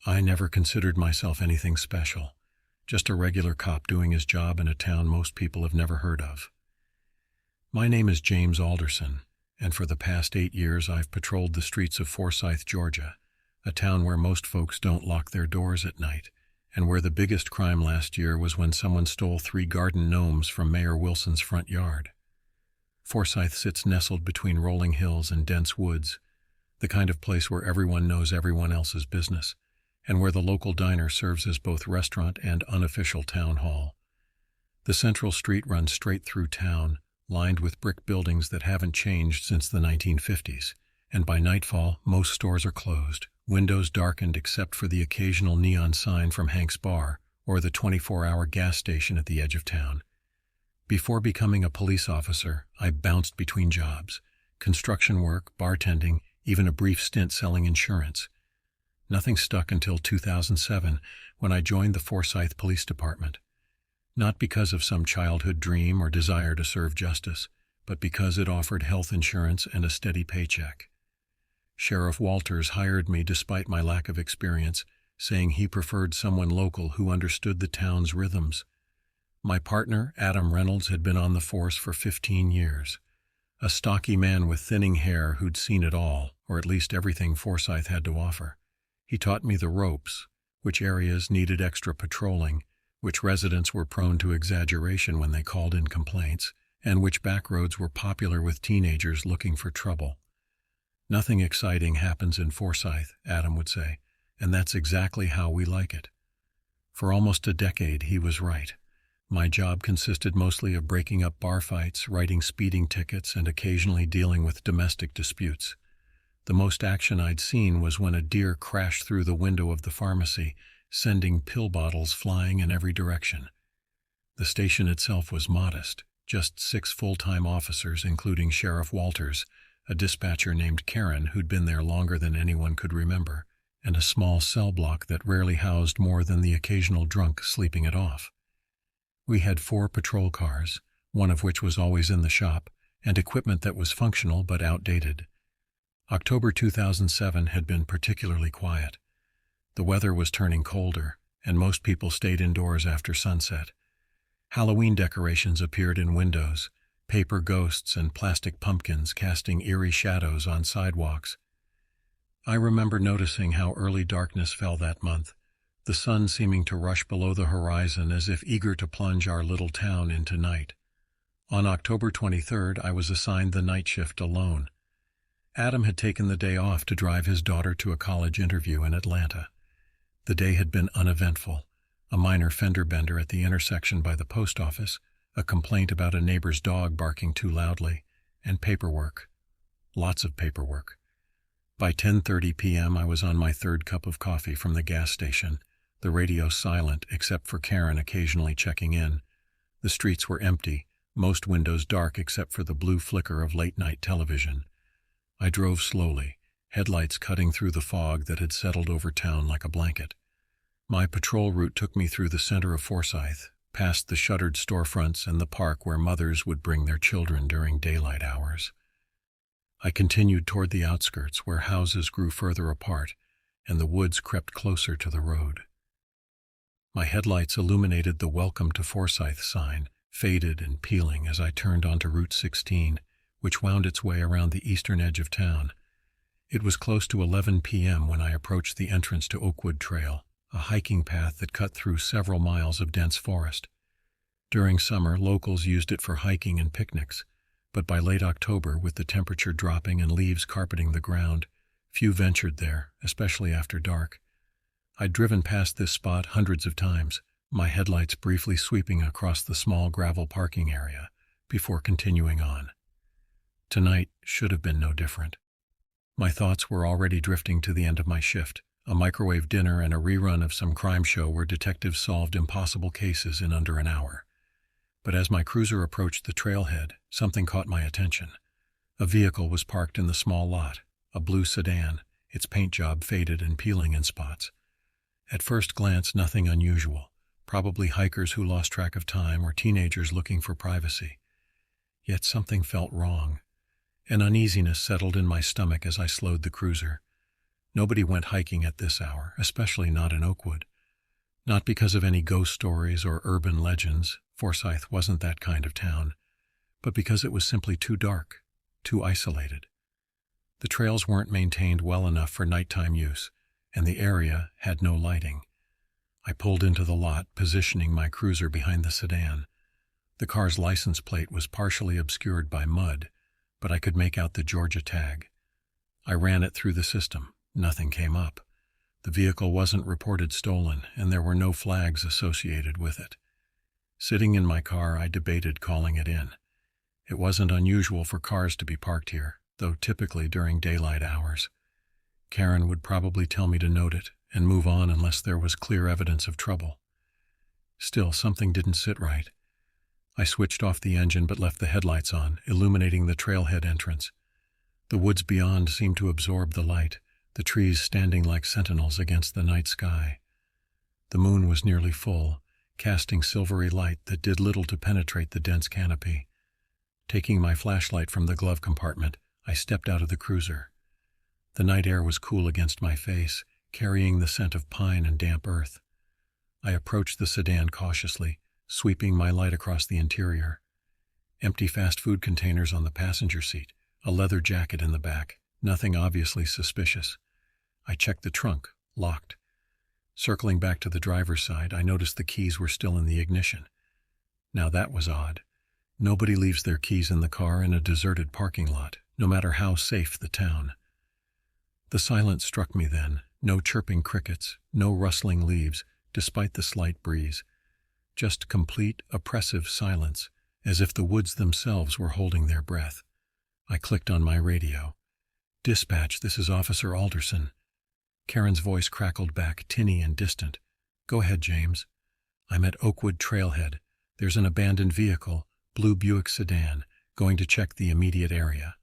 I never considered myself anything special, just a regular cop doing his job in a town most people have never heard of. My name is James Alderson, and for the past 8 years I've patrolled the streets of Forsyth, Georgia, a town where most folks don't lock their doors at night, and where the biggest crime last year was when someone stole 3 garden gnomes from Mayor Wilson's front yard. Forsyth sits nestled between rolling hills and dense woods, the kind of place where everyone knows everyone else's business, and where the local diner serves as both restaurant and unofficial town hall. The central street runs straight through town, lined with brick buildings that haven't changed since the 1950s, and by nightfall, most stores are closed, windows darkened except for the occasional neon sign from Hank's Bar or the 24-hour gas station at the edge of town. Before becoming a police officer, I bounced between jobs: construction work, bartending, even a brief stint selling insurance. Nothing stuck until 2007, when I joined the Forsyth Police Department. Not because of some childhood dream or desire to serve justice, but because it offered health insurance and a steady paycheck. Sheriff Walters hired me despite my lack of experience, saying he preferred someone local who understood the town's rhythms. My partner, Adam Reynolds, had been on the force for 15 years. A stocky man with thinning hair who'd seen it all, or at least everything Forsyth had to offer. He taught me the ropes, which areas needed extra patrolling, which residents were prone to exaggeration when they called in complaints, and which back roads were popular with teenagers looking for trouble. "Nothing exciting happens in Forsyth," Adam would say, "and that's exactly how we like it." For almost a decade, he was right. My job consisted mostly of breaking up bar fights, writing speeding tickets, and occasionally dealing with domestic disputes. The most action I'd seen was when a deer crashed through the window of the pharmacy, sending pill bottles flying in every direction. The station itself was modest, just 6 full-time officers, including Sheriff Walters, a dispatcher named Karen who'd been there longer than anyone could remember, and a small cell block that rarely housed more than the occasional drunk sleeping it off. We had 4 patrol cars, one of which was always in the shop, and equipment that was functional but outdated. October 2007 had been particularly quiet. The weather was turning colder, and most people stayed indoors after sunset. Halloween decorations appeared in windows, paper ghosts and plastic pumpkins casting eerie shadows on sidewalks. I remember noticing how early darkness fell that month, the sun seeming to rush below the horizon as if eager to plunge our little town into night. On October 23rd, I was assigned the night shift alone. Adam had taken the day off to drive his daughter to a college interview in Atlanta. The day had been uneventful: a minor fender bender at the intersection by the post office, a complaint about a neighbor's dog barking too loudly, and paperwork. Lots of paperwork. By 10:30 p.m. I was on my 3rd cup of coffee from the gas station, the radio silent except for Karen occasionally checking in. The streets were empty, most windows dark except for the blue flicker of late-night television. I drove slowly, headlights cutting through the fog that had settled over town like a blanket. My patrol route took me through the center of Forsyth, past the shuttered storefronts and the park where mothers would bring their children during daylight hours. I continued toward the outskirts where houses grew further apart and the woods crept closer to the road. My headlights illuminated the "Welcome to Forsyth" sign, faded and peeling as I turned onto Route 16, which wound its way around the eastern edge of town. It was close to 11 p.m. when I approached the entrance to Oakwood Trail, a hiking path that cut through several miles of dense forest. During summer, locals used it for hiking and picnics, but by late October, with the temperature dropping and leaves carpeting the ground, few ventured there, especially after dark. I'd driven past this spot hundreds of times, my headlights briefly sweeping across the small gravel parking area, before continuing on. Tonight should have been no different. My thoughts were already drifting to the end of my shift, a microwave dinner and a rerun of some crime show where detectives solved impossible cases in under an hour. But as my cruiser approached the trailhead, something caught my attention. A vehicle was parked in the small lot, a blue sedan, its paint job faded and peeling in spots. At first glance, nothing unusual, probably hikers who lost track of time or teenagers looking for privacy. Yet something felt wrong. An uneasiness settled in my stomach as I slowed the cruiser. Nobody went hiking at this hour, especially not in Oakwood. Not because of any ghost stories or urban legends, Forsyth wasn't that kind of town, but because it was simply too dark, too isolated. The trails weren't maintained well enough for nighttime use, and the area had no lighting. I pulled into the lot, positioning my cruiser behind the sedan. The car's license plate was partially obscured by mud, but I could make out the Georgia tag. I ran it through the system. Nothing came up. The vehicle wasn't reported stolen, and there were no flags associated with it. Sitting in my car, I debated calling it in. It wasn't unusual for cars to be parked here, though typically during daylight hours. Karen would probably tell me to note it and move on unless there was clear evidence of trouble. Still, something didn't sit right. I switched off the engine but left the headlights on, illuminating the trailhead entrance. The woods beyond seemed to absorb the light, the trees standing like sentinels against the night sky. The moon was nearly full, casting silvery light that did little to penetrate the dense canopy. Taking my flashlight from the glove compartment, I stepped out of the cruiser. The night air was cool against my face, carrying the scent of pine and damp earth. I approached the sedan cautiously, sweeping my light across the interior. Empty fast food containers on the passenger seat, a leather jacket in the back, nothing obviously suspicious. I checked the trunk, locked. Circling back to the driver's side, I noticed the keys were still in the ignition. Now that was odd. Nobody leaves their keys in the car in a deserted parking lot, no matter how safe the town. The silence struck me then, no chirping crickets, no rustling leaves, despite the slight breeze. Just complete, oppressive silence, as if the woods themselves were holding their breath. I clicked on my radio. "Dispatch, this is Officer Alderson." Karen's voice crackled back, tinny and distant. "Go ahead, James. I'm at Oakwood Trailhead. There's an abandoned vehicle, blue Buick sedan, going to check the immediate area."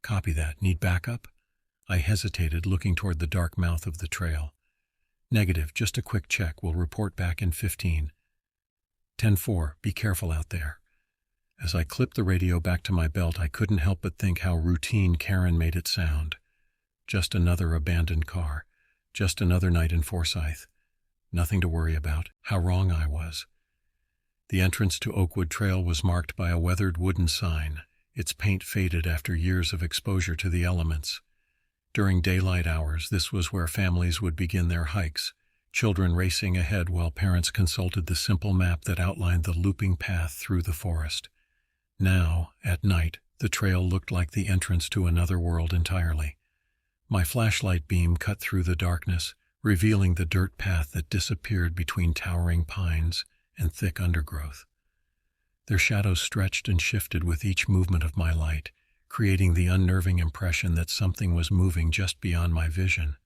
"Copy that. Need backup?" I hesitated, looking toward the dark mouth of the trail. "Negative, just a quick check. We'll report back in 15. 10-4, be careful out there." As I clipped the radio back to my belt, I couldn't help but think how routine Karen made it sound. Just another abandoned car. Just another night in Forsyth. Nothing to worry about. How wrong I was. The entrance to Oakwood Trail was marked by a weathered wooden sign, its paint faded after years of exposure to the elements. During daylight hours, this was where families would begin their hikes, children racing ahead while parents consulted the simple map that outlined the looping path through the forest. Now, at night, the trail looked like the entrance to another world entirely. My flashlight beam cut through the darkness, revealing the dirt path that disappeared between towering pines and thick undergrowth. Their shadows stretched and shifted with each movement of my light, creating the unnerving impression that something was moving just beyond my vision.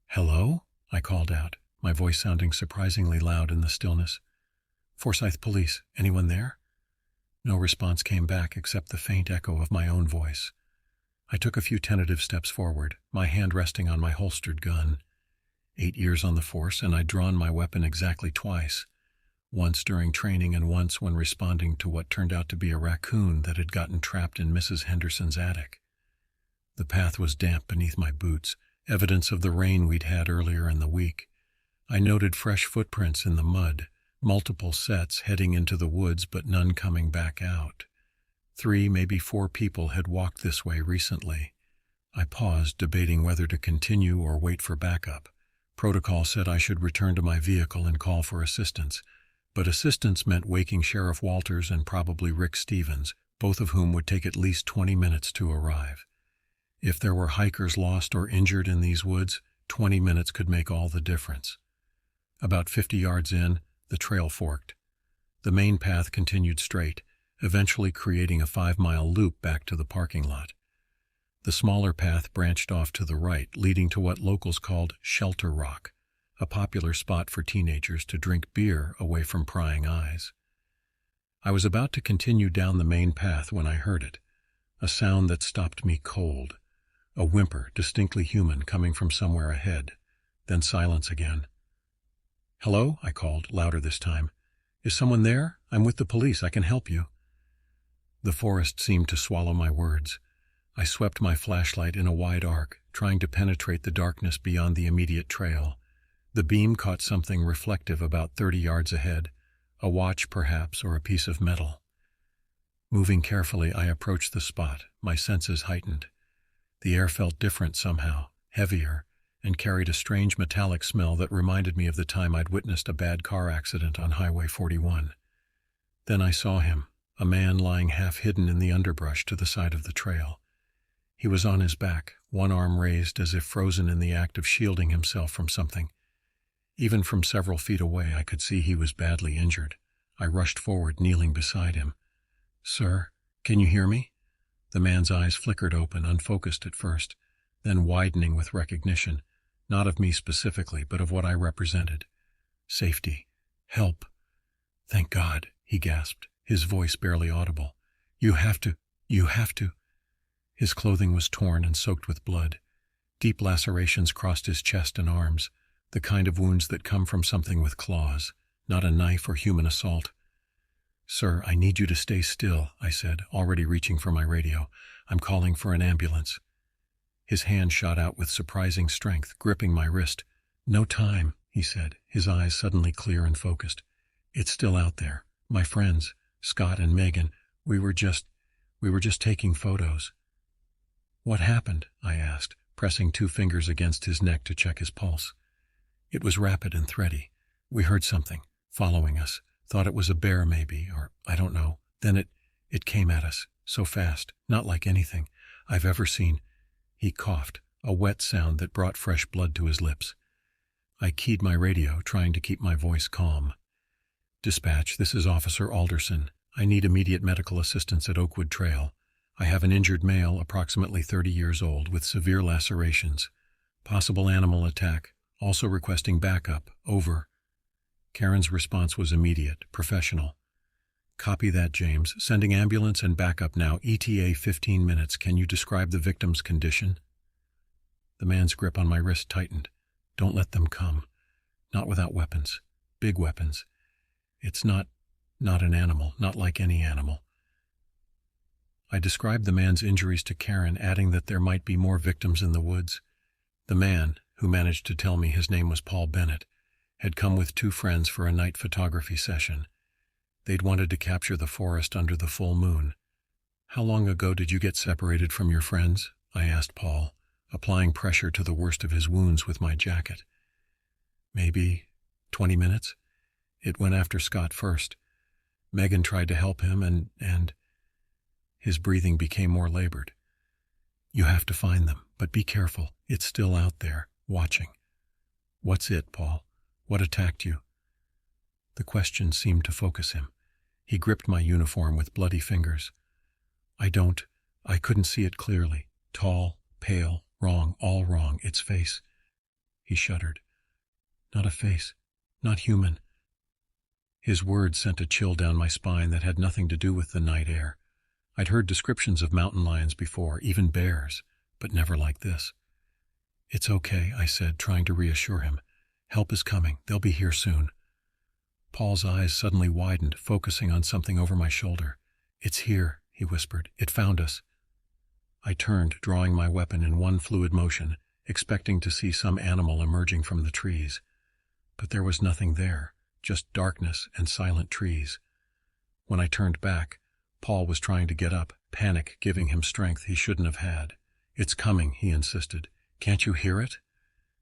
"Hello?" I called out, my voice sounding surprisingly loud in the stillness. "Forsyth Police, anyone there?" No response came back except the faint echo of my own voice. I took a few tentative steps forward, my hand resting on my holstered gun. 8 years on the force, and I'd drawn my weapon exactly twice, once during training and once when responding to what turned out to be a raccoon that had gotten trapped in Mrs. Henderson's attic. The path was damp beneath my boots, evidence of the rain we'd had earlier in the week. I noted fresh footprints in the mud, multiple sets heading into the woods but none coming back out. 3, maybe 4 people had walked this way recently. I paused, debating whether to continue or wait for backup. Protocol said I should return to my vehicle and call for assistance, but assistance meant waking Sheriff Walters and probably Rick Stevens, both of whom would take at least 20 minutes to arrive. If there were hikers lost or injured in these woods, 20 minutes could make all the difference. About 50 yards in, the trail forked. The main path continued straight, eventually creating a 5-mile loop back to the parking lot. The smaller path branched off to the right, leading to what locals called Shelter Rock, a popular spot for teenagers to drink beer away from prying eyes. I was about to continue down the main path when I heard it, a sound that stopped me cold, a whimper distinctly human coming from somewhere ahead, then silence again. "Hello?" I called, louder this time. "Is someone there? I'm with the police. I can help you." The forest seemed to swallow my words. I swept my flashlight in a wide arc, trying to penetrate the darkness beyond the immediate trail. The beam caught something reflective about 30 yards ahead, a watch perhaps, or a piece of metal. Moving carefully, I approached the spot, my senses heightened. The air felt different somehow, heavier, and carried a strange metallic smell that reminded me of the time I'd witnessed a bad car accident on Highway 41. Then I saw him, a man lying half hidden in the underbrush to the side of the trail. He was on his back, one arm raised as if frozen in the act of shielding himself from something. Even from several feet away, I could see he was badly injured. I rushed forward, kneeling beside him. "Sir, can you hear me?" The man's eyes flickered open, unfocused at first, then widening with recognition, not of me specifically, but of what I represented. "Safety. Help." "Thank God," he gasped, his voice barely audible. You have to. His clothing was torn and soaked with blood. Deep lacerations crossed his chest and arms, the kind of wounds that come from something with claws, not a knife or human assault. "Sir, I need you to stay still," I said, already reaching for my radio. "I'm calling for an ambulance." His hand shot out with surprising strength, gripping my wrist. "No time," he said, his eyes suddenly clear and focused. "It's still out there. My friends, Scott and Megan, we were just taking photos." "What happened?" I asked, pressing 2 fingers against his neck to check his pulse. It was rapid and thready. "We heard something, following us. Thought it was a bear maybe, or I don't know. Then it came at us, so fast, not like anything I've ever seen." He coughed, a wet sound that brought fresh blood to his lips. I keyed my radio, trying to keep my voice calm. "Dispatch, this is Officer Alderson. I need immediate medical assistance at Oakwood Trail. I have an injured male, approximately 30 years old, with severe lacerations. Possible animal attack. Also requesting backup. Over." Karen's response was immediate, professional. "Copy that, James. Sending ambulance and backup now. ETA 15 minutes. Can you describe the victim's condition?" The man's grip on my wrist tightened. "Don't let them come. Not without weapons. Big weapons. It's not an animal, not like any animal." I described the man's injuries to Karen, adding that there might be more victims in the woods. The man, who managed to tell me his name was Paul Bennett, had come with 2 friends for a night photography session. They'd wanted to capture the forest under the full moon. "How long ago did you get separated from your friends?" I asked Paul, applying pressure to the worst of his wounds with my jacket. "Maybe 20 minutes. It went after Scott first. Megan tried to help him and his breathing became more labored. "You have to find them, but be careful. It's still out there, watching." "What's it, Paul? What attacked you?" The question seemed to focus him. He gripped my uniform with bloody fingers. I couldn't see it clearly. Tall, pale, wrong, all wrong. Its face." He shuddered. "Not a face. Not human." His words sent a chill down my spine that had nothing to do with the night air. I'd heard descriptions of mountain lions before, even bears, but never like this. "It's okay," I said, trying to reassure him. "Help is coming. They'll be here soon." Paul's eyes suddenly widened, focusing on something over my shoulder. "It's here," he whispered. "It found us." I turned, drawing my weapon in one fluid motion, expecting to see some animal emerging from the trees. But there was nothing there, just darkness and silent trees. When I turned back, Paul was trying to get up, panic giving him strength he shouldn't have had. "It's coming," he insisted. "Can't you hear it?"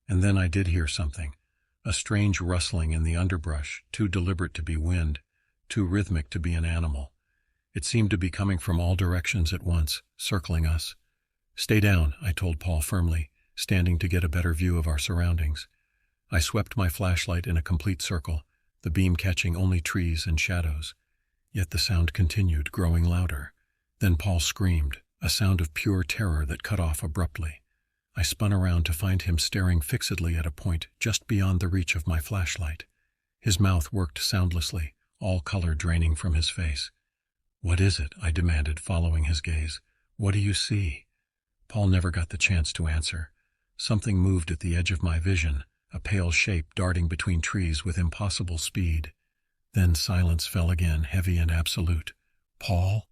And then I did hear something. A strange rustling in the underbrush, too deliberate to be wind, too rhythmic to be an animal. It seemed to be coming from all directions at once, circling us. "Stay down," I told Paul firmly, standing to get a better view of our surroundings. I swept my flashlight in a complete circle, the beam catching only trees and shadows. Yet the sound continued, growing louder. Then Paul screamed, a sound of pure terror that cut off abruptly. I spun around to find him staring fixedly at a point just beyond the reach of my flashlight. His mouth worked soundlessly, all color draining from his face. "What is it?" I demanded, following his gaze. "What do you see?" Paul never got the chance to answer. Something moved at the edge of my vision, a pale shape darting between trees with impossible speed. Then silence fell again, heavy and absolute. "Paul?"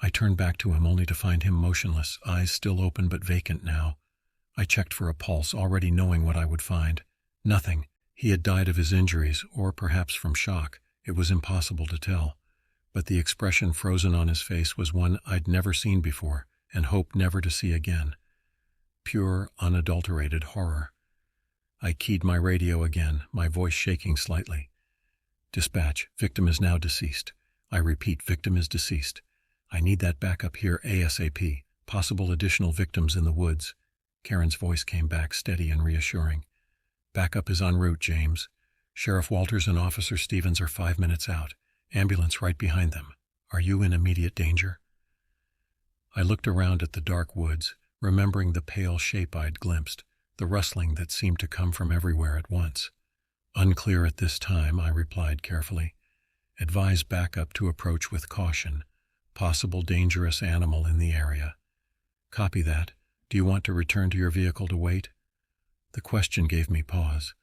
I turned back to him only to find him motionless, eyes still open but vacant now. I checked for a pulse, already knowing what I would find. Nothing. He had died of his injuries, or perhaps from shock. It was impossible to tell. But the expression frozen on his face was one I'd never seen before, and hoped never to see again. Pure, unadulterated horror. I keyed my radio again, my voice shaking slightly. Dispatch, victim is now deceased. I repeat, victim is deceased. I need that backup here ASAP. Possible additional victims in the woods. Karen's voice came back, steady and reassuring. Backup is en route, James. Sheriff Walters and Officer Stevens are 5 minutes out. Ambulance right behind them. Are you in immediate danger? I looked around at the dark woods, remembering the pale shape I'd glimpsed, the rustling that seemed to come from everywhere at once. Unclear at this time, I replied carefully. Advise backup to approach with caution. Possible dangerous animal in the area. Copy that. Do you want to return to your vehicle to wait? The question gave me pause.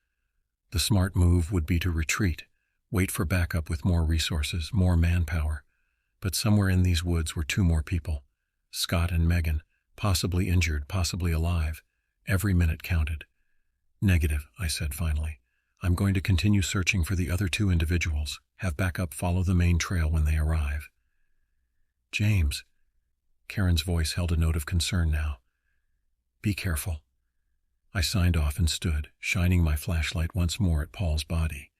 The smart move would be to retreat, wait for backup with more resources, more manpower. But somewhere in these woods were 2 more people. Scott and Megan, possibly injured, possibly alive. Every minute counted. Negative, I said finally. I'm going to continue searching for the other 2 individuals. Have backup follow the main trail when they arrive. James. Karen's voice held a note of concern now. Be careful. I signed off and stood, shining my flashlight once more at Paul's body.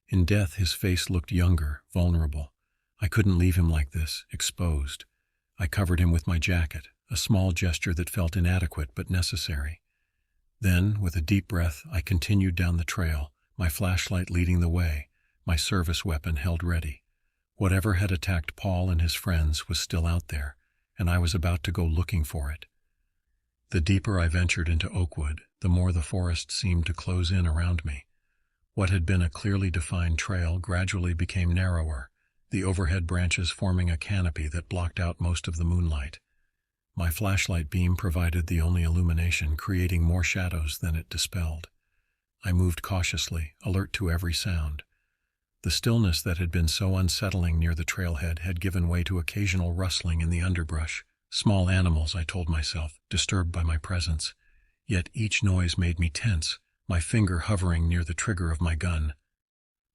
In death, his face looked younger, vulnerable. I couldn't leave him like this, exposed. I covered him with my jacket, a small gesture that felt inadequate but necessary. Then, with a deep breath, I continued down the trail, my flashlight leading the way, my service weapon held ready. Whatever had attacked Paul and his friends was still out there, and I was about to go looking for it. The deeper I ventured into Oakwood, the more the forest seemed to close in around me. What had been a clearly defined trail gradually became narrower, the overhead branches forming a canopy that blocked out most of the moonlight. My flashlight beam provided the only illumination, creating more shadows than it dispelled. I moved cautiously, alert to every sound. The stillness that had been so unsettling near the trailhead had given way to occasional rustling in the underbrush. Small animals, I told myself, disturbed by my presence. Yet each noise made me tense, my finger hovering near the trigger of my gun.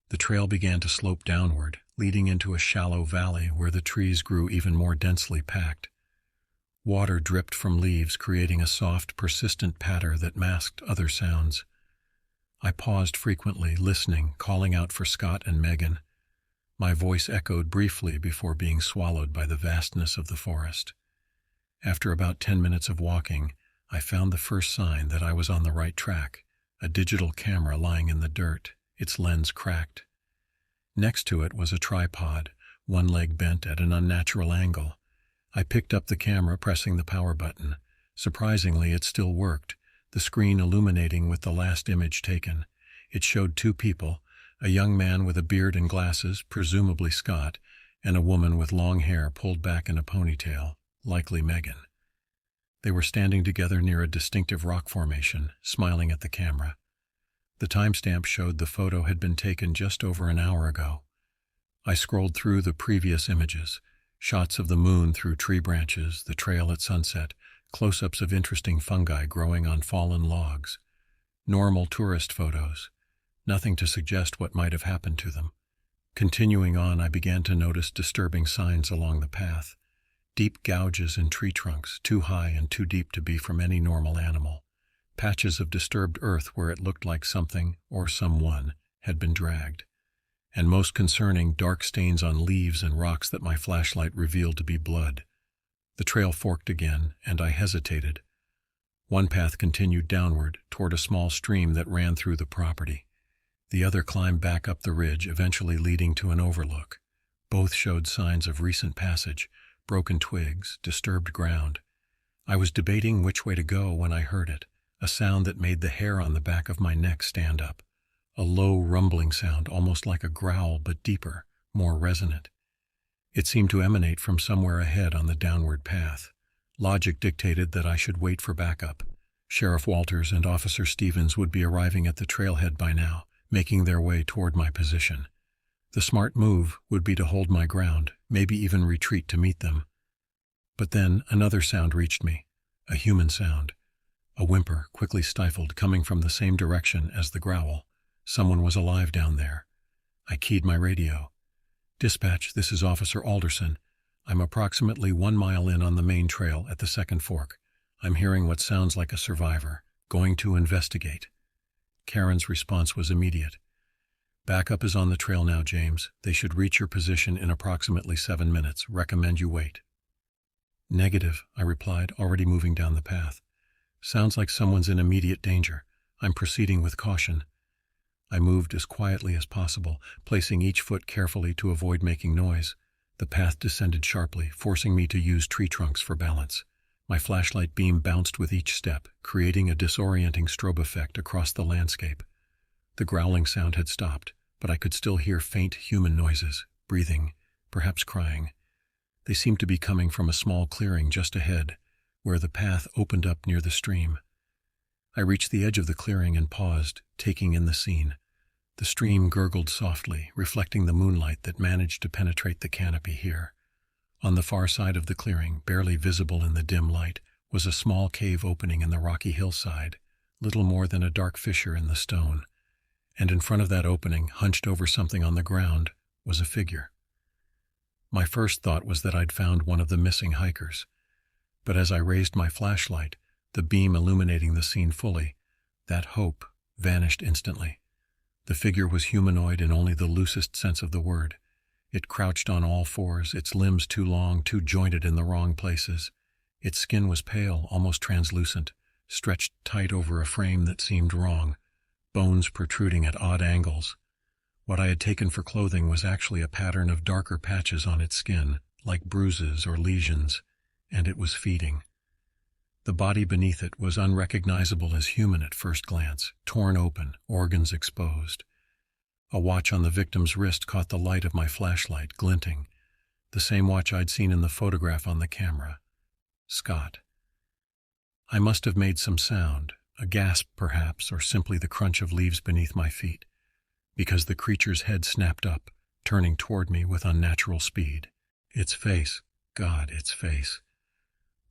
The trail began to slope downward, leading into a shallow valley where the trees grew even more densely packed. Water dripped from leaves, creating a soft, persistent patter that masked other sounds. I paused frequently, listening, calling out for Scott and Megan. My voice echoed briefly before being swallowed by the vastness of the forest. After about 10 minutes of walking, I found the first sign that I was on the right track, a digital camera lying in the dirt, its lens cracked. Next to it was a tripod, one leg bent at an unnatural angle. I picked up the camera, pressing the power button. Surprisingly, it still worked, the screen illuminating with the last image taken. It showed 2 people, a young man with a beard and glasses, presumably Scott, and a woman with long hair pulled back in a ponytail, likely Megan. They were standing together near a distinctive rock formation, smiling at the camera. The timestamp showed the photo had been taken just over an hour ago. I scrolled through the previous images, shots of the moon through tree branches, the trail at sunset, close-ups of interesting fungi growing on fallen logs. Normal tourist photos. Nothing to suggest what might have happened to them. Continuing on, I began to notice disturbing signs along the path. Deep gouges in tree trunks, too high and too deep to be from any normal animal. Patches of disturbed earth where it looked like something, or someone, had been dragged. And most concerning, dark stains on leaves and rocks that my flashlight revealed to be blood. The trail forked again, and I hesitated. One path continued downward, toward a small stream that ran through the property. The other climbed back up the ridge, eventually leading to an overlook. Both showed signs of recent passage, broken twigs, disturbed ground. I was debating which way to go when I heard it, a sound that made the hair on the back of my neck stand up. A low, rumbling sound, almost like a growl, but deeper, more resonant. It seemed to emanate from somewhere ahead on the downward path. Logic dictated that I should wait for backup. Sheriff Walters and Officer Stevens would be arriving at the trailhead by now, making their way toward my position. The smart move would be to hold my ground, maybe even retreat to meet them. But then another sound reached me, a human sound. A whimper, quickly stifled, coming from the same direction as the growl. Someone was alive down there. I keyed my radio. "Dispatch, this is Officer Alderson. I'm approximately 1 mile in on the main trail at the second fork. I'm hearing what sounds like a survivor. Going to investigate." Karen's response was immediate. "Backup is on the trail now, James. They should reach your position in approximately 7 minutes. Recommend you wait." "Negative," I replied, already moving down the path. "Sounds like someone's in immediate danger. I'm proceeding with caution." I moved as quietly as possible, placing each foot carefully to avoid making noise. The path descended sharply, forcing me to use tree trunks for balance. My flashlight beam bounced with each step, creating a disorienting strobe effect across the landscape. The growling sound had stopped, but I could still hear faint human noises, breathing, perhaps crying. They seemed to be coming from a small clearing just ahead, where the path opened up near the stream. I reached the edge of the clearing and paused, taking in the scene. The stream gurgled softly, reflecting the moonlight that managed to penetrate the canopy here. On the far side of the clearing, barely visible in the dim light, was a small cave opening in the rocky hillside, little more than a dark fissure in the stone. And in front of that opening, hunched over something on the ground, was a figure. My first thought was that I'd found one of the missing hikers. But as I raised my flashlight, the beam illuminating the scene fully, that hope vanished instantly. The figure was humanoid in only the loosest sense of the word. It crouched on all fours, its limbs too long, too jointed in the wrong places. Its skin was pale, almost translucent, stretched tight over a frame that seemed wrong, bones protruding at odd angles. What I had taken for clothing was actually a pattern of darker patches on its skin, like bruises or lesions, and it was feeding. The body beneath it was unrecognizable as human at first glance, torn open, organs exposed. A watch on the victim's wrist caught the light of my flashlight, glinting. The same watch I'd seen in the photograph on the camera. Scott. I must have made some sound, a gasp perhaps, or simply the crunch of leaves beneath my feet, because the creature's head snapped up, turning toward me with unnatural speed. Its face, God, its face.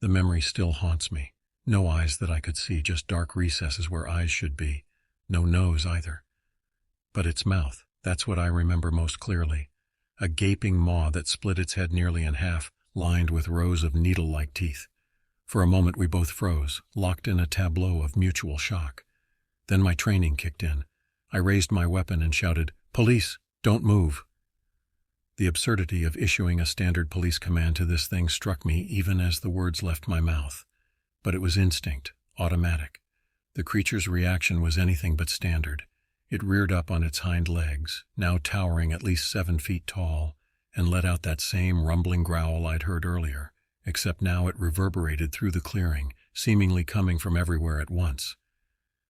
The memory still haunts me. No eyes that I could see, just dark recesses where eyes should be. No nose either. But its mouth, that's what I remember most clearly. A gaping maw that split its head nearly in half, lined with rows of needle-like teeth. For a moment we both froze, locked in a tableau of mutual shock. Then my training kicked in. I raised my weapon and shouted, "Police, don't move!" The absurdity of issuing a standard police command to this thing struck me even as the words left my mouth. But it was instinct, automatic. The creature's reaction was anything but standard. It reared up on its hind legs, now towering at least 7 feet tall, and let out that same rumbling growl I'd heard earlier, except now it reverberated through the clearing, seemingly coming from everywhere at once.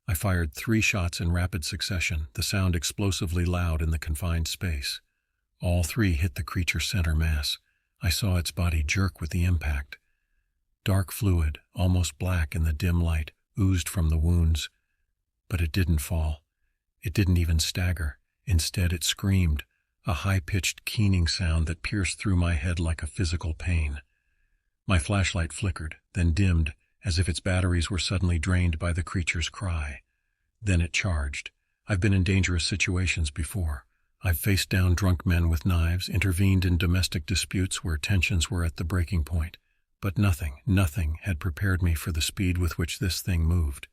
I fired 3 shots in rapid succession, the sound explosively loud in the confined space. All 3 hit the creature's center mass. I saw its body jerk with the impact. Dark fluid, almost black in the dim light, oozed from the wounds. But it didn't fall. It didn't even stagger. Instead, it screamed, a high-pitched, keening sound that pierced through my head like a physical pain. My flashlight flickered, then dimmed, as if its batteries were suddenly drained by the creature's cry. Then it charged. I've been in dangerous situations before. I've faced down drunk men with knives, intervened in domestic disputes where tensions were at the breaking point. But nothing had prepared me for the speed with which this thing moved.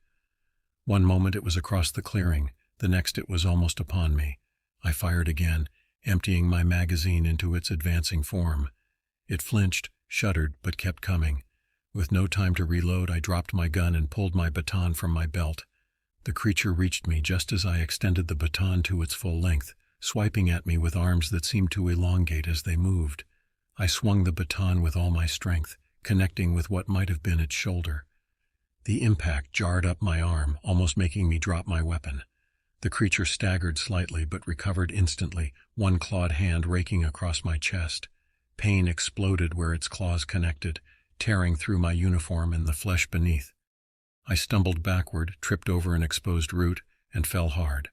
One moment it was across the clearing, the next it was almost upon me. I fired again, emptying my magazine into its advancing form. It flinched, shuddered, but kept coming. With no time to reload, I dropped my gun and pulled my baton from my belt. The creature reached me just as I extended the baton to its full length, swiping at me with arms that seemed to elongate as they moved. I swung the baton with all my strength, connecting with what might have been its shoulder. The impact jarred up my arm, almost making me drop my weapon. The creature staggered slightly but recovered instantly, one clawed hand raking across my chest. Pain exploded where its claws connected, tearing through my uniform and the flesh beneath. I stumbled backward, tripped over an exposed root, and fell hard.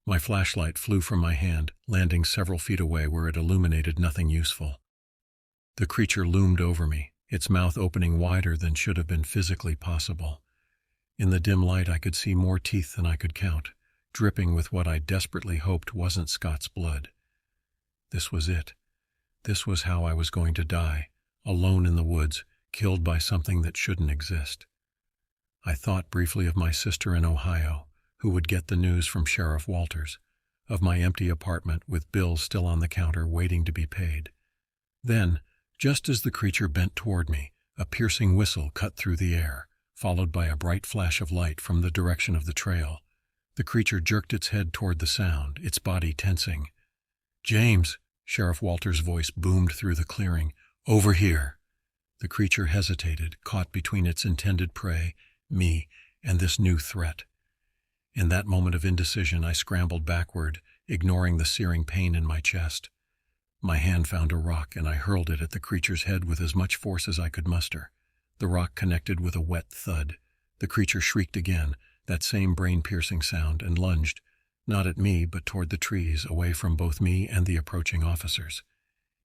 My flashlight flew from my hand, landing several feet away where it illuminated nothing useful. The creature loomed over me, its mouth opening wider than should have been physically possible. In the dim light I could see more teeth than I could count, dripping with what I desperately hoped wasn't Scott's blood. This was it. This was how I was going to die, alone in the woods, killed by something that shouldn't exist. I thought briefly of my sister in Ohio, who would get the news from Sheriff Walters, of my empty apartment with bills still on the counter waiting to be paid. Then, just as the creature bent toward me, a piercing whistle cut through the air, followed by a bright flash of light from the direction of the trail. The creature jerked its head toward the sound, its body tensing. "James," Sheriff Walters' voice boomed through the clearing. "Over here." The creature hesitated, caught between its intended prey, me, and this new threat. In that moment of indecision, I scrambled backward, ignoring the searing pain in my chest. My hand found a rock, and I hurled it at the creature's head with as much force as I could muster. The rock connected with a wet thud. The creature shrieked again, that same brain-piercing sound, and lunged, not at me, but toward the trees, away from both me and the approaching officers.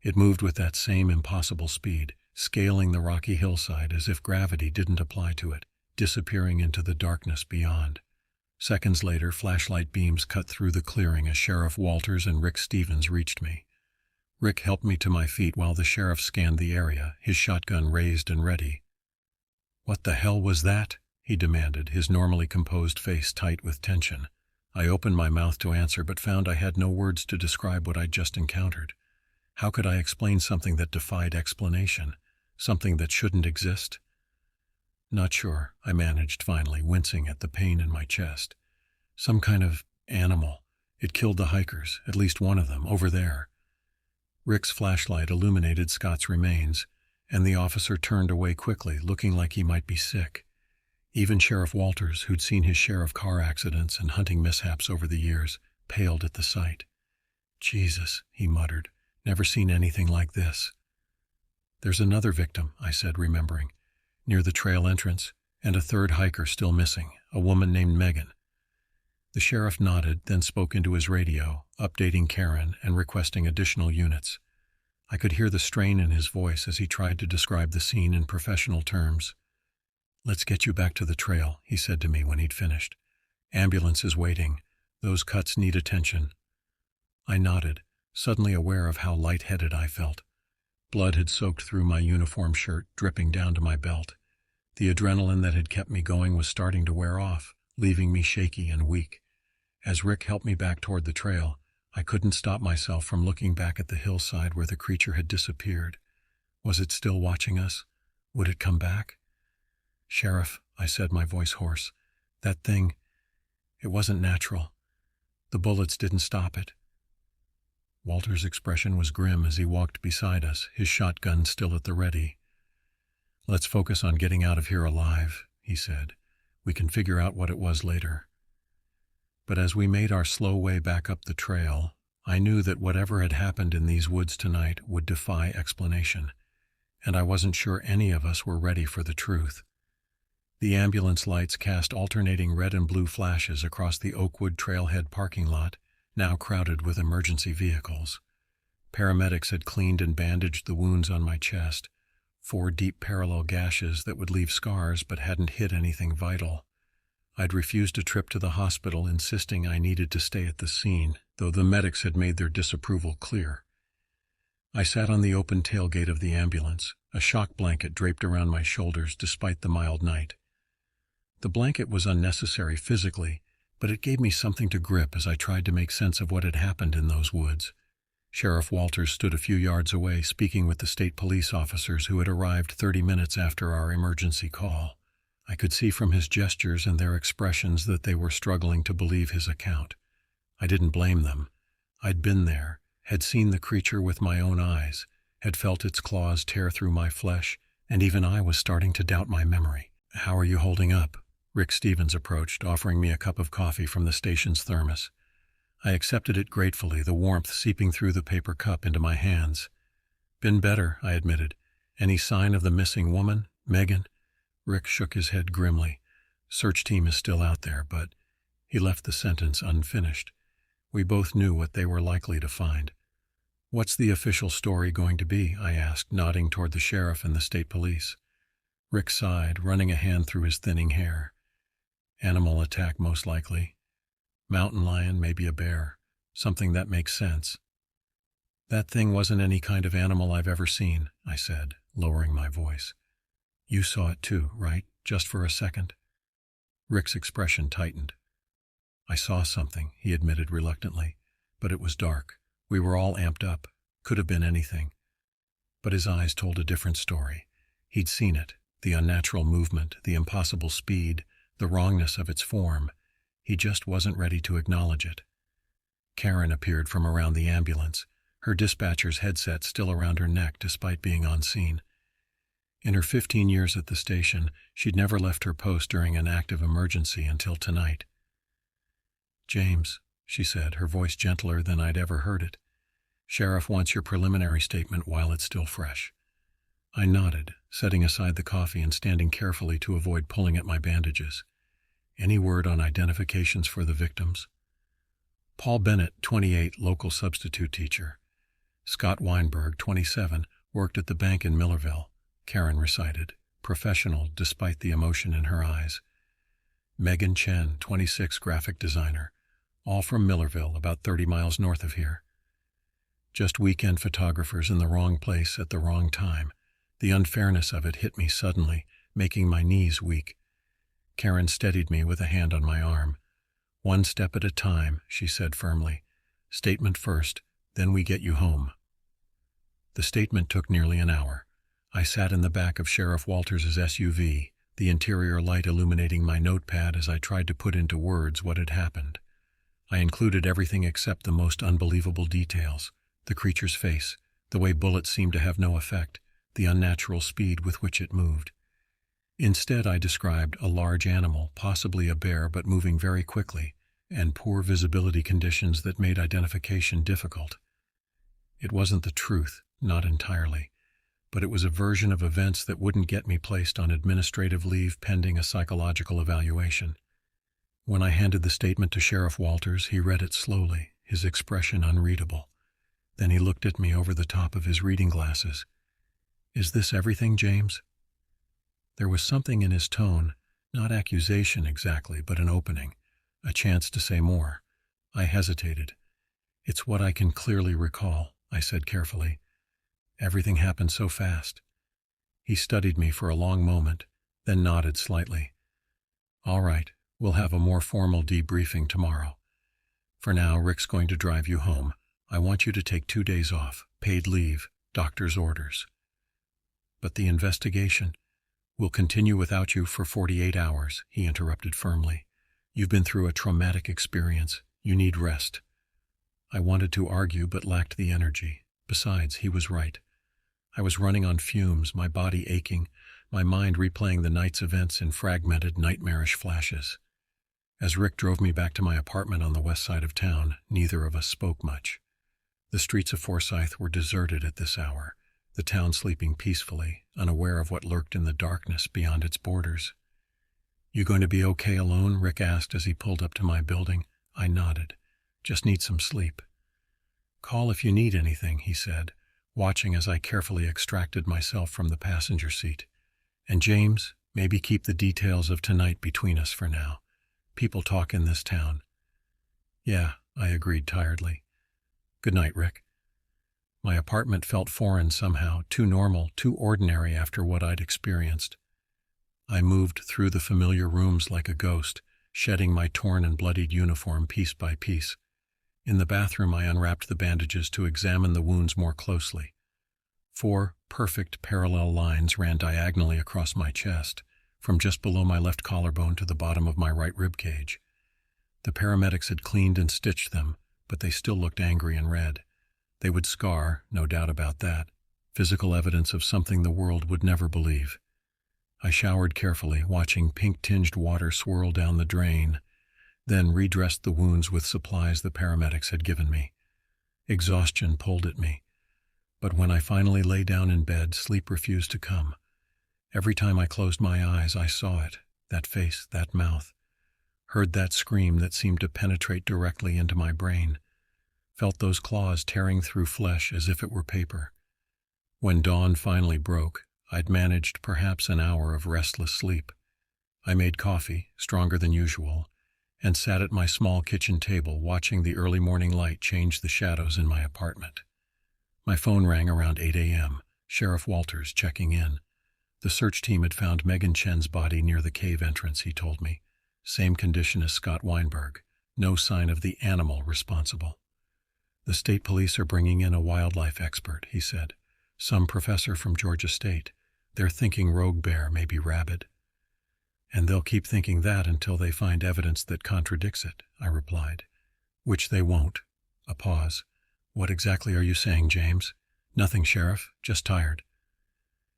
It moved with that same impossible speed, scaling the rocky hillside as if gravity didn't apply to it, disappearing into the darkness beyond. Seconds later, flashlight beams cut through the clearing as Sheriff Walters and Rick Stevens reached me. Rick helped me to my feet while the sheriff scanned the area, his shotgun raised and ready. "What the hell was that?" he demanded, his normally composed face tight with tension. I opened my mouth to answer, but found I had no words to describe what I'd just encountered. How could I explain something that defied explanation, something that shouldn't exist? "Not sure," I managed finally, wincing at the pain in my chest. "Some kind of animal. It killed the hikers, at least one of them, over there." Rick's flashlight illuminated Scott's remains, and the officer turned away quickly, looking like he might be sick. Even Sheriff Walters, who'd seen his share of car accidents and hunting mishaps over the years, paled at the sight. "Jesus," he muttered, "never seen anything like this." "There's another victim," I said, remembering, "near the trail entrance, and a third hiker still missing, a woman named Megan." The sheriff nodded, then spoke into his radio, updating Karen and requesting additional units. I could hear the strain in his voice as he tried to describe the scene in professional terms. "Let's get you back to the trail," he said to me when he'd finished. "Ambulance is waiting. Those cuts need attention." I nodded, suddenly aware of how lightheaded I felt. Blood had soaked through my uniform shirt, dripping down to my belt. The adrenaline that had kept me going was starting to wear off, leaving me shaky and weak. As Rick helped me back toward the trail, I couldn't stop myself from looking back at the hillside where the creature had disappeared. Was it still watching us? Would it come back? "Sheriff," I said, my voice hoarse, "that thing, it wasn't natural. The bullets didn't stop it." Walter's expression was grim as he walked beside us, his shotgun still at the ready. "Let's focus on getting out of here alive," he said. "We can figure out what it was later." But as we made our slow way back up the trail, I knew that whatever had happened in these woods tonight would defy explanation, and I wasn't sure any of us were ready for the truth. The ambulance lights cast alternating red and blue flashes across the Oakwood Trailhead parking lot, now crowded with emergency vehicles. Paramedics had cleaned and bandaged the wounds on my chest, 4 deep parallel gashes that would leave scars but hadn't hit anything vital. I'd refused a trip to the hospital, insisting I needed to stay at the scene, though the medics had made their disapproval clear. I sat on the open tailgate of the ambulance, a shock blanket draped around my shoulders despite the mild night. The blanket was unnecessary physically, but it gave me something to grip as I tried to make sense of what had happened in those woods. Sheriff Walters stood a few yards away, speaking with the state police officers who had arrived 30 minutes after our emergency call. I could see from his gestures and their expressions that they were struggling to believe his account. I didn't blame them. I'd been there, had seen the creature with my own eyes, had felt its claws tear through my flesh, and even I was starting to doubt my memory. "How are you holding up?" Rick Stevens approached, offering me a cup of coffee from the station's thermos. I accepted it gratefully, the warmth seeping through the paper cup into my hands. "Been better," I admitted. "Any sign of the missing woman, Megan?" Rick shook his head grimly. "Search team is still out there, but..." He left the sentence unfinished. We both knew what they were likely to find. "What's the official story going to be?" I asked, nodding toward the sheriff and the state police. Rick sighed, running a hand through his thinning hair. Animal attack most likely. Mountain lion, maybe a bear. Something that makes sense. That thing wasn't any kind of animal I've ever seen, I said, lowering my voice. You saw it too, right? Just for a second? Rick's expression tightened. I saw something, he admitted reluctantly, but it was dark. We were all amped up. Could have been anything. But his eyes told a different story. He'd seen it, the unnatural movement, the impossible speed, the wrongness of its form. He just wasn't ready to acknowledge it. Karen appeared from around the ambulance, her dispatcher's headset still around her neck despite being on scene. In her 15 years at the station, she'd never left her post during an active emergency until tonight. James, she said, her voice gentler than I'd ever heard it. Sheriff wants your preliminary statement while it's still fresh. I nodded, setting aside the coffee and standing carefully to avoid pulling at my bandages. Any word on identifications for the victims? Paul Bennett, 28, local substitute teacher. Scott Weinberg, 27, worked at the bank in Millerville, Karen recited, professional despite the emotion in her eyes. Megan Chen, 26, graphic designer, all from Millerville, about 30 miles north of here. Just weekend photographers in the wrong place at the wrong time. The unfairness of it hit me suddenly, making my knees weak. Karen steadied me with a hand on my arm. One step at a time, she said firmly. Statement first, then we get you home. The statement took nearly an hour. I sat in the back of Sheriff Walters' SUV, the interior light illuminating my notepad as I tried to put into words what had happened. I included everything except the most unbelievable details. The creature's face, the way bullets seemed to have no effect, the unnatural speed with which it moved. Instead, I described a large animal, possibly a bear but moving very quickly, and poor visibility conditions that made identification difficult. It wasn't the truth, not entirely, but it was a version of events that wouldn't get me placed on administrative leave pending a psychological evaluation. When I handed the statement to Sheriff Walters, he read it slowly, his expression unreadable. Then he looked at me over the top of his reading glasses. Is this everything, James? There was something in his tone, not accusation exactly, but an opening, a chance to say more. I hesitated. It's what I can clearly recall, I said carefully. Everything happened so fast. He studied me for a long moment, then nodded slightly. All right, we'll have a more formal debriefing tomorrow. For now, Rick's going to drive you home. I want you to take 2 days off, paid leave, doctor's orders. But the investigation will continue without you for 48 hours, he interrupted firmly. You've been through a traumatic experience. You need rest. I wanted to argue but lacked the energy. Besides, he was right. I was running on fumes, my body aching, my mind replaying the night's events in fragmented, nightmarish flashes. As Rick drove me back to my apartment on the west side of town, neither of us spoke much. The streets of Forsyth were deserted at this hour, the town sleeping peacefully, unaware of what lurked in the darkness beyond its borders. You going to be okay alone? Rick asked as he pulled up to my building. I nodded. Just need some sleep. Call if you need anything, he said, watching as I carefully extracted myself from the passenger seat. And James, maybe keep the details of tonight between us for now. People talk in this town. Yeah, I agreed tiredly. Good night, Rick. My apartment felt foreign somehow, too normal, too ordinary after what I'd experienced. I moved through the familiar rooms like a ghost, shedding my torn and bloodied uniform piece by piece. In the bathroom, I unwrapped the bandages to examine the wounds more closely. 4 perfect parallel lines ran diagonally across my chest, from just below my left collarbone to the bottom of my right rib cage. The paramedics had cleaned and stitched them, but they still looked angry and red. They would scar, no doubt about that, physical evidence of something the world would never believe. I showered carefully, watching pink-tinged water swirl down the drain, then redressed the wounds with supplies the paramedics had given me. Exhaustion pulled at me, but when I finally lay down in bed, sleep refused to come. Every time I closed my eyes, I saw it, that face, that mouth, heard that scream that seemed to penetrate directly into my brain, felt those claws tearing through flesh as if it were paper. When dawn finally broke, I'd managed perhaps an hour of restless sleep. I made coffee, stronger than usual, and sat at my small kitchen table watching the early morning light change the shadows in my apartment. My phone rang around 8 a.m., Sheriff Walters checking in. The search team had found Megan Chen's body near the cave entrance, he told me. Same condition as Scott Weinberg. No sign of the animal responsible. The state police are bringing in a wildlife expert, he said. Some professor from Georgia State. They're thinking rogue bear may be rabid. And they'll keep thinking that until they find evidence that contradicts it, I replied. Which they won't. A pause. What exactly are you saying, James? Nothing, Sheriff. Just tired.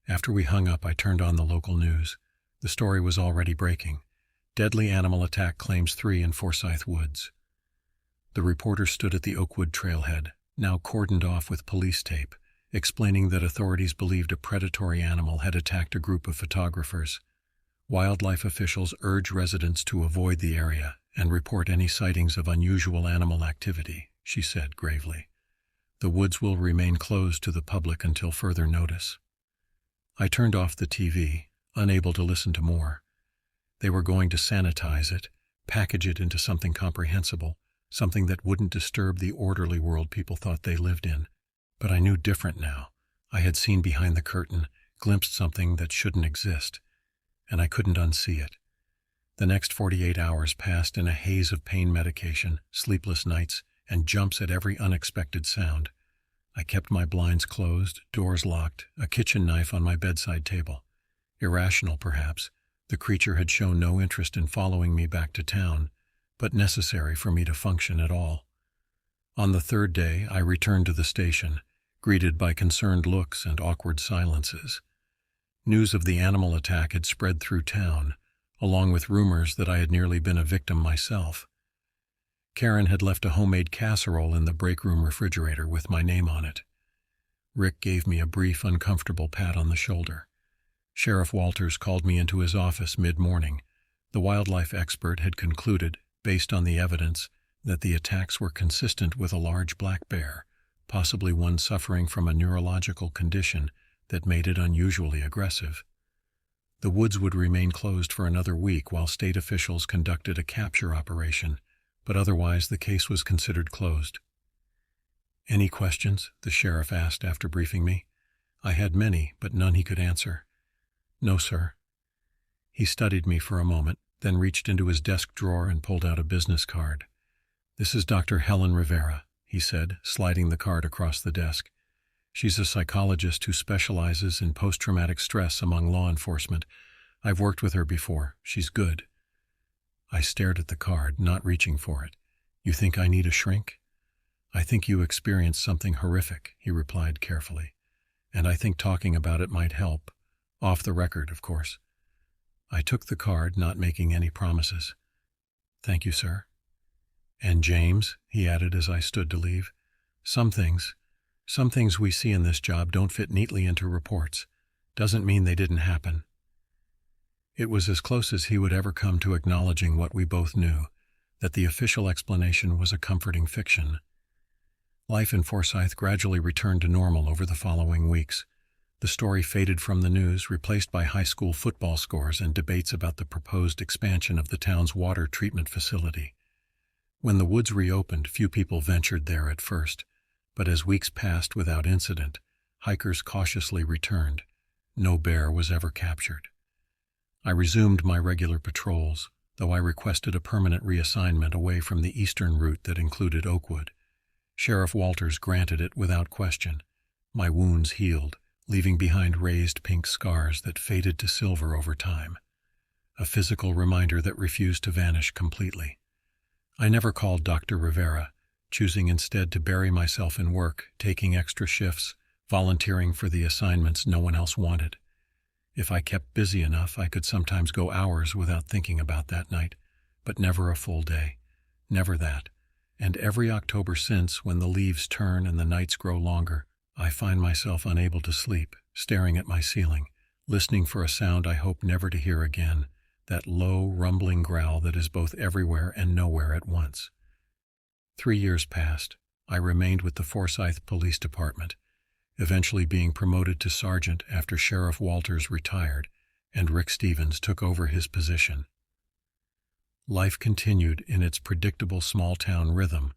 After we hung up, I turned on the local news. The story was already breaking. Deadly animal attack claims 3 in Forsyth Woods. The reporter stood at the Oakwood trailhead, now cordoned off with police tape, explaining that authorities believed a predatory animal had attacked a group of photographers. Wildlife officials urge residents to avoid the area and report any sightings of unusual animal activity, she said gravely. The woods will remain closed to the public until further notice. I turned off the TV, unable to listen to more. They were going to sanitize it, package it into something comprehensible, something that wouldn't disturb the orderly world people thought they lived in. But I knew different now. I had seen behind the curtain, glimpsed something that shouldn't exist, and I couldn't unsee it. The next 48 hours passed in a haze of pain medication, sleepless nights, and jumps at every unexpected sound. I kept my blinds closed, doors locked, a kitchen knife on my bedside table. Irrational, perhaps, the creature had shown no interest in following me back to town, but necessary for me to function at all. On the 3rd day, I returned to the station, greeted by concerned looks and awkward silences. News of the animal attack had spread through town, along with rumors that I had nearly been a victim myself. Karen had left a homemade casserole in the break room refrigerator with my name on it. Rick gave me a brief, uncomfortable pat on the shoulder. Sheriff Walters called me into his office mid-morning. The wildlife expert had concluded, based on the evidence, that the attacks were consistent with a large black bear, possibly one suffering from a neurological condition that made it unusually aggressive. The woods would remain closed for another week while state officials conducted a capture operation, but otherwise the case was considered closed. "Any questions?" the sheriff asked after briefing me. I had many, but none he could answer. "No, sir." He studied me for a moment, then reached into his desk drawer and pulled out a business card. "This is Dr. Helen Rivera," he said, sliding the card across the desk. "She's a psychologist who specializes in post-traumatic stress among law enforcement. I've worked with her before. She's good." I stared at the card, not reaching for it. "You think I need a shrink?" "I think you experienced something horrific," he replied carefully. "And I think talking about it might help. Off the record, of course." I took the card, not making any promises. "Thank you, sir." "And James," he added as I stood to leave, Some things we see in this job don't fit neatly into reports. Doesn't mean they didn't happen." It was as close as he would ever come to acknowledging what we both knew, that the official explanation was a comforting fiction. Life in Forsyth gradually returned to normal over the following weeks. The story faded from the news, replaced by high school football scores and debates about the proposed expansion of the town's water treatment facility. When the woods reopened, few people ventured there at first, but as weeks passed without incident, hikers cautiously returned. No bear was ever captured. I resumed my regular patrols, though I requested a permanent reassignment away from the eastern route that included Oakwood. Sheriff Walters granted it without question. My wounds healed, leaving behind raised pink scars that faded to silver over time. A physical reminder that refused to vanish completely. I never called Dr. Rivera, choosing instead to bury myself in work, taking extra shifts, volunteering for the assignments no one else wanted. If I kept busy enough, I could sometimes go hours without thinking about that night, but never a full day. Never that. And every October since, when the leaves turn and the nights grow longer, I find myself unable to sleep, staring at my ceiling, listening for a sound I hope never to hear again, that low, rumbling growl that is both everywhere and nowhere at once. 3 years passed. I remained with the Forsyth Police Department, eventually being promoted to sergeant after Sheriff Walters retired, and Rick Stevens took over his position. Life continued in its predictable small-town rhythm,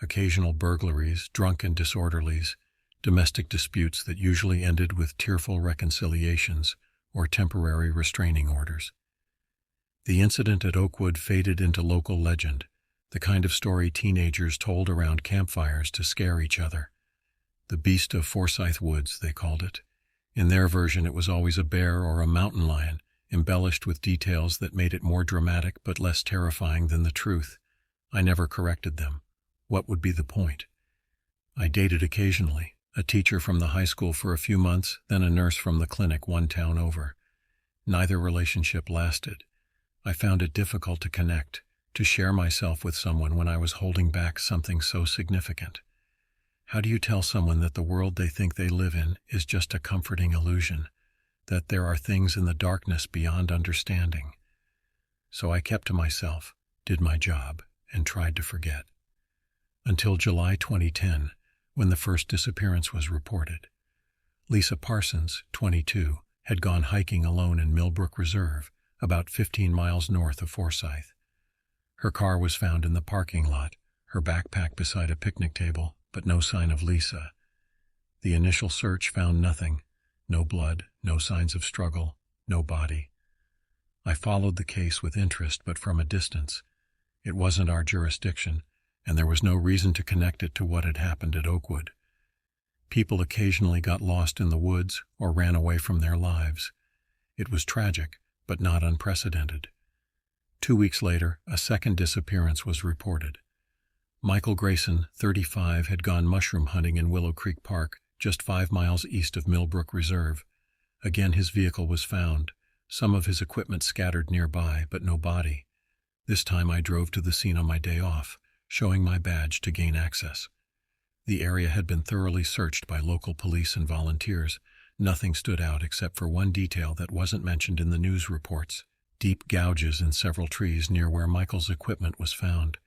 occasional burglaries, drunken disorderlies, domestic disputes that usually ended with tearful reconciliations or temporary restraining orders. The incident at Oakwood faded into local legend, the kind of story teenagers told around campfires to scare each other. The Beast of Forsyth Woods, they called it. In their version, it was always a bear or a mountain lion, embellished with details that made it more dramatic but less terrifying than the truth. I never corrected them. What would be the point? I dated occasionally, a teacher from the high school for a few months, then a nurse from the clinic one town over. Neither relationship lasted. I found it difficult to connect, to share myself with someone when I was holding back something so significant. How do you tell someone that the world they think they live in is just a comforting illusion, that there are things in the darkness beyond understanding? So I kept to myself, did my job, and tried to forget. Until July 2010, when the first disappearance was reported. Lisa Parsons, 22, had gone hiking alone in Millbrook Reserve, about 15 miles north of Forsyth. Her car was found in the parking lot, her backpack beside a picnic table, but no sign of Lisa. The initial search found nothing. No blood, no signs of struggle, no body. I followed the case with interest, but from a distance. It wasn't our jurisdiction, and there was no reason to connect it to what had happened at Oakwood. People occasionally got lost in the woods or ran away from their lives. It was tragic, but not unprecedented. 2 weeks later, a second disappearance was reported. Michael Grayson, 35, had gone mushroom hunting in Willow Creek Park, just 5 miles east of Millbrook Reserve. Again, his vehicle was found, some of his equipment scattered nearby, but no body. This time I drove to the scene on my day off, showing my badge to gain access. The area had been thoroughly searched by local police and volunteers. Nothing stood out except for one detail that wasn't mentioned in the news reports: deep gouges in several trees near where Michael's equipment was found.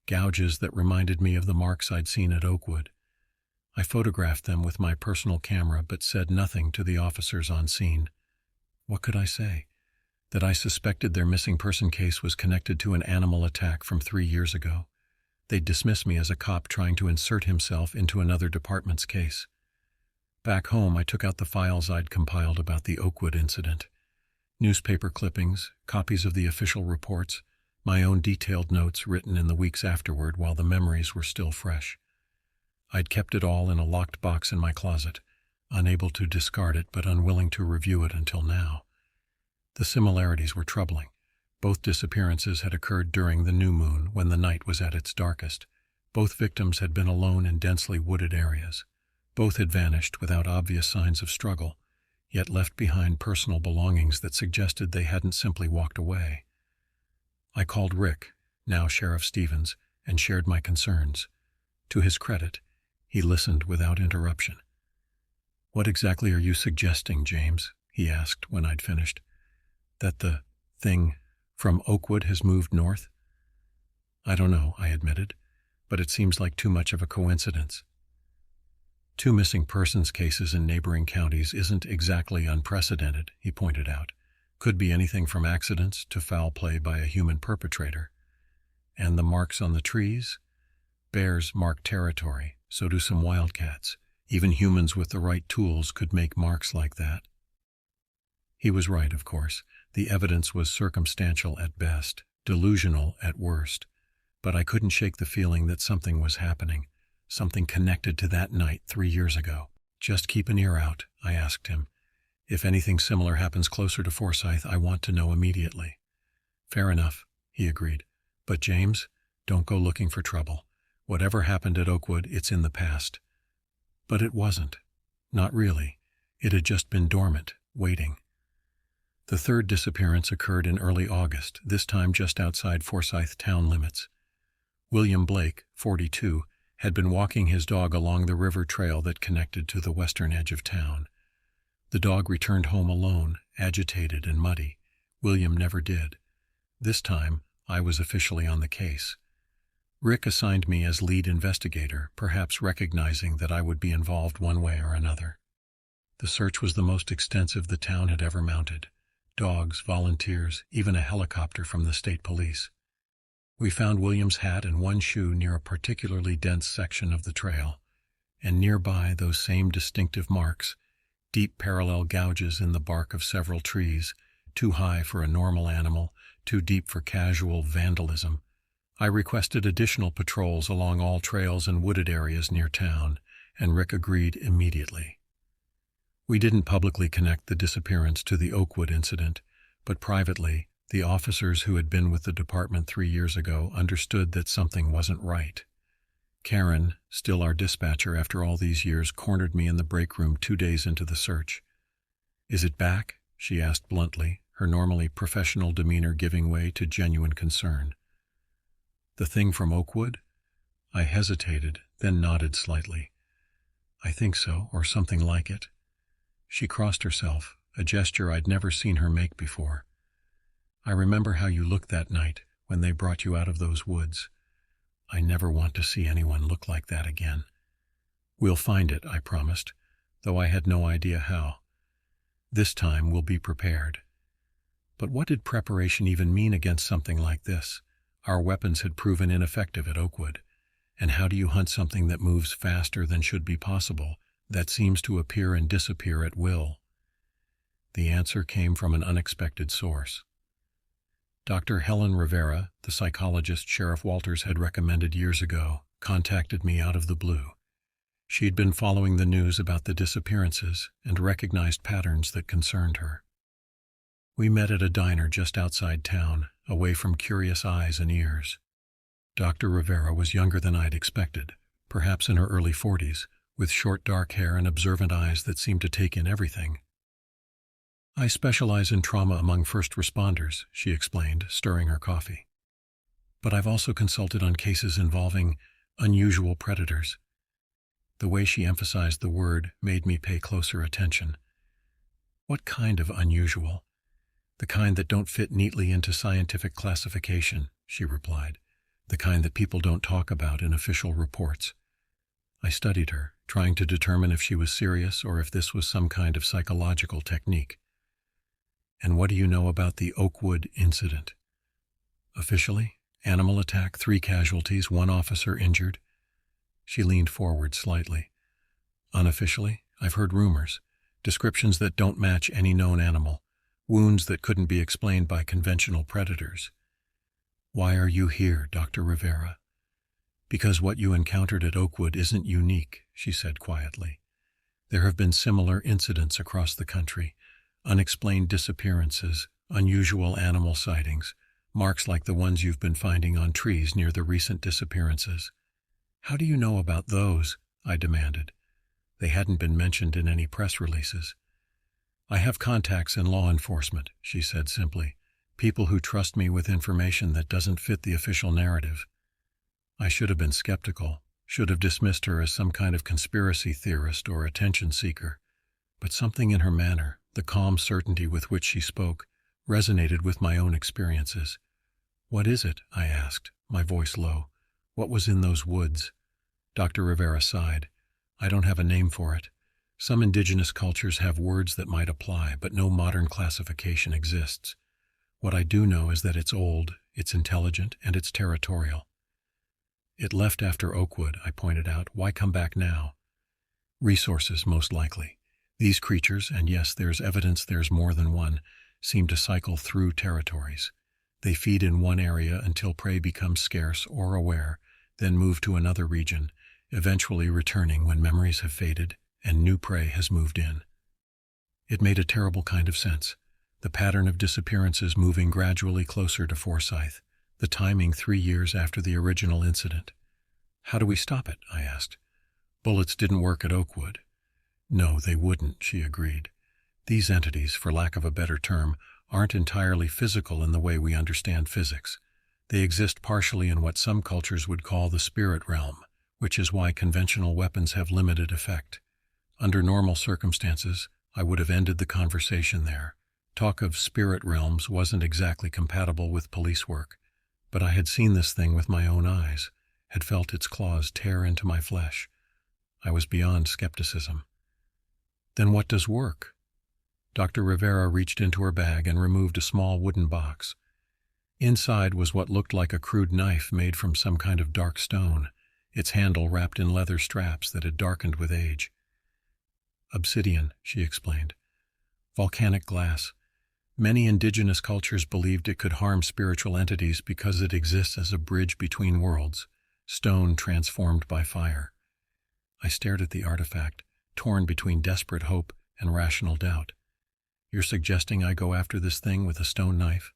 Gouges that reminded me of the marks I'd seen at Oakwood. I photographed them with my personal camera but said nothing to the officers on scene. What could I say? That I suspected their missing person case was connected to an animal attack from 3 years ago. They'd dismiss me as a cop trying to insert himself into another department's case. Back home, I took out the files I'd compiled about the Oakwood incident. Newspaper clippings, copies of the official reports, my own detailed notes written in the weeks afterward while the memories were still fresh. I'd kept it all in a locked box in my closet, unable to discard it but unwilling to review it until now. The similarities were troubling. Both disappearances had occurred during the new moon when the night was at its darkest. Both victims had been alone in densely wooded areas. Both had vanished without obvious signs of struggle, yet left behind personal belongings that suggested they hadn't simply walked away. I called Rick, now Sheriff Stevens, and shared my concerns. To his credit, he listened without interruption. "What exactly are you suggesting, James?" he asked when I'd finished. "That the thing from Oakwood has moved north?" "I don't know," I admitted, "but it seems like too much of a coincidence." 2 missing persons cases in neighboring counties isn't exactly unprecedented, he pointed out. Could be anything from accidents to foul play by a human perpetrator. And the marks on the trees? Bears mark territory, so do some wildcats. Even humans with the right tools could make marks like that. He was right, of course. The evidence was circumstantial at best, delusional at worst. But I couldn't shake the feeling that something was happening, something connected to that night 3 years ago. "Just keep an ear out," I asked him. "If anything similar happens closer to Forsyth, I want to know immediately." "Fair enough," he agreed. "But James, don't go looking for trouble. Whatever happened at Oakwood, it's in the past." But it wasn't. Not really. It had just been dormant, waiting. The third disappearance occurred in early August, this time just outside Forsyth town limits. William Blake, 42, had been walking his dog along the river trail that connected to the western edge of town. The dog returned home alone, agitated and muddy. William never did. This time, I was officially on the case. Rick assigned me as lead investigator, perhaps recognizing that I would be involved one way or another. The search was the most extensive the town had ever mounted. dogs, volunteers, even a helicopter from the state police. We found William's hat and one shoe near a particularly dense section of the trail, and nearby those same distinctive marks, deep parallel gouges in the bark of several trees, too high for a normal animal, too deep for casual vandalism. I requested additional patrols along all trails and wooded areas near town, and Rick agreed immediately. We didn't publicly connect the disappearance to the Oakwood incident, but privately, the officers who had been with the department 3 years ago understood that something wasn't right. Karen, still our dispatcher after all these years, cornered me in the break room 2 days into the search. "Is it back?" she asked bluntly, her normally professional demeanor giving way to genuine concern. "The thing from Oakwood?" I hesitated, then nodded slightly. "I think so, or something like it." She crossed herself, a gesture I'd never seen her make before. "I remember how you looked that night when they brought you out of those woods. I never want to see anyone look like that again." "We'll find it," I promised, though I had no idea how. "This time we'll be prepared." But what did preparation even mean against something like this? Our weapons had proven ineffective at Oakwood. And how do you hunt something that moves faster than should be possible, that seems to appear and disappear at will? The answer came from an unexpected source. Dr. Helen Rivera, the psychologist Sheriff Walters had recommended years ago, contacted me out of the blue. She'd been following the news about the disappearances and recognized patterns that concerned her. We met at a diner just outside town, away from curious eyes and ears. Dr. Rivera was younger than I'd expected, perhaps in her early 40s, with short dark hair and observant eyes that seemed to take in everything. "I specialize in trauma among first responders," she explained, stirring her coffee. "But I've also consulted on cases involving unusual predators." The way she emphasized the word made me pay closer attention. "What kind of unusual?" "The kind that don't fit neatly into scientific classification," she replied. "The kind that people don't talk about in official reports." I studied her, trying to determine if she was serious or if this was some kind of psychological technique. "And what do you know about the Oakwood incident?" "Officially, animal attack, 3 casualties, 1 officer injured." She leaned forward slightly. "Unofficially, I've heard rumors, descriptions that don't match any known animal, wounds that couldn't be explained by conventional predators." "Why are you here, Dr. Rivera?" "Because what you encountered at Oakwood isn't unique," she said quietly. "There have been similar incidents across the country, unexplained disappearances, unusual animal sightings, marks like the ones you've been finding on trees near the recent disappearances." "How do you know about those?" I demanded. They hadn't been mentioned in any press releases. "I have contacts in law enforcement," she said simply. "People who trust me with information that doesn't fit the official narrative." I should have been skeptical, should have dismissed her as some kind of conspiracy theorist or attention seeker. But something in her manner, the calm certainty with which she spoke, resonated with my own experiences. "What is it?" I asked, my voice low. "What was in those woods?" Dr. Rivera sighed. "I don't have a name for it. Some indigenous cultures have words that might apply, but no modern classification exists. What I do know is that it's old, it's intelligent, and it's territorial." "It left after Oakwood," I pointed out. "Why come back now?" "Resources, most likely. These creatures, and yes, there's evidence there's more than one, seem to cycle through territories. They feed in one area until prey becomes scarce or aware, then move to another region, eventually returning when memories have faded and new prey has moved in." It made a terrible kind of sense. The pattern of disappearances moving gradually closer to Forsyth, the timing 3 years after the original incident. "How do we stop it?" I asked. "Bullets didn't work at Oakwood." "No, they wouldn't," she agreed. "These entities, for lack of a better term, aren't entirely physical in the way we understand physics. They exist partially in what some cultures would call the spirit realm, which is why conventional weapons have limited effect. Under normal circumstances, I would have ended the conversation there. Talk of spirit realms wasn't exactly compatible with police work, but I had seen this thing with my own eyes, had felt its claws tear into my flesh. I was beyond skepticism. "Then what does work?" Dr. Rivera reached into her bag and removed a small wooden box. Inside was what looked like a crude knife made from some kind of dark stone, its handle wrapped in leather straps that had darkened with age. Obsidian, she explained. Volcanic glass. Many indigenous cultures believed it could harm spiritual entities because it exists as a bridge between worlds, stone transformed by fire. I stared at the artifact, torn between desperate hope and rational doubt. You're suggesting I go after this thing with a stone knife?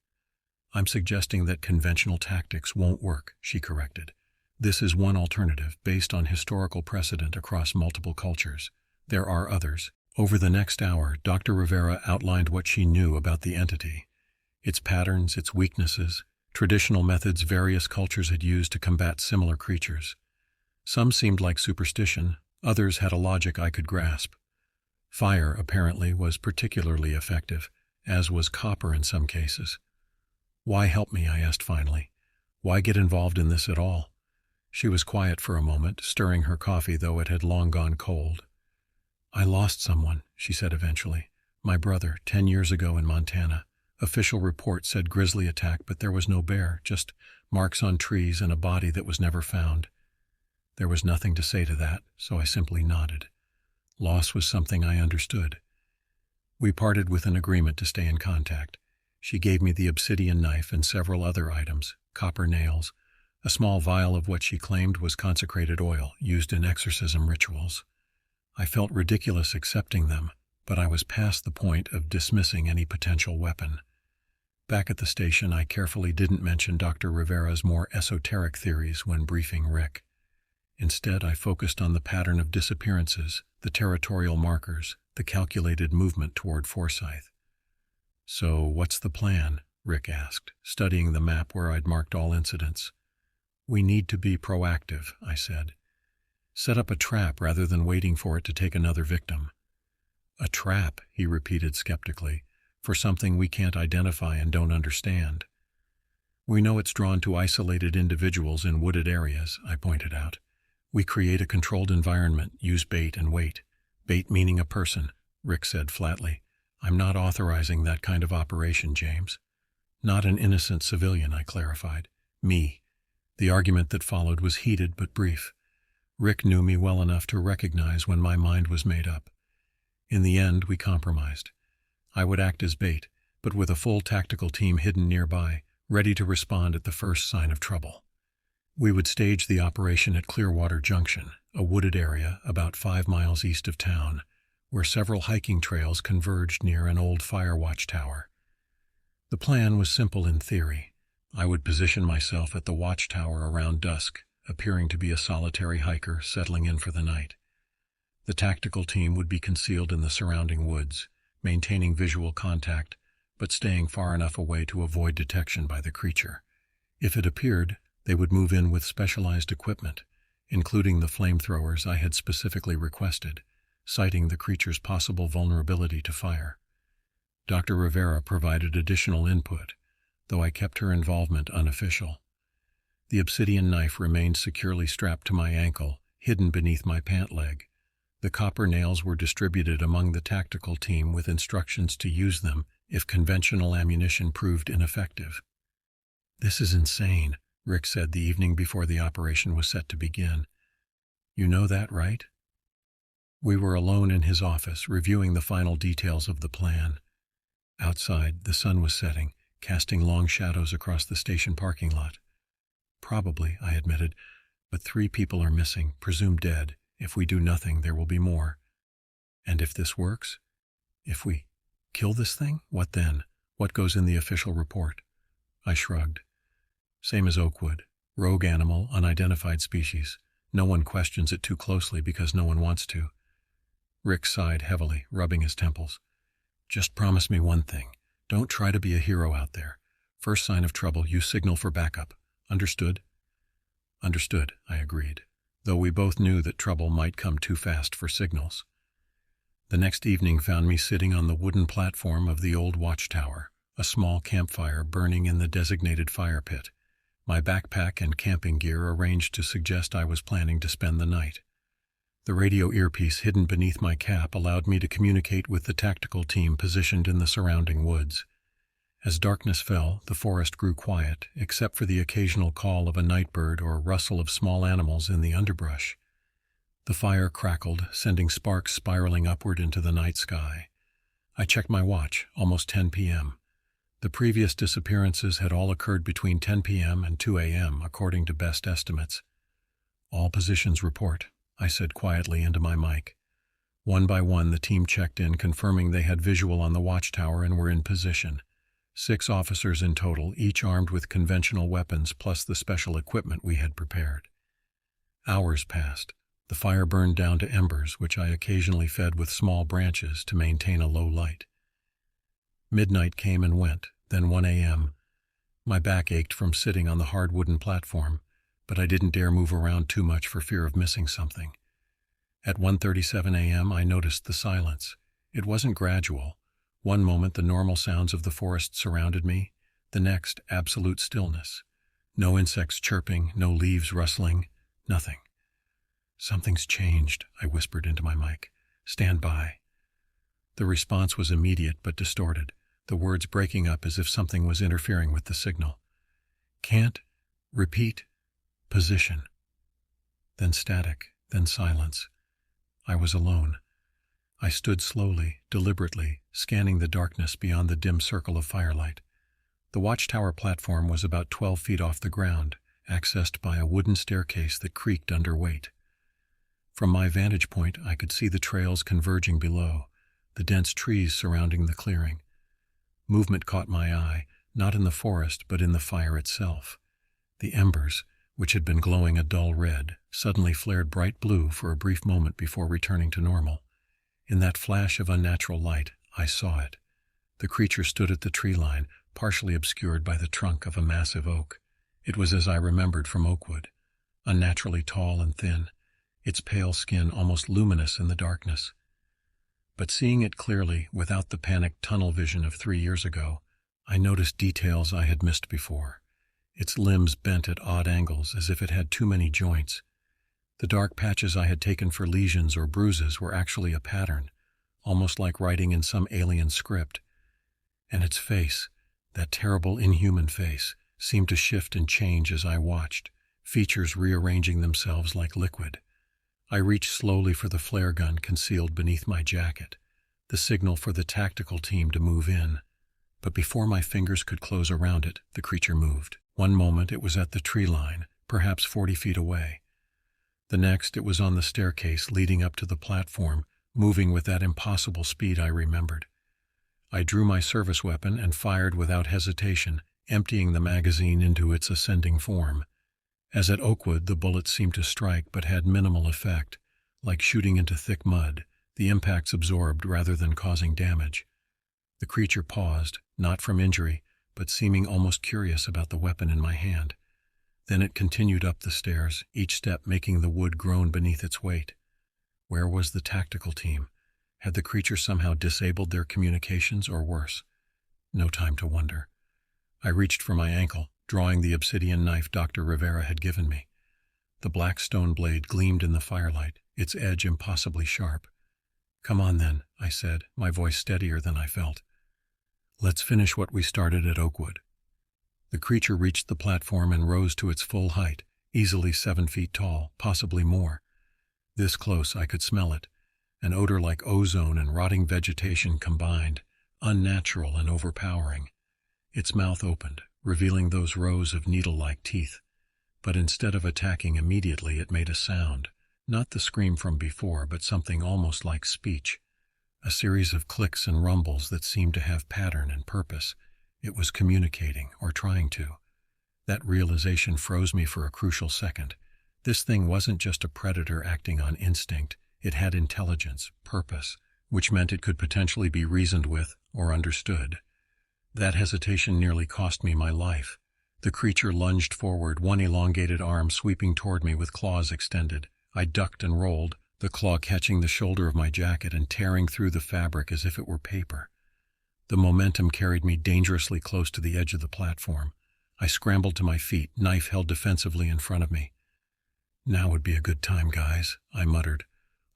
I'm suggesting that conventional tactics won't work, she corrected. This is one alternative based on historical precedent across multiple cultures. There are others. Over the next hour, Dr. Rivera outlined what she knew about the entity, its patterns, its weaknesses, traditional methods various cultures had used to combat similar creatures. Some seemed like superstition, others had a logic I could grasp. Fire, apparently, was particularly effective, as was copper in some cases. Why help me, I asked finally. Why get involved in this at all? She was quiet for a moment, stirring her coffee, though it had long gone cold. I lost someone, she said eventually. My brother, 10 years ago in Montana. Official report said grisly attack, but there was no bear, just marks on trees and a body that was never found. There was nothing to say to that, so I simply nodded. Loss was something I understood. We parted with an agreement to stay in contact. She gave me the obsidian knife and several other items, copper nails, a small vial of what she claimed was consecrated oil used in exorcism rituals. I felt ridiculous accepting them, but I was past the point of dismissing any potential weapon. Back at the station, I carefully didn't mention Dr. Rivera's more esoteric theories when briefing Rick. Instead, I focused on the pattern of disappearances, the territorial markers, the calculated movement toward Forsyth. So, what's the plan? Rick asked, studying the map where I'd marked all incidents. We need to be proactive, I said. Set up a trap rather than waiting for it to take another victim. A trap, he repeated skeptically, for something we can't identify and don't understand. We know it's drawn to isolated individuals in wooded areas, I pointed out. We create a controlled environment, use bait and wait. Bait meaning a person, Rick said flatly. I'm not authorizing that kind of operation, James. Not an innocent civilian, I clarified. Me. The argument that followed was heated but brief. Rick knew me well enough to recognize when my mind was made up. In the end, we compromised. I would act as bait, but with a full tactical team hidden nearby, ready to respond at the first sign of trouble. We would stage the operation at Clearwater Junction, a wooded area about 5 miles east of town, where several hiking trails converged near an old fire watch tower. The plan was simple in theory. I would position myself at the watchtower around dusk, appearing to be a solitary hiker settling in for the night. The tactical team would be concealed in the surrounding woods, maintaining visual contact, but staying far enough away to avoid detection by the creature. If it appeared, they would move in with specialized equipment, including the flamethrowers I had specifically requested, citing the creature's possible vulnerability to fire. Dr. Rivera provided additional input, though I kept her involvement unofficial. The obsidian knife remained securely strapped to my ankle, hidden beneath my pant leg. The copper nails were distributed among the tactical team with instructions to use them if conventional ammunition proved ineffective. This is insane, Rick said the evening before the operation was set to begin. You know that, right? We were alone in his office, reviewing the final details of the plan. Outside, the sun was setting, casting long shadows across the station parking lot. Probably, I admitted, but 3 people are missing, presumed dead. If we do nothing, there will be more. And if this works? If we kill this thing, what then? What goes in the official report? I shrugged. Same as Oakwood. Rogue animal, unidentified species. No one questions it too closely because no one wants to. Rick sighed heavily, rubbing his temples. Just promise me one thing. Don't try to be a hero out there. First sign of trouble, you signal for backup. Understood? Understood, I agreed, though we both knew that trouble might come too fast for signals. The next evening found me sitting on the wooden platform of the old watchtower, a small campfire burning in the designated fire pit, my backpack and camping gear arranged to suggest I was planning to spend the night. The radio earpiece hidden beneath my cap allowed me to communicate with the tactical team positioned in the surrounding woods. As darkness fell, the forest grew quiet, except for the occasional call of a nightbird or rustle of small animals in the underbrush. The fire crackled, sending sparks spiraling upward into the night sky. I checked my watch, almost 10 p.m. The previous disappearances had all occurred between 10 p.m. and 2 a.m., according to best estimates. "All positions report," I said quietly into my mic. One by one, the team checked in, confirming they had visual on the watchtower and were in position. 6 officers in total, each armed with conventional weapons plus the special equipment we had prepared. Hours passed. The fire burned down to embers, which I occasionally fed with small branches to maintain a low light. Midnight came and went, then 1 a.m. My back ached from sitting on the hard wooden platform, but I didn't dare move around too much for fear of missing something. At 1:37 a.m. I noticed the silence. It wasn't gradual. One moment the normal sounds of the forest surrounded me, the next absolute stillness. No insects chirping, no leaves rustling, nothing. "Something's changed," I whispered into my mic. "Stand by." The response was immediate but distorted, the words breaking up as if something was interfering with the signal. "Can't. Repeat. Position." Then static, then silence. I was alone. I stood slowly, deliberately, scanning the darkness beyond the dim circle of firelight. The watchtower platform was about 12 feet off the ground, accessed by a wooden staircase that creaked under weight. From my vantage point, I could see the trails converging below, the dense trees surrounding the clearing. Movement caught my eye, not in the forest but in the fire itself. The embers, which had been glowing a dull red, suddenly flared bright blue for a brief moment before returning to normal. In that flash of unnatural light, I saw it. The creature stood at the tree line, partially obscured by the trunk of a massive oak. It was as I remembered from Oakwood, unnaturally tall and thin, its pale skin almost luminous in the darkness. But seeing it clearly, without the panicked tunnel vision of 3 years ago, I noticed details I had missed before. Its limbs bent at odd angles, as if it had too many joints. The dark patches I had taken for lesions or bruises were actually a pattern, almost like writing in some alien script. And its face, that terrible inhuman face, seemed to shift and change as I watched, features rearranging themselves like liquid. I reached slowly for the flare gun concealed beneath my jacket, the signal for the tactical team to move in. But before my fingers could close around it, the creature moved. One moment it was at the tree line, perhaps 40 feet away. The next it was on the staircase leading up to the platform, moving with that impossible speed I remembered. I drew my service weapon and fired without hesitation, emptying the magazine into its ascending form. As at Oakwood, the bullets seemed to strike but had minimal effect. Like shooting into thick mud, the impacts absorbed rather than causing damage. The creature paused, not from injury, but seeming almost curious about the weapon in my hand. Then it continued up the stairs, each step making the wood groan beneath its weight. Where was the tactical team? Had the creature somehow disabled their communications, or worse? No time to wonder. I reached for my ankle, drawing the obsidian knife Dr. Rivera had given me. The black stone blade gleamed in the firelight, its edge impossibly sharp. "Come on then," I said, my voice steadier than I felt. "Let's finish what we started at Oakwood." The creature reached the platform and rose to its full height, easily 7 feet tall, possibly more. This close I could smell it, an odor like ozone and rotting vegetation combined, unnatural and overpowering. Its mouth opened, revealing those rows of needle-like teeth. But instead of attacking immediately, it made a sound, not the scream from before, but something almost like speech. A series of clicks and rumbles that seemed to have pattern and purpose. It was communicating, or trying to. That realization froze me for a crucial second. This thing wasn't just a predator acting on instinct. It had intelligence, purpose, which meant it could potentially be reasoned with or understood. That hesitation nearly cost me my life. The creature lunged forward, one elongated arm sweeping toward me with claws extended. I ducked and rolled, the claw catching the shoulder of my jacket and tearing through the fabric as if it were paper. The momentum carried me dangerously close to the edge of the platform. I scrambled to my feet, knife held defensively in front of me. "Now would be a good time, guys," I muttered,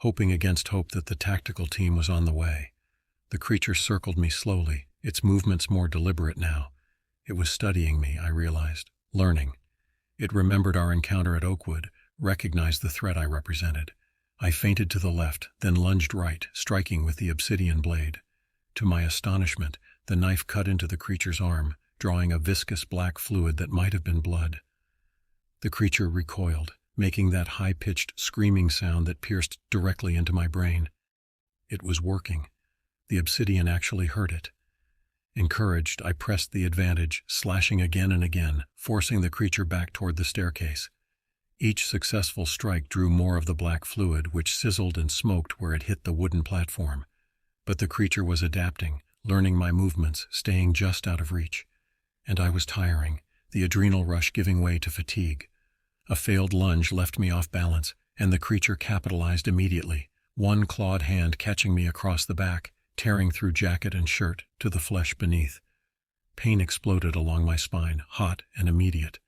hoping against hope that the tactical team was on the way. The creature circled me slowly, its movements more deliberate now. It was studying me, I realized, learning. It remembered our encounter at Oakwood, recognized the threat I represented. I feinted to the left, then lunged right, striking with the obsidian blade. To my astonishment, the knife cut into the creature's arm, drawing a viscous black fluid that might have been blood. The creature recoiled, making that high-pitched, screaming sound that pierced directly into my brain. It was working. The obsidian actually heard it. Encouraged, I pressed the advantage, slashing again and again, forcing the creature back toward the staircase. Each successful strike drew more of the black fluid, which sizzled and smoked where it hit the wooden platform. But the creature was adapting, learning my movements, staying just out of reach. And I was tiring, the adrenal rush giving way to fatigue. A failed lunge left me off balance, and the creature capitalized immediately, one clawed hand catching me across the back, tearing through jacket and shirt to the flesh beneath. Pain exploded along my spine, hot and immediate.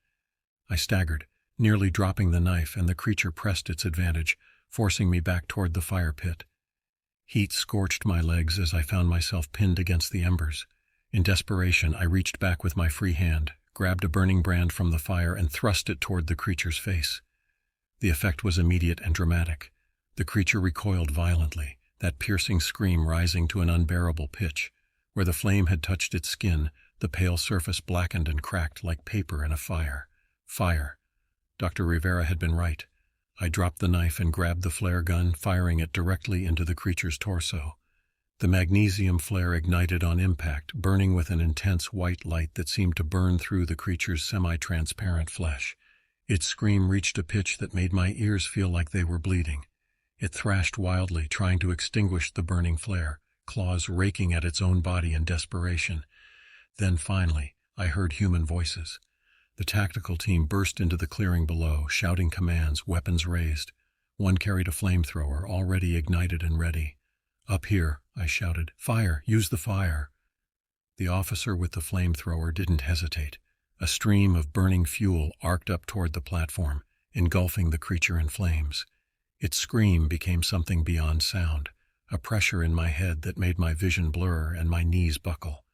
I staggered, nearly dropping the knife, and the creature pressed its advantage, forcing me back toward the fire pit. Heat scorched my legs as I found myself pinned against the embers. In desperation, I reached back with my free hand, grabbed a burning brand from the fire, and thrust it toward the creature's face. The effect was immediate and dramatic. The creature recoiled violently, that piercing scream rising to an unbearable pitch. Where the flame had touched its skin, the pale surface blackened and cracked like paper in a fire. Fire. Dr. Rivera had been right. I dropped the knife and grabbed the flare gun, firing it directly into the creature's torso. The magnesium flare ignited on impact, burning with an intense white light that seemed to burn through the creature's semi-transparent flesh. Its scream reached a pitch that made my ears feel like they were bleeding. It thrashed wildly, trying to extinguish the burning flare, claws raking at its own body in desperation. Then finally, I heard human voices. The tactical team burst into the clearing below, shouting commands, weapons raised. One carried a flamethrower, already ignited and ready. "Up here," I shouted. "Fire! Use the fire!" The officer with the flamethrower didn't hesitate. A stream of burning fuel arced up toward the platform, engulfing the creature in flames. Its scream became something beyond sound, a pressure in my head that made my vision blur and my knees buckle.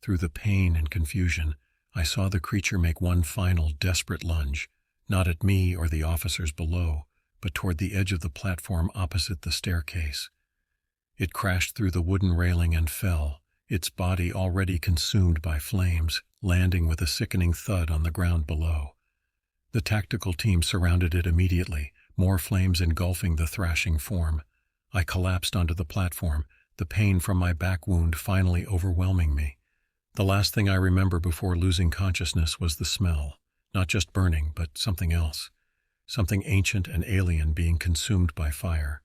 Through the pain and confusion, I saw the creature make one final desperate lunge, not at me or the officers below, but toward the edge of the platform opposite the staircase. It crashed through the wooden railing and fell, its body already consumed by flames, landing with a sickening thud on the ground below. The tactical team surrounded it immediately, more flames engulfing the thrashing form. I collapsed onto the platform, the pain from my back wound finally overwhelming me. The last thing I remember before losing consciousness was the smell, not just burning, but something else, something ancient and alien being consumed by fire.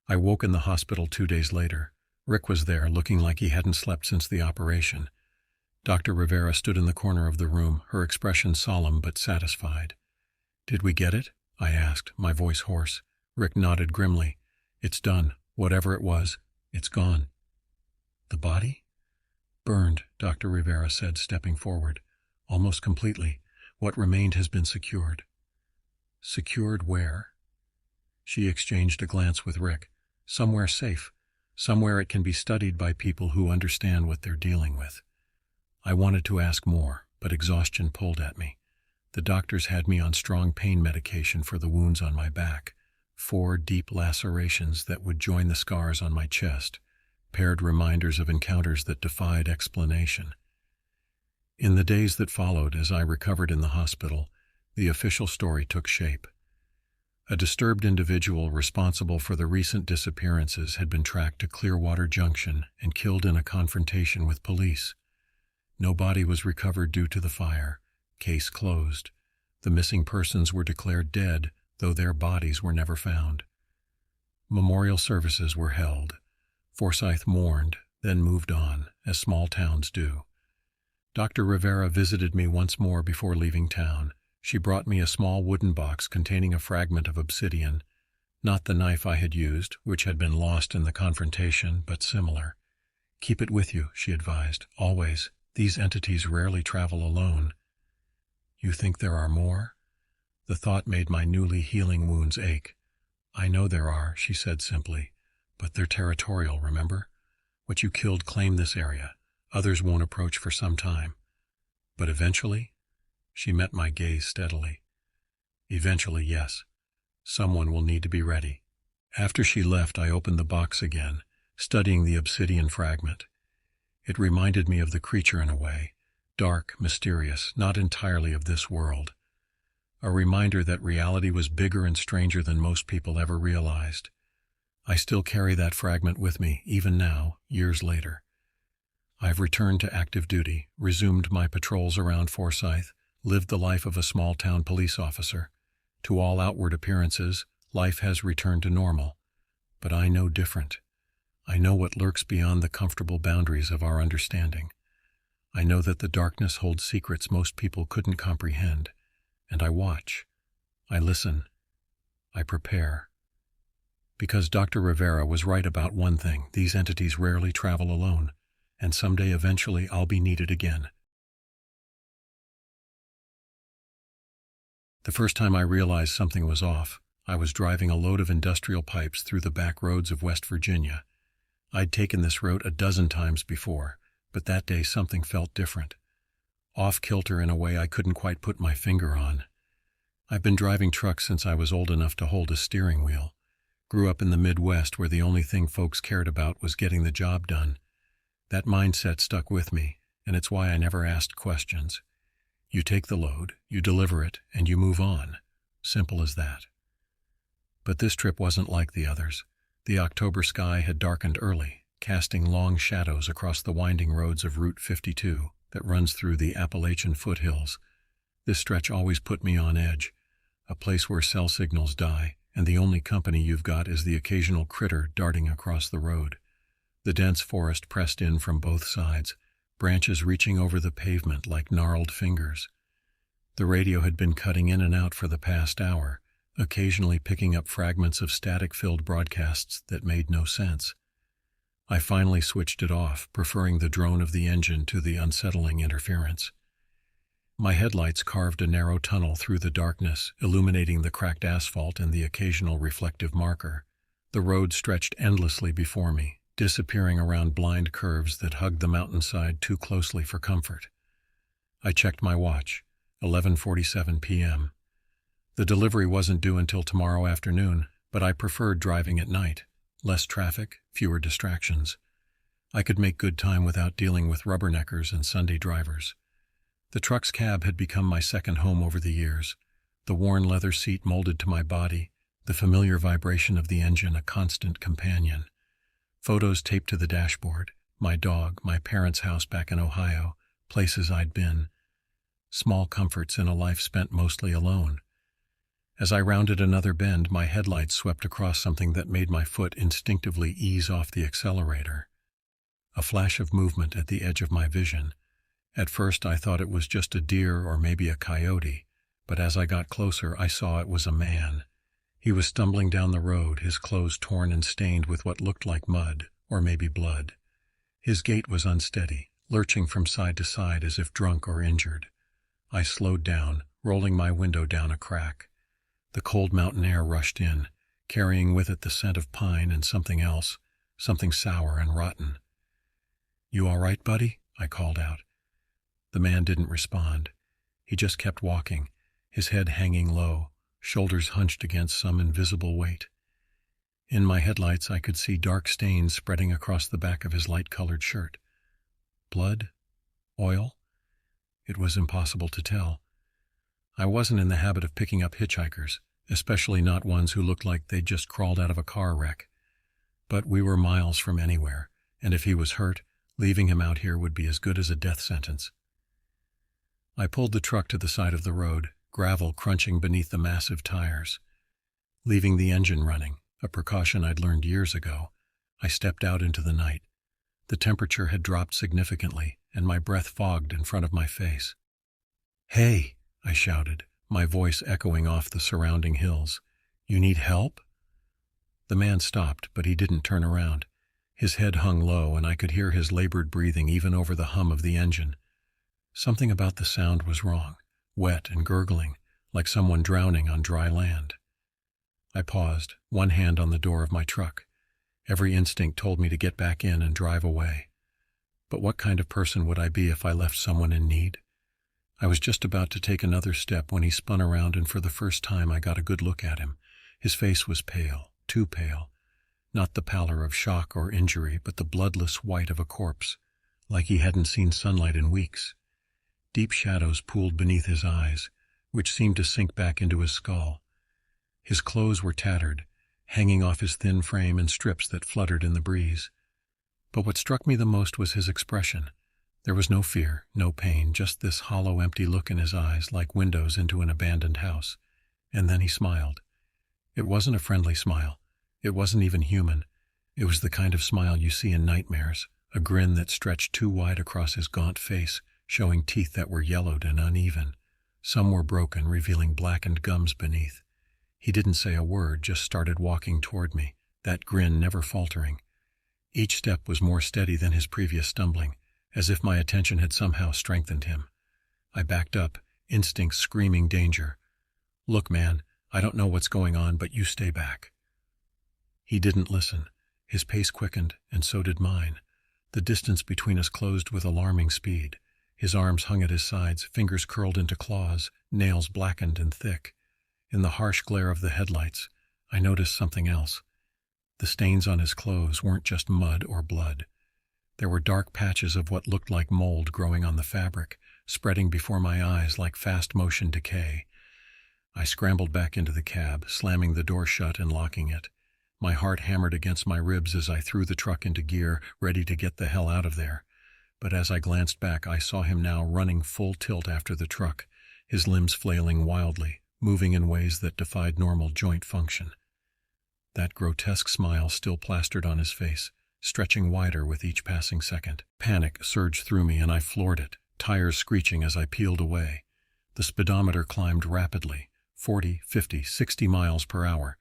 I woke in the hospital 2 days later. Rick was there, looking like he hadn't slept since the operation. Dr. Rivera stood in the corner of the room, her expression solemn but satisfied. "Did we get it?" I asked, my voice hoarse. Rick nodded grimly. "It's done. Whatever it was, it's gone." "The body?" "Burned," Dr. Rivera said, stepping forward. "Almost completely. What remained has been secured." "Secured where?" She exchanged a glance with Rick. "Somewhere safe. Somewhere it can be studied by people who understand what they're dealing with." I wanted to ask more, but exhaustion pulled at me. The doctors had me on strong pain medication for the wounds on my back, 4 deep lacerations that would join the scars on my chest, paired reminders of encounters that defied explanation. In the days that followed, as I recovered in the hospital, the official story took shape. A disturbed individual responsible for the recent disappearances had been tracked to Clearwater Junction and killed in a confrontation with police. No body was recovered due to the fire. Case closed. The missing persons were declared dead, though their bodies were never found. Memorial services were held. Forsyth mourned, then moved on, as small towns do. Dr. Rivera visited me once more before leaving town. She brought me a small wooden box containing a fragment of obsidian, not the knife I had used, which had been lost in the confrontation, but similar. "Keep it with you," she advised, "always. These entities rarely travel alone." "You think there are more?" The thought made my newly healing wounds ache. I know there are, she said simply, but they're territorial, remember? What you killed claimed this area. Others won't approach for some time. But eventually? She met my gaze steadily. Eventually, yes. Someone will need to be ready. After she left, I opened the box again, studying the obsidian fragment. It reminded me of the creature in a way, dark, mysterious, not entirely of this world. A reminder that reality was bigger and stranger than most people ever realized. I still carry that fragment with me, even now, years later. I've returned to active duty, resumed my patrols around Forsyth, lived the life of a small-town police officer. To all outward appearances, life has returned to normal. But I know different. I know what lurks beyond the comfortable boundaries of our understanding. I know that the darkness holds secrets most people couldn't comprehend. And I watch. I listen. I prepare. Because Dr. Rivera was right about one thing: these entities rarely travel alone, and someday eventually I'll be needed again. The first time I realized something was off, I was driving a load of industrial pipes through the back roads of West Virginia. I'd taken this road a dozen times before, but that day something felt different. Off-kilter in a way I couldn't quite put my finger on. I've been driving trucks since I was old enough to hold a steering wheel. Grew up in the Midwest where the only thing folks cared about was getting the job done. That mindset stuck with me, and it's why I never asked questions. You take the load, you deliver it, and you move on. Simple as that. But this trip wasn't like the others. The October sky had darkened early, casting long shadows across the winding roads of Route 52 that runs through the Appalachian foothills. This stretch always put me on edge, a place where cell signals die, and the only company you've got is the occasional critter darting across the road. The dense forest pressed in from both sides, branches reaching over the pavement like gnarled fingers. The radio had been cutting in and out for the past hour, occasionally picking up fragments of static-filled broadcasts that made no sense. I finally switched it off, preferring the drone of the engine to the unsettling interference. My headlights carved a narrow tunnel through the darkness, illuminating the cracked asphalt and the occasional reflective marker. The road stretched endlessly before me, disappearing around blind curves that hugged the mountainside too closely for comfort. I checked my watch, 11:47 p.m. The delivery wasn't due until tomorrow afternoon, but I preferred driving at night. Less traffic, fewer distractions. I could make good time without dealing with rubberneckers and Sunday drivers. The truck's cab had become my second home over the years. The worn leather seat molded to my body, the familiar vibration of the engine a constant companion. Photos taped to the dashboard, my dog, my parents' house back in Ohio, places I'd been. Small comforts in a life spent mostly alone. As I rounded another bend, my headlights swept across something that made my foot instinctively ease off the accelerator. A flash of movement at the edge of my vision. At first I thought it was just a deer or maybe a coyote, but as I got closer I saw it was a man. He was stumbling down the road, his clothes torn and stained with what looked like mud, or maybe blood. His gait was unsteady, lurching from side to side as if drunk or injured. I slowed down, rolling my window down a crack. The cold mountain air rushed in, carrying with it the scent of pine and something else, something sour and rotten. "You all right, buddy?" I called out. The man didn't respond. He just kept walking, his head hanging low, shoulders hunched against some invisible weight. In my headlights I could see dark stains spreading across the back of his light-colored shirt. Blood? Oil? It was impossible to tell. I wasn't in the habit of picking up hitchhikers, especially not ones who looked like they'd just crawled out of a car wreck. But we were miles from anywhere, and if he was hurt, leaving him out here would be as good as a death sentence. I pulled the truck to the side of the road, gravel crunching beneath the massive tires. Leaving the engine running, a precaution I'd learned years ago, I stepped out into the night. The temperature had dropped significantly, and my breath fogged in front of my face. "Hey!" I shouted, my voice echoing off the surrounding hills. "You need help?" The man stopped, but he didn't turn around. His head hung low, and I could hear his labored breathing even over the hum of the engine. Something about the sound was wrong, wet and gurgling, like someone drowning on dry land. I paused, one hand on the door of my truck. Every instinct told me to get back in and drive away. But what kind of person would I be if I left someone in need? I was just about to take another step when he spun around, and for the first time I got a good look at him. His face was pale, too pale. Not the pallor of shock or injury, but the bloodless white of a corpse, like he hadn't seen sunlight in weeks. Deep shadows pooled beneath his eyes, which seemed to sink back into his skull. His clothes were tattered, hanging off his thin frame in strips that fluttered in the breeze. But what struck me the most was his expression. There was no fear, no pain, just this hollow, empty look in his eyes, like windows into an abandoned house. And then he smiled. It wasn't a friendly smile. It wasn't even human. It was the kind of smile you see in nightmares, a grin that stretched too wide across his gaunt face, showing teeth that were yellowed and uneven. Some were broken, revealing blackened gums beneath. He didn't say a word, just started walking toward me, that grin never faltering. Each step was more steady than his previous stumbling, as if my attention had somehow strengthened him. I backed up, instincts screaming danger. "Look, man, I don't know what's going on, but you stay back." He didn't listen. His pace quickened, and so did mine. The distance between us closed with alarming speed. His arms hung at his sides, fingers curled into claws, nails blackened and thick. In the harsh glare of the headlights, I noticed something else. The stains on his clothes weren't just mud or blood. There were dark patches of what looked like mold growing on the fabric, spreading before my eyes like fast-motion decay. I scrambled back into the cab, slamming the door shut and locking it. My heart hammered against my ribs as I threw the truck into gear, ready to get the hell out of there. But as I glanced back, I saw him now running full tilt after the truck, his limbs flailing wildly, moving in ways that defied normal joint function. That grotesque smile still plastered on his face, stretching wider with each passing second. Panic surged through me, and I floored it, tires screeching as I peeled away. The speedometer climbed rapidly, 40, 50, 60 miles per hour.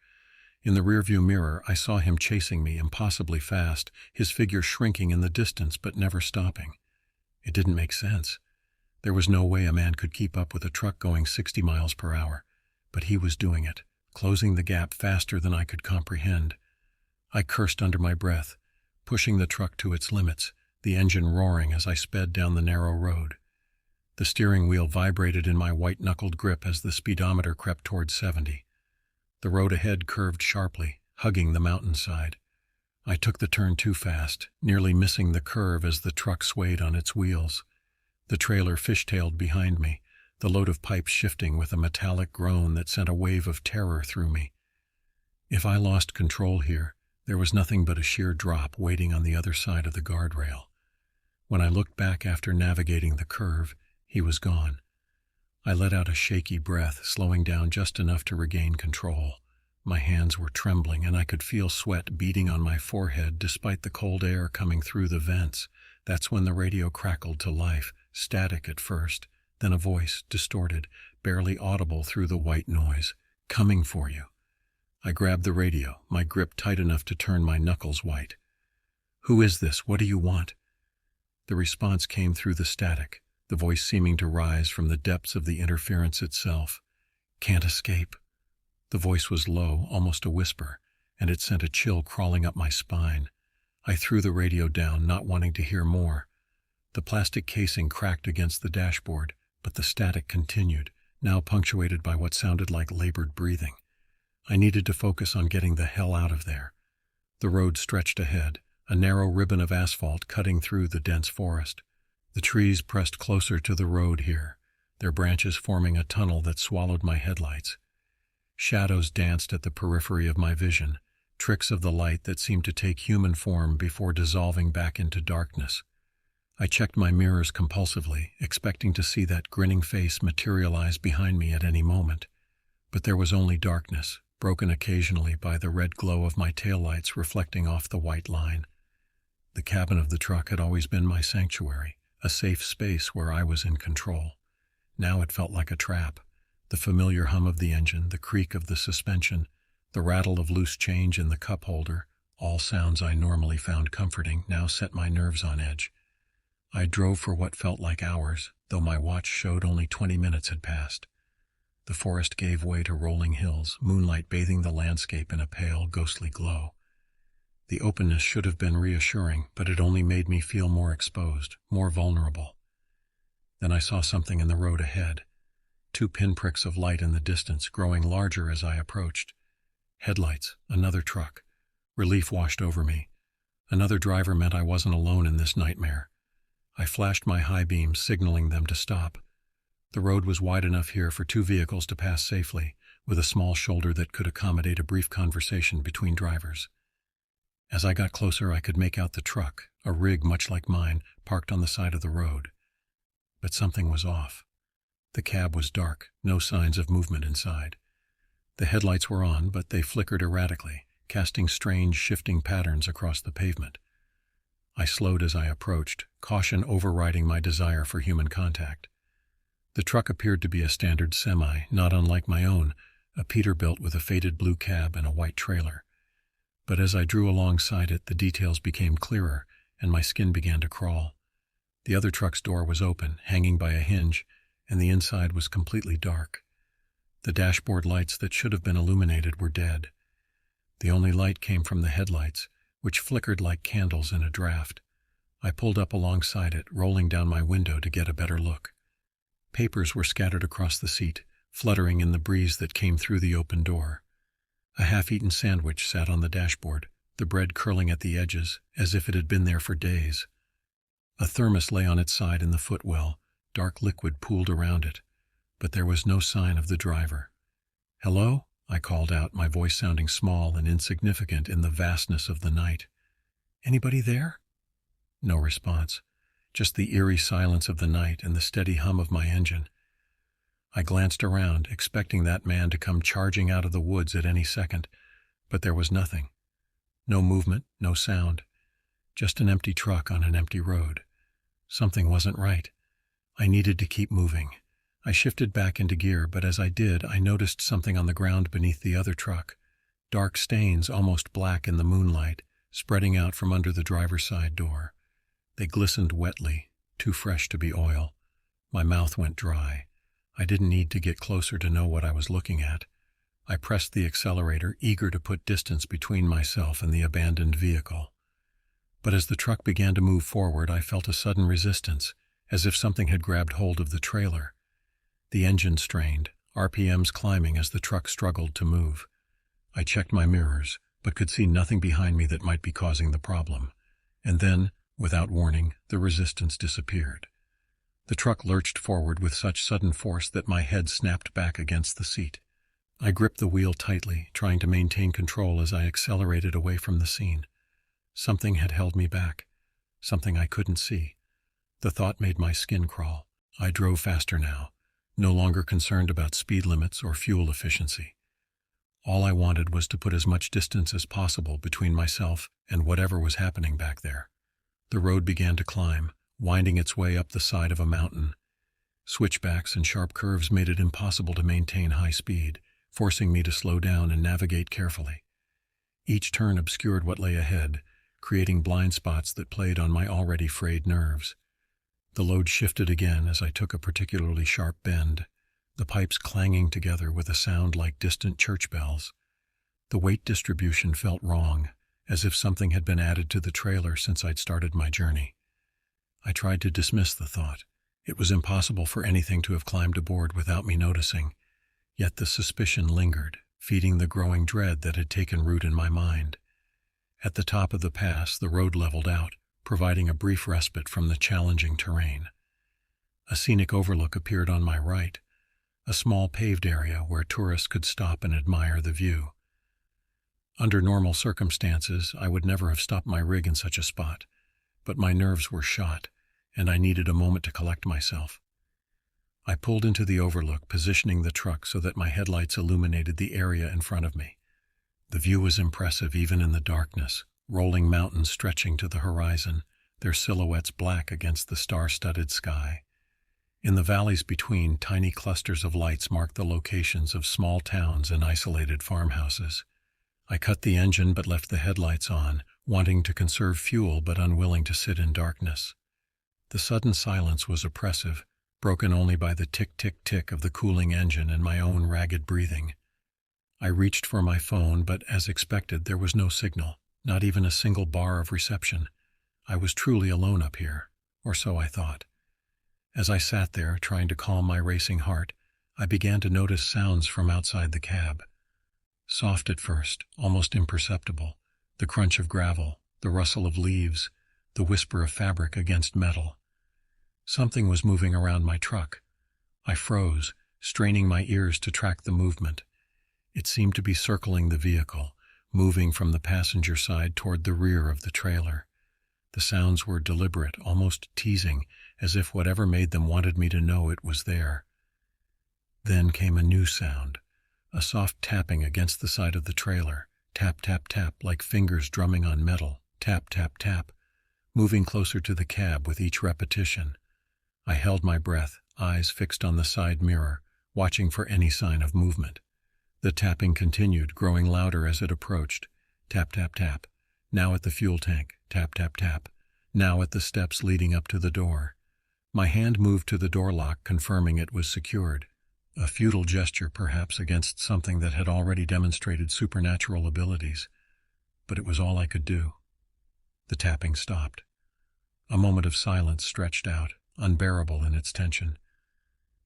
In the rearview mirror, I saw him chasing me impossibly fast, his figure shrinking in the distance but never stopping. It didn't make sense. There was no way a man could keep up with a truck going 60 miles per hour. But he was doing it, closing the gap faster than I could comprehend. I cursed under my breath, pushing the truck to its limits, the engine roaring as I sped down the narrow road. The steering wheel vibrated in my white-knuckled grip as the speedometer crept toward 70. The road ahead curved sharply, hugging the mountainside. I took the turn too fast, nearly missing the curve as the truck swayed on its wheels. The trailer fishtailed behind me, the load of pipes shifting with a metallic groan that sent a wave of terror through me. If I lost control here, there was nothing but a sheer drop waiting on the other side of the guardrail. When I looked back after navigating the curve, he was gone. I let out a shaky breath, slowing down just enough to regain control. My hands were trembling, and I could feel sweat beading on my forehead despite the cold air coming through the vents. That's when the radio crackled to life, static at first, then a voice, distorted, barely audible through the white noise. "Coming for you." I grabbed the radio, my grip tight enough to turn my knuckles white. "Who is this? What do you want?" The response came through the static, the voice seeming to rise from the depths of the interference itself. "Can't escape." The voice was low, almost a whisper, and it sent a chill crawling up my spine. I threw the radio down, not wanting to hear more. The plastic casing cracked against the dashboard, but the static continued, now punctuated by what sounded like labored breathing. I needed to focus on getting the hell out of there. The road stretched ahead, a narrow ribbon of asphalt cutting through the dense forest. The trees pressed closer to the road here, their branches forming a tunnel that swallowed my headlights. Shadows danced at the periphery of my vision, tricks of the light that seemed to take human form before dissolving back into darkness. I checked my mirrors compulsively, expecting to see that grinning face materialize behind me at any moment. But there was only darkness, broken occasionally by the red glow of my taillights reflecting off the white line. The cabin of the truck had always been my sanctuary, a safe space where I was in control. Now it felt like a trap. The familiar hum of the engine, the creak of the suspension, the rattle of loose change in the cup holder, all sounds I normally found comforting, now set my nerves on edge. I drove for what felt like hours, though my watch showed only 20 minutes had passed. The forest gave way to rolling hills, moonlight bathing the landscape in a pale, ghostly glow. The openness should have been reassuring, but it only made me feel more exposed, more vulnerable. Then I saw something in the road ahead. 2 pinpricks of light in the distance, growing larger as I approached. Headlights, another truck. Relief washed over me. Another driver meant I wasn't alone in this nightmare. I flashed my high beams, signaling them to stop. The road was wide enough here for 2 vehicles to pass safely, with a small shoulder that could accommodate a brief conversation between drivers. As I got closer, I could make out the truck, a rig much like mine, parked on the side of the road. But something was off. The cab was dark, no signs of movement inside. The headlights were on, but they flickered erratically, casting strange, shifting patterns across the pavement. I slowed as I approached, caution overriding my desire for human contact. The truck appeared to be a standard semi, not unlike my own, a Peterbilt with a faded blue cab and a white trailer. But as I drew alongside it, the details became clearer, and my skin began to crawl. The other truck's door was open, hanging by a hinge, and the inside was completely dark. The dashboard lights that should have been illuminated were dead. The only light came from the headlights, which flickered like candles in a draft. I pulled up alongside it, rolling down my window to get a better look. Papers were scattered across the seat, fluttering in the breeze that came through the open door. A half-eaten sandwich sat on the dashboard, the bread curling at the edges, as if it had been there for days. A thermos lay on its side in the footwell, dark liquid pooled around it, but there was no sign of the driver. "Hello?" I called out, my voice sounding small and insignificant in the vastness of the night. "Anybody there?" No response, just the eerie silence of the night and the steady hum of my engine. I glanced around, expecting that man to come charging out of the woods at any second, but there was nothing. No movement, no sound. Just an empty truck on an empty road. Something wasn't right. I needed to keep moving. I shifted back into gear, but as I did, I noticed something on the ground beneath the other truck. Dark stains, almost black in the moonlight, spreading out from under the driver's side door. They glistened wetly, too fresh to be oil. My mouth went dry. I didn't need to get closer to know what I was looking at. I pressed the accelerator, eager to put distance between myself and the abandoned vehicle. But as the truck began to move forward, I felt a sudden resistance, as if something had grabbed hold of the trailer. The engine strained, RPMs climbing as the truck struggled to move. I checked my mirrors, but could see nothing behind me that might be causing the problem. And then, without warning, the resistance disappeared. The truck lurched forward with such sudden force that my head snapped back against the seat. I gripped the wheel tightly, trying to maintain control as I accelerated away from the scene. Something had held me back, something I couldn't see. The thought made my skin crawl. I drove faster now, no longer concerned about speed limits or fuel efficiency. All I wanted was to put as much distance as possible between myself and whatever was happening back there. The road began to climb, winding its way up the side of a mountain. Switchbacks and sharp curves made it impossible to maintain high speed, forcing me to slow down and navigate carefully. Each turn obscured what lay ahead, creating blind spots that played on my already frayed nerves. The load shifted again as I took a particularly sharp bend, the pipes clanging together with a sound like distant church bells. The weight distribution felt wrong, as if something had been added to the trailer since I'd started my journey. I tried to dismiss the thought. It was impossible for anything to have climbed aboard without me noticing, yet the suspicion lingered, feeding the growing dread that had taken root in my mind. At the top of the pass, the road leveled out, providing a brief respite from the challenging terrain. A scenic overlook appeared on my right, a small paved area where tourists could stop and admire the view. Under normal circumstances, I would never have stopped my rig in such a spot, but my nerves were shot, and I needed a moment to collect myself. I pulled into the overlook, positioning the truck so that my headlights illuminated the area in front of me. The view was impressive even in the darkness, rolling mountains stretching to the horizon, their silhouettes black against the star-studded sky. In the valleys between, tiny clusters of lights marked the locations of small towns and isolated farmhouses. I cut the engine but left the headlights on, wanting to conserve fuel but unwilling to sit in darkness. The sudden silence was oppressive, broken only by the tick-tick-tick of the cooling engine and my own ragged breathing. I reached for my phone, but as expected, there was no signal, not even a single bar of reception. I was truly alone up here, or so I thought. As I sat there, trying to calm my racing heart, I began to notice sounds from outside the cab. Soft at first, almost imperceptible, the crunch of gravel, the rustle of leaves, the whisper of fabric against metal. Something was moving around my truck. I froze, straining my ears to track the movement. It seemed to be circling the vehicle, moving from the passenger side toward the rear of the trailer. The sounds were deliberate, almost teasing, as if whatever made them wanted me to know it was there. Then came a new sound, a soft tapping against the side of the trailer, tap, tap, tap, like fingers drumming on metal, tap, tap, tap, moving closer to the cab with each repetition. I held my breath, eyes fixed on the side mirror, watching for any sign of movement. The tapping continued, growing louder as it approached. Tap, tap, tap. Now at the fuel tank. Tap, tap, tap. Now at the steps leading up to the door. My hand moved to the door lock, confirming it was secured. A futile gesture, perhaps, against something that had already demonstrated supernatural abilities. But it was all I could do. The tapping stopped. A moment of silence stretched out, unbearable in its tension.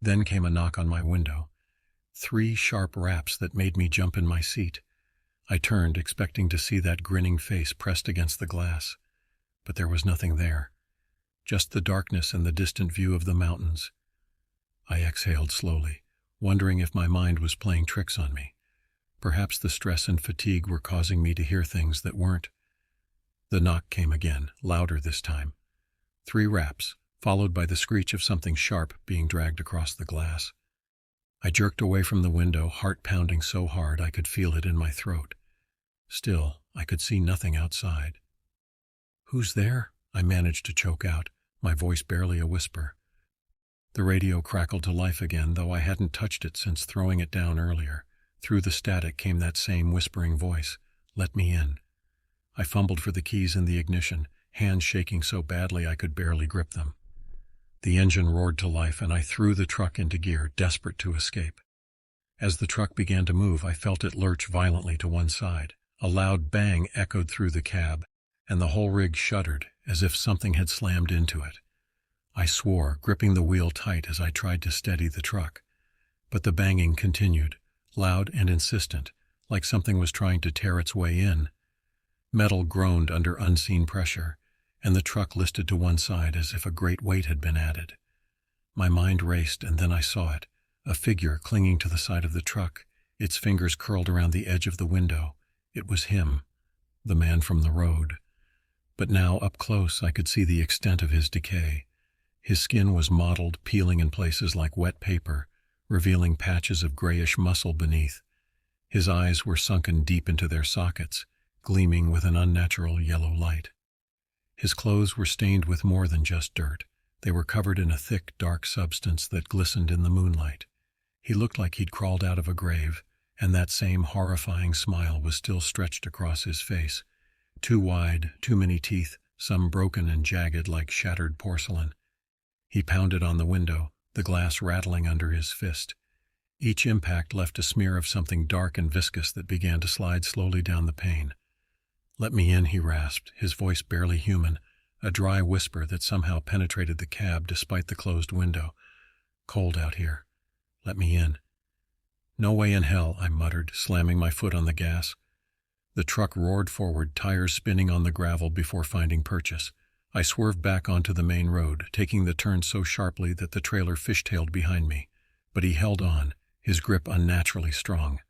Then came a knock on my window. 3 sharp raps that made me jump in my seat. I turned, expecting to see that grinning face pressed against the glass. But there was nothing there. Just the darkness and the distant view of the mountains. I exhaled slowly, wondering if my mind was playing tricks on me. Perhaps the stress and fatigue were causing me to hear things that weren't. The knock came again, louder this time. 3 raps, followed by the screech of something sharp being dragged across the glass. I jerked away from the window, heart pounding so hard I could feel it in my throat. Still, I could see nothing outside. "Who's there?" I managed to choke out, my voice barely a whisper. The radio crackled to life again, though I hadn't touched it since throwing it down earlier. Through the static came that same whispering voice, "Let me in." I fumbled for the keys in the ignition, hands shaking so badly I could barely grip them. The engine roared to life, and I threw the truck into gear, desperate to escape. As the truck began to move, I felt it lurch violently to one side. A loud bang echoed through the cab, and the whole rig shuddered, as if something had slammed into it. I swore, gripping the wheel tight as I tried to steady the truck. But the banging continued, loud and insistent, like something was trying to tear its way in. Metal groaned under unseen pressure, and the truck listed to one side as if a great weight had been added. My mind raced, and then I saw it, a figure clinging to the side of the truck, its fingers curled around the edge of the window. It was him, the man from the road. But now, up close, I could see the extent of his decay. His skin was mottled, peeling in places like wet paper, revealing patches of grayish muscle beneath. His eyes were sunken deep into their sockets, gleaming with an unnatural yellow light. His clothes were stained with more than just dirt. They were covered in a thick, dark substance that glistened in the moonlight. He looked like he'd crawled out of a grave, and that same horrifying smile was still stretched across his face. Too wide, too many teeth, some broken and jagged like shattered porcelain. He pounded on the window, the glass rattling under his fist. Each impact left a smear of something dark and viscous that began to slide slowly down the pane. "Let me in," he rasped, his voice barely human, a dry whisper that somehow penetrated the cab despite the closed window. "Cold out here. Let me in." "No way in hell," I muttered, slamming my foot on the gas. The truck roared forward, tires spinning on the gravel before finding purchase. I swerved back onto the main road, taking the turn so sharply that the trailer fishtailed behind me. But he held on, his grip unnaturally strong.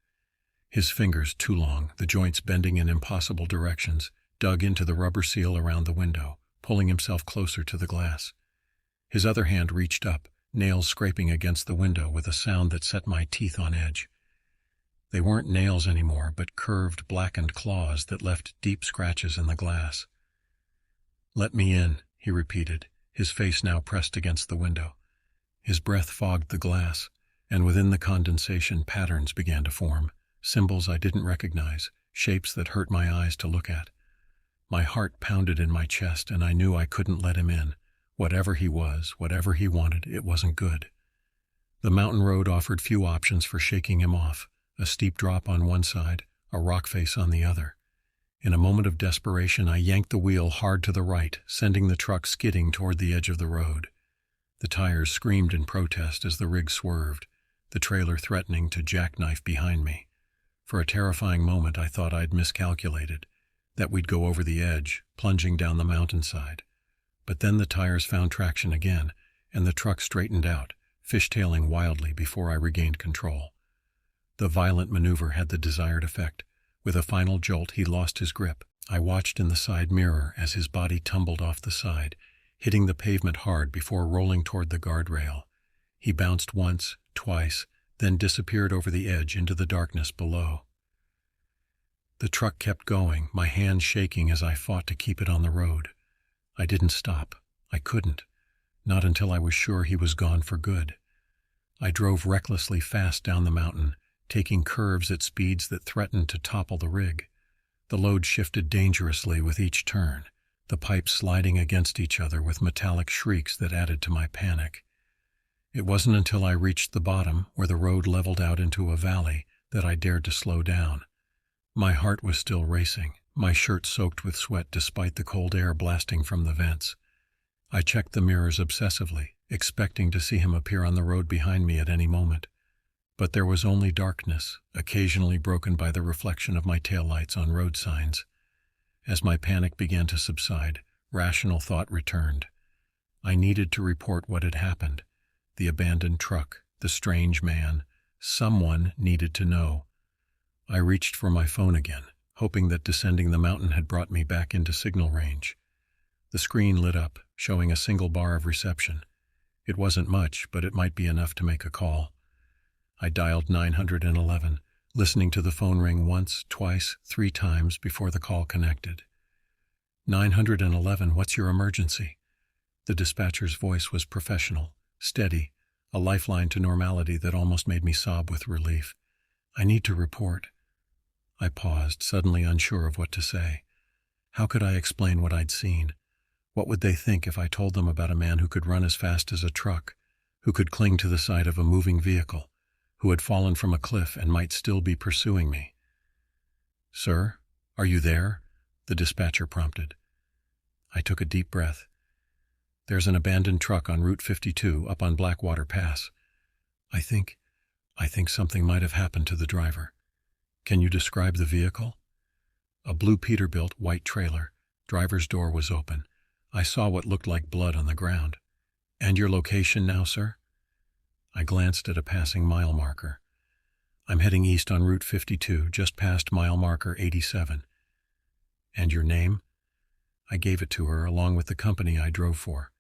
His fingers, too long, the joints bending in impossible directions, dug into the rubber seal around the window, pulling himself closer to the glass. His other hand reached up, nails scraping against the window with a sound that set my teeth on edge. They weren't nails anymore, but curved, blackened claws that left deep scratches in the glass. "Let me in," he repeated, his face now pressed against the window. His breath fogged the glass, and within the condensation patterns began to form, symbols I didn't recognize, shapes that hurt my eyes to look at. My heart pounded in my chest, and I knew I couldn't let him in. Whatever he was, whatever he wanted, it wasn't good. The mountain road offered few options for shaking him off, a steep drop on one side, a rock face on the other. In a moment of desperation, I yanked the wheel hard to the right, sending the truck skidding toward the edge of the road. The tires screamed in protest as the rig swerved, the trailer threatening to jackknife behind me. For a terrifying moment, I thought I'd miscalculated, that we'd go over the edge, plunging down the mountainside. But then the tires found traction again, and the truck straightened out, fishtailing wildly before I regained control. The violent maneuver had the desired effect. With a final jolt, he lost his grip. I watched in the side mirror as his body tumbled off the side, hitting the pavement hard before rolling toward the guardrail. He bounced once, twice, then disappeared over the edge into the darkness below. The truck kept going, my hands shaking as I fought to keep it on the road. I didn't stop. I couldn't. Not until I was sure he was gone for good. I drove recklessly fast down the mountain, taking curves at speeds that threatened to topple the rig. The load shifted dangerously with each turn, the pipes sliding against each other with metallic shrieks that added to my panic. It wasn't until I reached the bottom, where the road leveled out into a valley, that I dared to slow down. My heart was still racing, my shirt soaked with sweat despite the cold air blasting from the vents. I checked the mirrors obsessively, expecting to see him appear on the road behind me at any moment. But there was only darkness, occasionally broken by the reflection of my taillights on road signs. As my panic began to subside, rational thought returned. I needed to report what had happened. The abandoned truck, the strange man. Someone needed to know. I reached for my phone again, hoping that descending the mountain had brought me back into signal range. The screen lit up, showing a single bar of reception. It wasn't much, but it might be enough to make a call. I dialed 911, listening to the phone ring once, twice, 3 times before the call connected. 911, what's your emergency? The dispatcher's voice was professional, steady, a lifeline to normality that almost made me sob with relief. I need to report. I paused, suddenly unsure of what to say. How could I explain what I'd seen? What would they think if I told them about a man who could run as fast as a truck, who could cling to the side of a moving vehicle, who had fallen from a cliff and might still be pursuing me? "Sir, are you there?" the dispatcher prompted. I took a deep breath. "There's an abandoned truck on Route 52 up on Blackwater Pass. I think something might have happened to the driver. Can you describe the vehicle?" A blue Peterbilt white trailer. Driver's door was open. I saw what looked like blood on the ground. "And your location now, sir?" I glanced at a passing mile marker. "I'm heading east on Route 52, just past mile marker 87. "And your name?" I gave it to her, along with the company I drove for.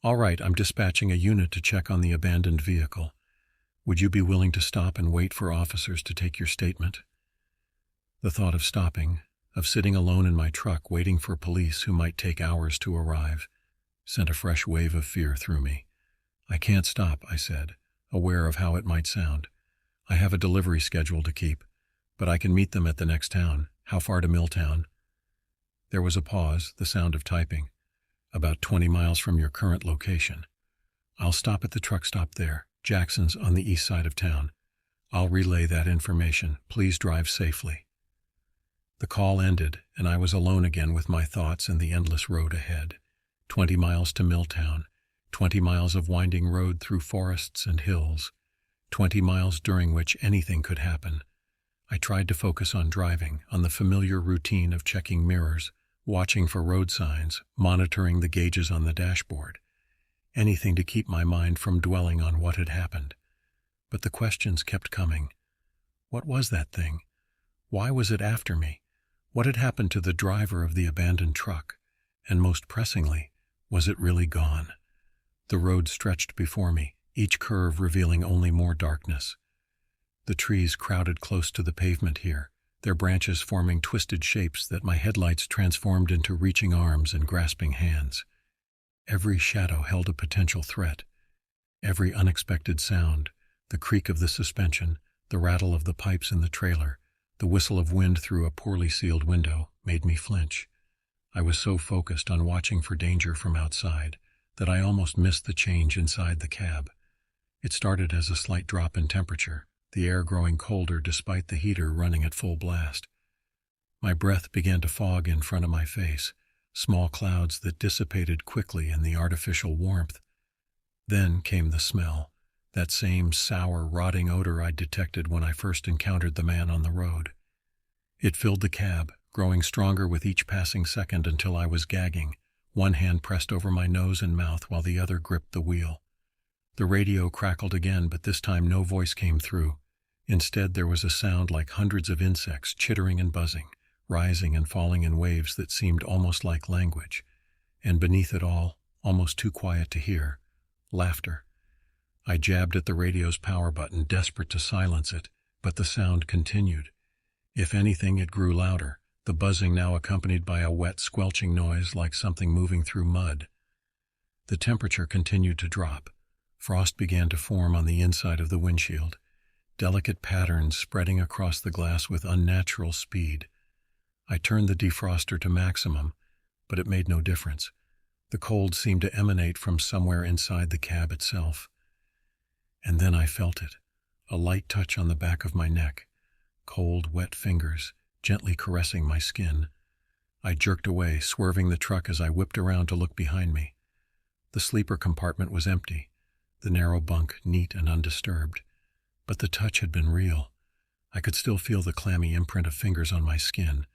"All right, I'm dispatching a unit to check on the abandoned vehicle. Would you be willing to stop and wait for officers to take your statement?" The thought of stopping, of sitting alone in my truck waiting for police who might take hours to arrive, sent a fresh wave of fear through me. "I can't stop," I said, aware of how it might sound. "I have a delivery schedule to keep, but I can meet them at the next town. How far to Milltown?" There was a pause, the sound of typing. "About 20 miles from your current location." "I'll stop at the truck stop there. Jackson's on the east side of town. I'll relay that information. Please drive safely." The call ended, and I was alone again with my thoughts and the endless road ahead. 20 miles to Milltown, 20 miles of winding road through forests and hills, 20 miles during which anything could happen. I tried to focus on driving, on the familiar routine of checking mirrors, watching for road signs, monitoring the gauges on the dashboard. Anything to keep my mind from dwelling on what had happened. But the questions kept coming. What was that thing? Why was it after me? What had happened to the driver of the abandoned truck? And most pressingly, was it really gone? The road stretched before me, each curve revealing only more darkness. The trees crowded close to the pavement here, their branches forming twisted shapes that my headlights transformed into reaching arms and grasping hands. Every shadow held a potential threat. Every unexpected sound, the creak of the suspension, the rattle of the pipes in the trailer, the whistle of wind through a poorly sealed window, made me flinch. I was so focused on watching for danger from outside, that I almost missed the change inside the cab. It started as a slight drop in temperature, the air growing colder despite the heater running at full blast. My breath began to fog in front of my face, small clouds that dissipated quickly in the artificial warmth. Then came the smell, that same sour, rotting odor I detected when I first encountered the man on the road. It filled the cab, growing stronger with each passing second until I was gagging, one hand pressed over my nose and mouth while the other gripped the wheel. The radio crackled again, but this time no voice came through. Instead, there was a sound like hundreds of insects chittering and buzzing, rising and falling in waves that seemed almost like language. And beneath it all, almost too quiet to hear, laughter. I jabbed at the radio's power button, desperate to silence it, but the sound continued. If anything, it grew louder, the buzzing now accompanied by a wet, squelching noise like something moving through mud. The temperature continued to drop. Frost began to form on the inside of the windshield, delicate patterns spreading across the glass with unnatural speed. I turned the defroster to maximum, but it made no difference. The cold seemed to emanate from somewhere inside the cab itself. And then I felt it, a light touch on the back of my neck, cold, wet fingers gently caressing my skin. I jerked away, swerving the truck as I whipped around to look behind me. The sleeper compartment was empty, the narrow bunk neat and undisturbed. But the touch had been real. I could still feel the clammy imprint of fingers on my skin,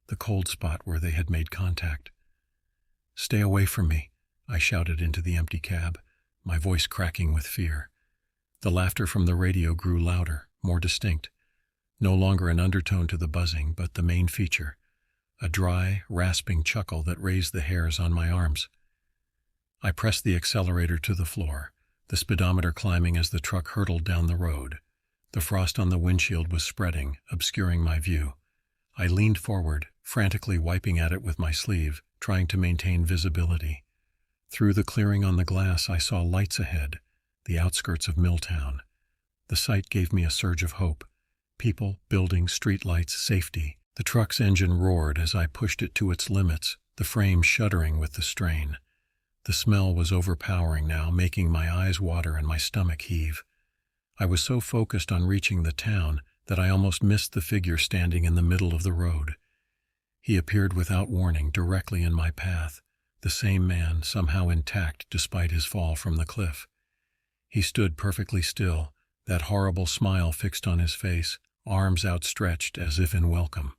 the cold spot where they had made contact. "Stay away from me," I shouted into the empty cab, my voice cracking with fear. The laughter from the radio grew louder, more distinct. No longer an undertone to the buzzing, but the main feature, a dry, rasping chuckle that raised the hairs on my arms. I pressed the accelerator to the floor, the speedometer climbing as the truck hurtled down the road. The frost on the windshield was spreading, obscuring my view. I leaned forward, frantically wiping at it with my sleeve, trying to maintain visibility. Through the clearing on the glass, I saw lights ahead, the outskirts of Milltown. The sight gave me a surge of hope. People, buildings, streetlights, safety. The truck's engine roared as I pushed it to its limits, the frame shuddering with the strain. The smell was overpowering now, making my eyes water and my stomach heave. I was so focused on reaching the town that I almost missed the figure standing in the middle of the road. He appeared without warning, directly in my path, the same man, somehow intact despite his fall from the cliff. He stood perfectly still, that horrible smile fixed on his face, arms outstretched as if in welcome.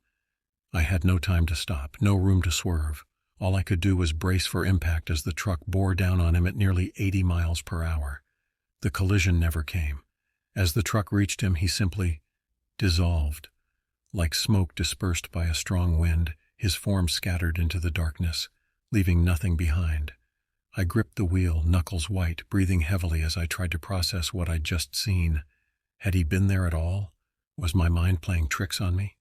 I had no time to stop, no room to swerve. All I could do was brace for impact as the truck bore down on him at nearly 80 miles per hour. The collision never came. As the truck reached him, he simply dissolved. Like smoke dispersed by a strong wind, his form scattered into the darkness, leaving nothing behind. I gripped the wheel, knuckles white, breathing heavily as I tried to process what I'd just seen. Had he been there at all? Was my mind playing tricks on me?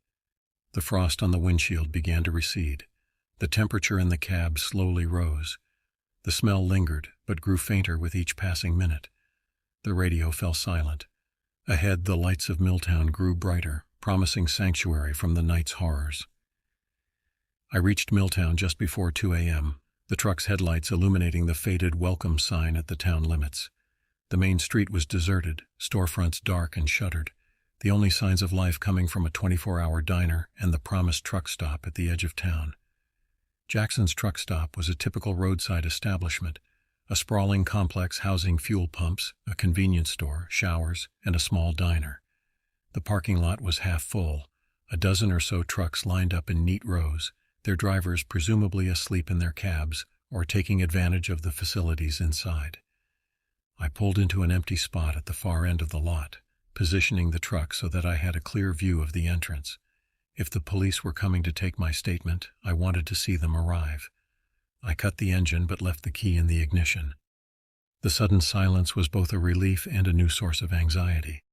The frost on the windshield began to recede. The temperature in the cab slowly rose. The smell lingered, but grew fainter with each passing minute. The radio fell silent. Ahead, the lights of Milltown grew brighter, promising sanctuary from the night's horrors. I reached Milltown just before 2 a.m., the truck's headlights illuminating the faded welcome sign at the town limits. The main street was deserted, storefronts dark and shuttered, the only signs of life coming from a 24-hour diner and the promised truck stop at the edge of town. Jackson's truck stop was a typical roadside establishment, a sprawling complex housing fuel pumps, a convenience store, showers, and a small diner. The parking lot was half full, a dozen or so trucks lined up in neat rows, their drivers presumably asleep in their cabs or taking advantage of the facilities inside. I pulled into an empty spot at the far end of the lot, positioning the truck so that I had a clear view of the entrance. If the police were coming to take my statement, I wanted to see them arrive. I cut the engine but left the key in the ignition. The sudden silence was both a relief and a new source of anxiety.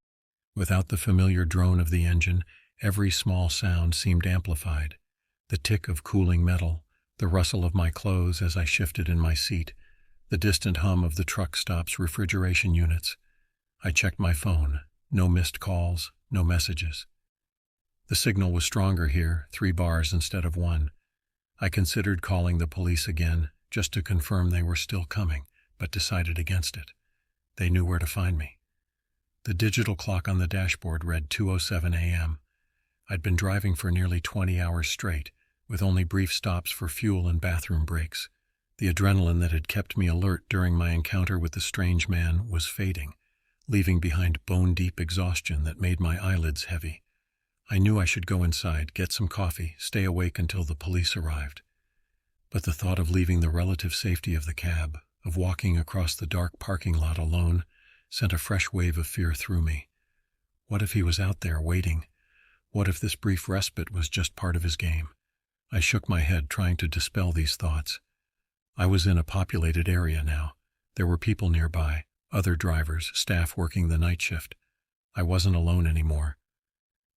Without the familiar drone of the engine, every small sound seemed amplified. The tick of cooling metal, the rustle of my clothes as I shifted in my seat, the distant hum of the truck stop's refrigeration units. I checked my phone. No missed calls, no messages. The signal was stronger here, 3 bars instead of 1. I considered calling the police again, just to confirm they were still coming, but decided against it. They knew where to find me. The digital clock on the dashboard read 2:07 a.m. I'd been driving for nearly 20 hours straight, with only brief stops for fuel and bathroom breaks. The adrenaline that had kept me alert during my encounter with the strange man was fading, leaving behind bone-deep exhaustion that made my eyelids heavy. I knew I should go inside, get some coffee, stay awake until the police arrived. But the thought of leaving the relative safety of the cab, of walking across the dark parking lot alone, sent a fresh wave of fear through me. What if he was out there waiting? What if this brief respite was just part of his game? I shook my head, trying to dispel these thoughts. I was in a populated area now. There were people nearby, other drivers, staff working the night shift. I wasn't alone anymore.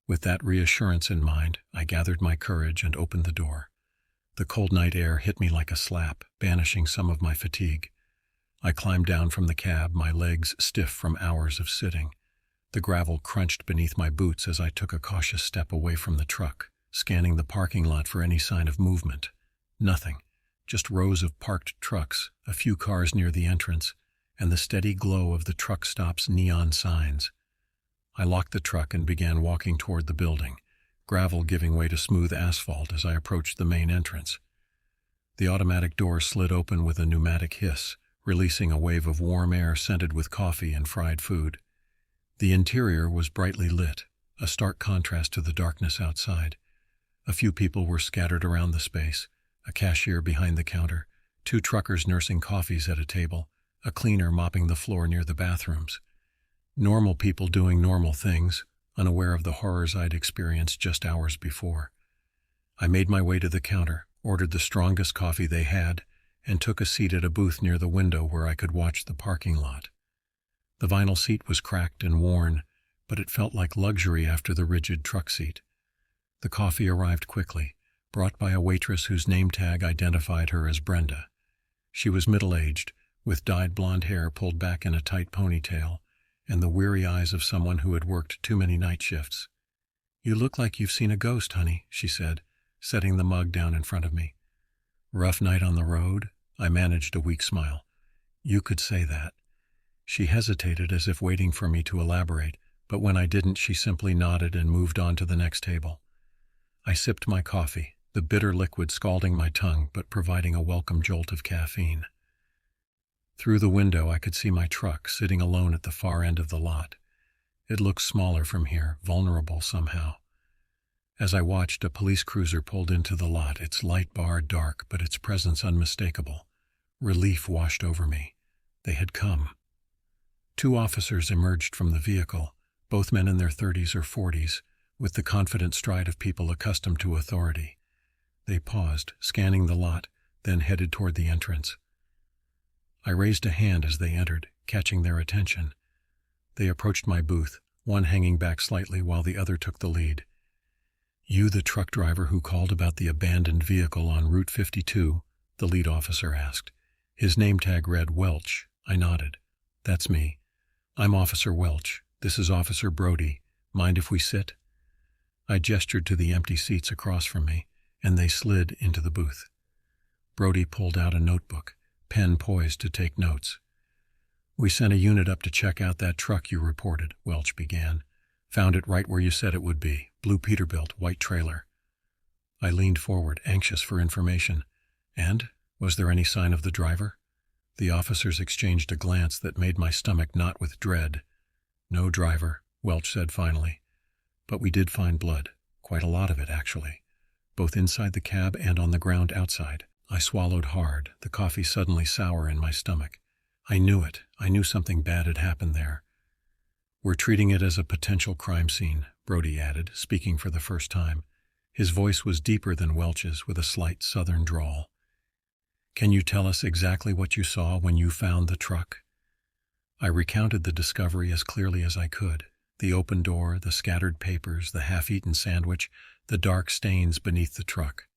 With that reassurance in mind, I gathered my courage and opened the door. The cold night air hit me like a slap, banishing some of my fatigue. I climbed down from the cab, my legs stiff from hours of sitting. The gravel crunched beneath my boots as I took a cautious step away from the truck, scanning the parking lot for any sign of movement. Nothing. Just rows of parked trucks, a few cars near the entrance, and the steady glow of the truck stop's neon signs. I locked the truck and began walking toward the building, gravel giving way to smooth asphalt as I approached the main entrance. The automatic door slid open with a pneumatic hiss, releasing a wave of warm air scented with coffee and fried food. The interior was brightly lit, a stark contrast to the darkness outside. A few people were scattered around the space, a cashier behind the counter, 2 truckers nursing coffees at a table, a cleaner mopping the floor near the bathrooms. Normal people doing normal things, unaware of the horrors I'd experienced just hours before. I made my way to the counter, ordered the strongest coffee they had, and took a seat at a booth near the window where I could watch the parking lot. The vinyl seat was cracked and worn, but it felt like luxury after the rigid truck seat. The coffee arrived quickly, brought by a waitress whose name tag identified her as Brenda. She was middle-aged, with dyed blonde hair pulled back in a tight ponytail, and the weary eyes of someone who had worked too many night shifts. "You look like you've seen a ghost, honey," she said, setting the mug down in front of me. "Rough night on the road?" I managed a weak smile. "You could say that." She hesitated as if waiting for me to elaborate, but when I didn't, she simply nodded and moved on to the next table. I sipped my coffee, the bitter liquid scalding my tongue but providing a welcome jolt of caffeine. Through the window, I could see my truck sitting alone at the far end of the lot. It looked smaller from here, vulnerable somehow. As I watched, a police cruiser pulled into the lot, its light bar dark, but its presence unmistakable. Relief washed over me. They had come. 2 officers emerged from the vehicle, both men in their 30s or 40s, with the confident stride of people accustomed to authority. They paused, scanning the lot, then headed toward the entrance. I raised a hand as they entered, catching their attention. They approached my booth, one hanging back slightly while the other took the lead. "You the truck driver who called about the abandoned vehicle on Route 52?" the lead officer asked. His name tag read Welch. I nodded. "That's me. I'm Officer Welch. This is Officer Brody. Mind if we sit?" I gestured to the empty seats across from me, and they slid into the booth. Brody pulled out a notebook, pen poised to take notes. "We sent a unit up to check out that truck you reported," Welch began. "Found it right where you said it would be. Blue Peterbilt, white trailer." I leaned forward, anxious for information. "And? Was there any sign of the driver?" The officers exchanged a glance that made my stomach knot with dread. "No driver," Welch said finally. "But we did find blood. Quite a lot of it, actually. Both inside the cab and on the ground outside." I swallowed hard, the coffee suddenly sour in my stomach. I knew it. I knew something bad had happened there. "We're treating it as a potential crime scene," Brody added, speaking for the first time. His voice was deeper than Welch's, with a slight southern drawl. "Can you tell us exactly what you saw when you found the truck?" I recounted the discovery as clearly as I could. The open door, the scattered papers, the half-eaten sandwich, the dark stains beneath the truck.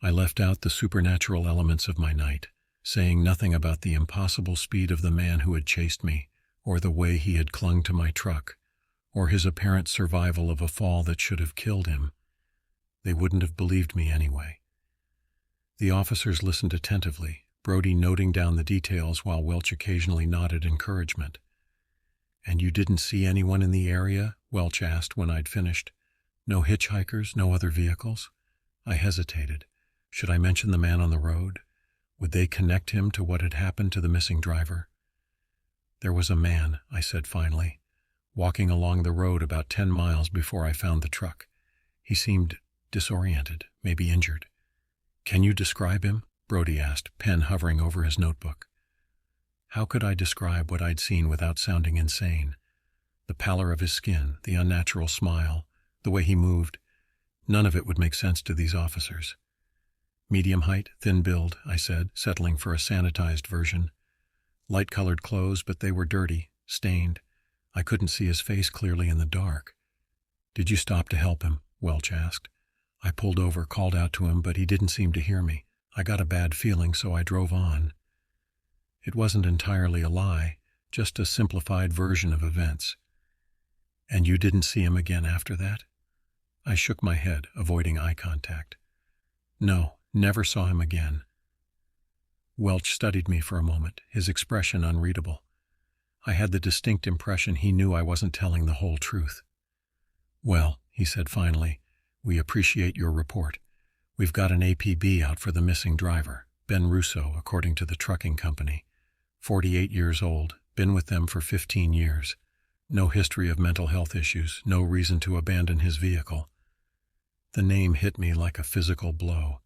I left out the supernatural elements of my night, saying nothing about the impossible speed of the man who had chased me, or the way he had clung to my truck, or his apparent survival of a fall that should have killed him. They wouldn't have believed me anyway. The officers listened attentively, Brody noting down the details while Welch occasionally nodded encouragement. "And you didn't see anyone in the area?" Welch asked when I'd finished. "No hitchhikers, no other vehicles?" I hesitated. Should I mention the man on the road? Would they connect him to what had happened to the missing driver? "There was a man," I said finally, "walking along the road about 10 miles before I found the truck. He seemed disoriented, maybe injured." "Can you describe him?" Brody asked, pen hovering over his notebook. How could I describe what I'd seen without sounding insane? The pallor of his skin, the unnatural smile, the way he moved, none of it would make sense to these officers. "Medium height, thin build," I said, settling for a sanitized version. "Light-colored clothes, but they were dirty, stained. I couldn't see his face clearly in the dark." "Did you stop to help him?" Welch asked. I pulled over, called out to him, but he didn't seem to hear me. I got a bad feeling, so I drove on. It wasn't entirely a lie, just a simplified version of events. "And you didn't see him again after that?" I shook my head, avoiding eye contact. "No, never saw him again." Welch studied me for a moment, his expression unreadable. I had the distinct impression he knew I wasn't telling the whole truth. "Well," he said finally, "we appreciate your report. We've got an APB out for the missing driver, Ben Russo, according to the trucking company. 48 years old, been with them for 15 years. No history of mental health issues, no reason to abandon his vehicle." The name hit me like a physical blow.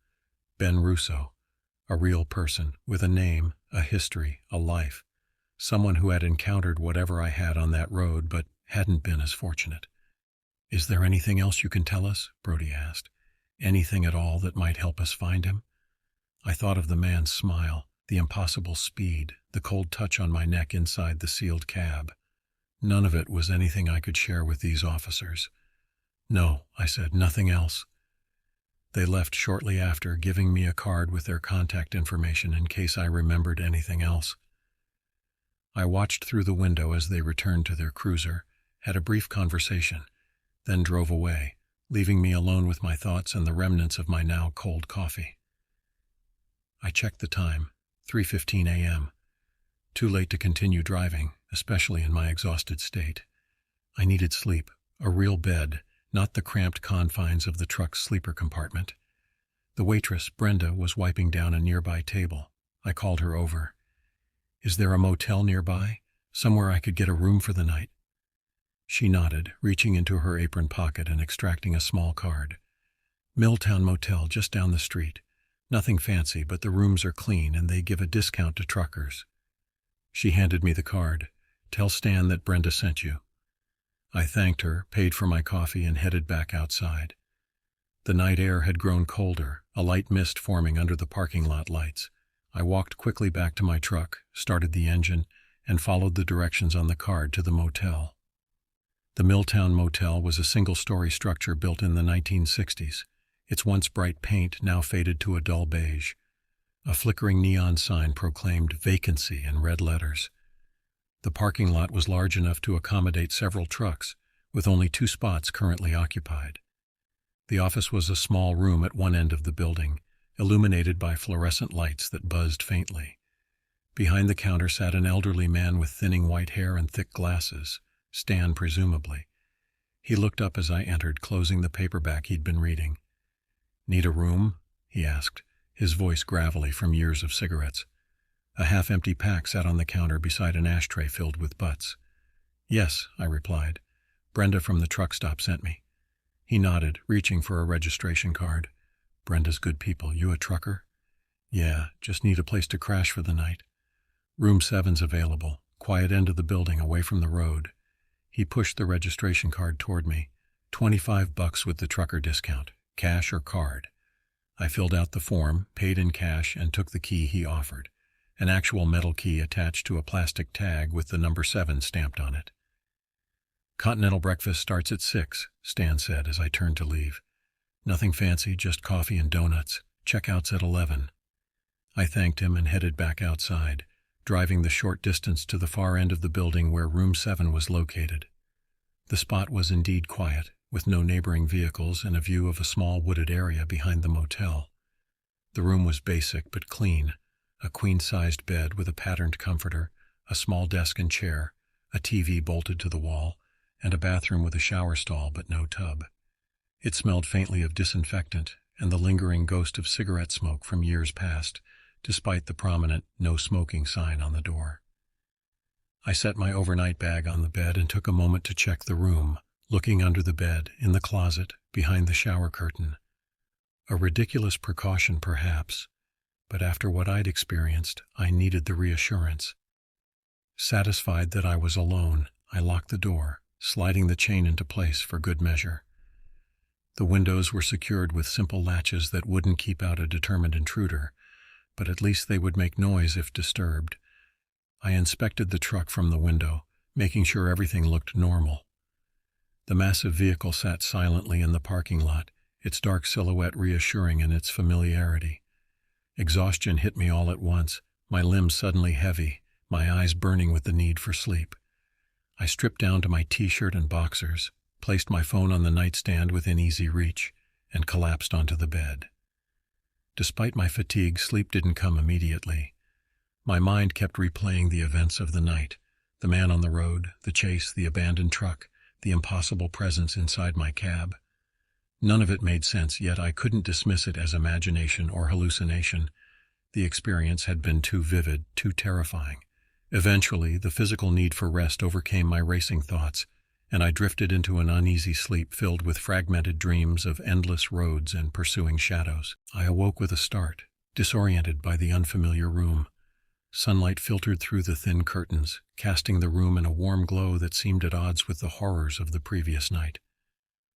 Ben Russo, a real person, with a name, a history, a life. Someone who had encountered whatever I had on that road, but hadn't been as fortunate. "Is there anything else you can tell us?" Brody asked. "Anything at all that might help us find him?" I thought of the man's smile, the impossible speed, the cold touch on my neck inside the sealed cab. None of it was anything I could share with these officers. "No," I said, "nothing else." They left shortly after, giving me a card with their contact information in case I remembered anything else. I watched through the window as they returned to their cruiser, had a brief conversation, then drove away, leaving me alone with my thoughts and the remnants of my now cold coffee. I checked the time, 3:15 a.m. Too late to continue driving, especially in my exhausted state. I needed sleep, a real bed, not the cramped confines of the truck's sleeper compartment. The waitress, Brenda, was wiping down a nearby table. I called her over. "Is there a motel nearby? Somewhere I could get a room for the night?" She nodded, reaching into her apron pocket and extracting a small card. "Milltown Motel, just down the street. Nothing fancy, but the rooms are clean and they give a discount to truckers." She handed me the card. "Tell Stan that Brenda sent you." I thanked her, paid for my coffee, and headed back outside. The night air had grown colder, a light mist forming under the parking lot lights. I walked quickly back to my truck, started the engine, and followed the directions on the card to the motel. The Milltown Motel was a single-story structure built in the 1960s, its once bright paint now faded to a dull beige. A flickering neon sign proclaimed vacancy in red letters. The parking lot was large enough to accommodate several trucks, with only 2 spots currently occupied. The office was a small room at one end of the building, illuminated by fluorescent lights that buzzed faintly. Behind the counter sat an elderly man with thinning white hair and thick glasses, Stan presumably. He looked up as I entered, closing the paperback he'd been reading. "Need a room?" he asked, his voice gravelly from years of cigarettes. A half-empty pack sat on the counter beside an ashtray filled with butts. "Yes," I replied. "Brenda from the truck stop sent me." He nodded, reaching for a registration card. "Brenda's good people. You a trucker?" "Yeah, just need a place to crash for the night." "Room 7's available. Quiet end of the building, away from the road." He pushed the registration card toward me. $25 with the trucker discount. Cash or card? I filled out the form, paid in cash, and took the key he offered. An actual metal key attached to a plastic tag with the number 7 stamped on it. "Continental breakfast starts at 6, Stan said as I turned to leave. "Nothing fancy, just coffee and donuts. Checkout's at 11. I thanked him and headed back outside, driving the short distance to the far end of the building where room 7 was located. The spot was indeed quiet, with no neighboring vehicles and a view of a small wooded area behind the motel. The room was basic but clean, a queen-sized bed with a patterned comforter, a small desk and chair, a TV bolted to the wall, and a bathroom with a shower stall but no tub. It smelled faintly of disinfectant and the lingering ghost of cigarette smoke from years past, despite the prominent "no smoking" sign on the door. I set my overnight bag on the bed and took a moment to check the room, looking under the bed, in the closet, behind the shower curtain. A ridiculous precaution, perhaps, but after what I'd experienced, I needed the reassurance. Satisfied that I was alone, I locked the door, sliding the chain into place for good measure. The windows were secured with simple latches that wouldn't keep out a determined intruder, but at least they would make noise if disturbed. I inspected the truck from the window, making sure everything looked normal. The massive vehicle sat silently in the parking lot, its dark silhouette reassuring in its familiarity. Exhaustion hit me all at once, my limbs suddenly heavy, my eyes burning with the need for sleep. I stripped down to my t-shirt and boxers, placed my phone on the nightstand within easy reach, and collapsed onto the bed. Despite my fatigue, sleep didn't come immediately. My mind kept replaying the events of the night, the man on the road, the chase, the abandoned truck, the impossible presence inside my cab. None of it made sense, yet I couldn't dismiss it as imagination or hallucination. The experience had been too vivid, too terrifying. Eventually, the physical need for rest overcame my racing thoughts, and I drifted into an uneasy sleep filled with fragmented dreams of endless roads and pursuing shadows. I awoke with a start, disoriented by the unfamiliar room. Sunlight filtered through the thin curtains, casting the room in a warm glow that seemed at odds with the horrors of the previous night.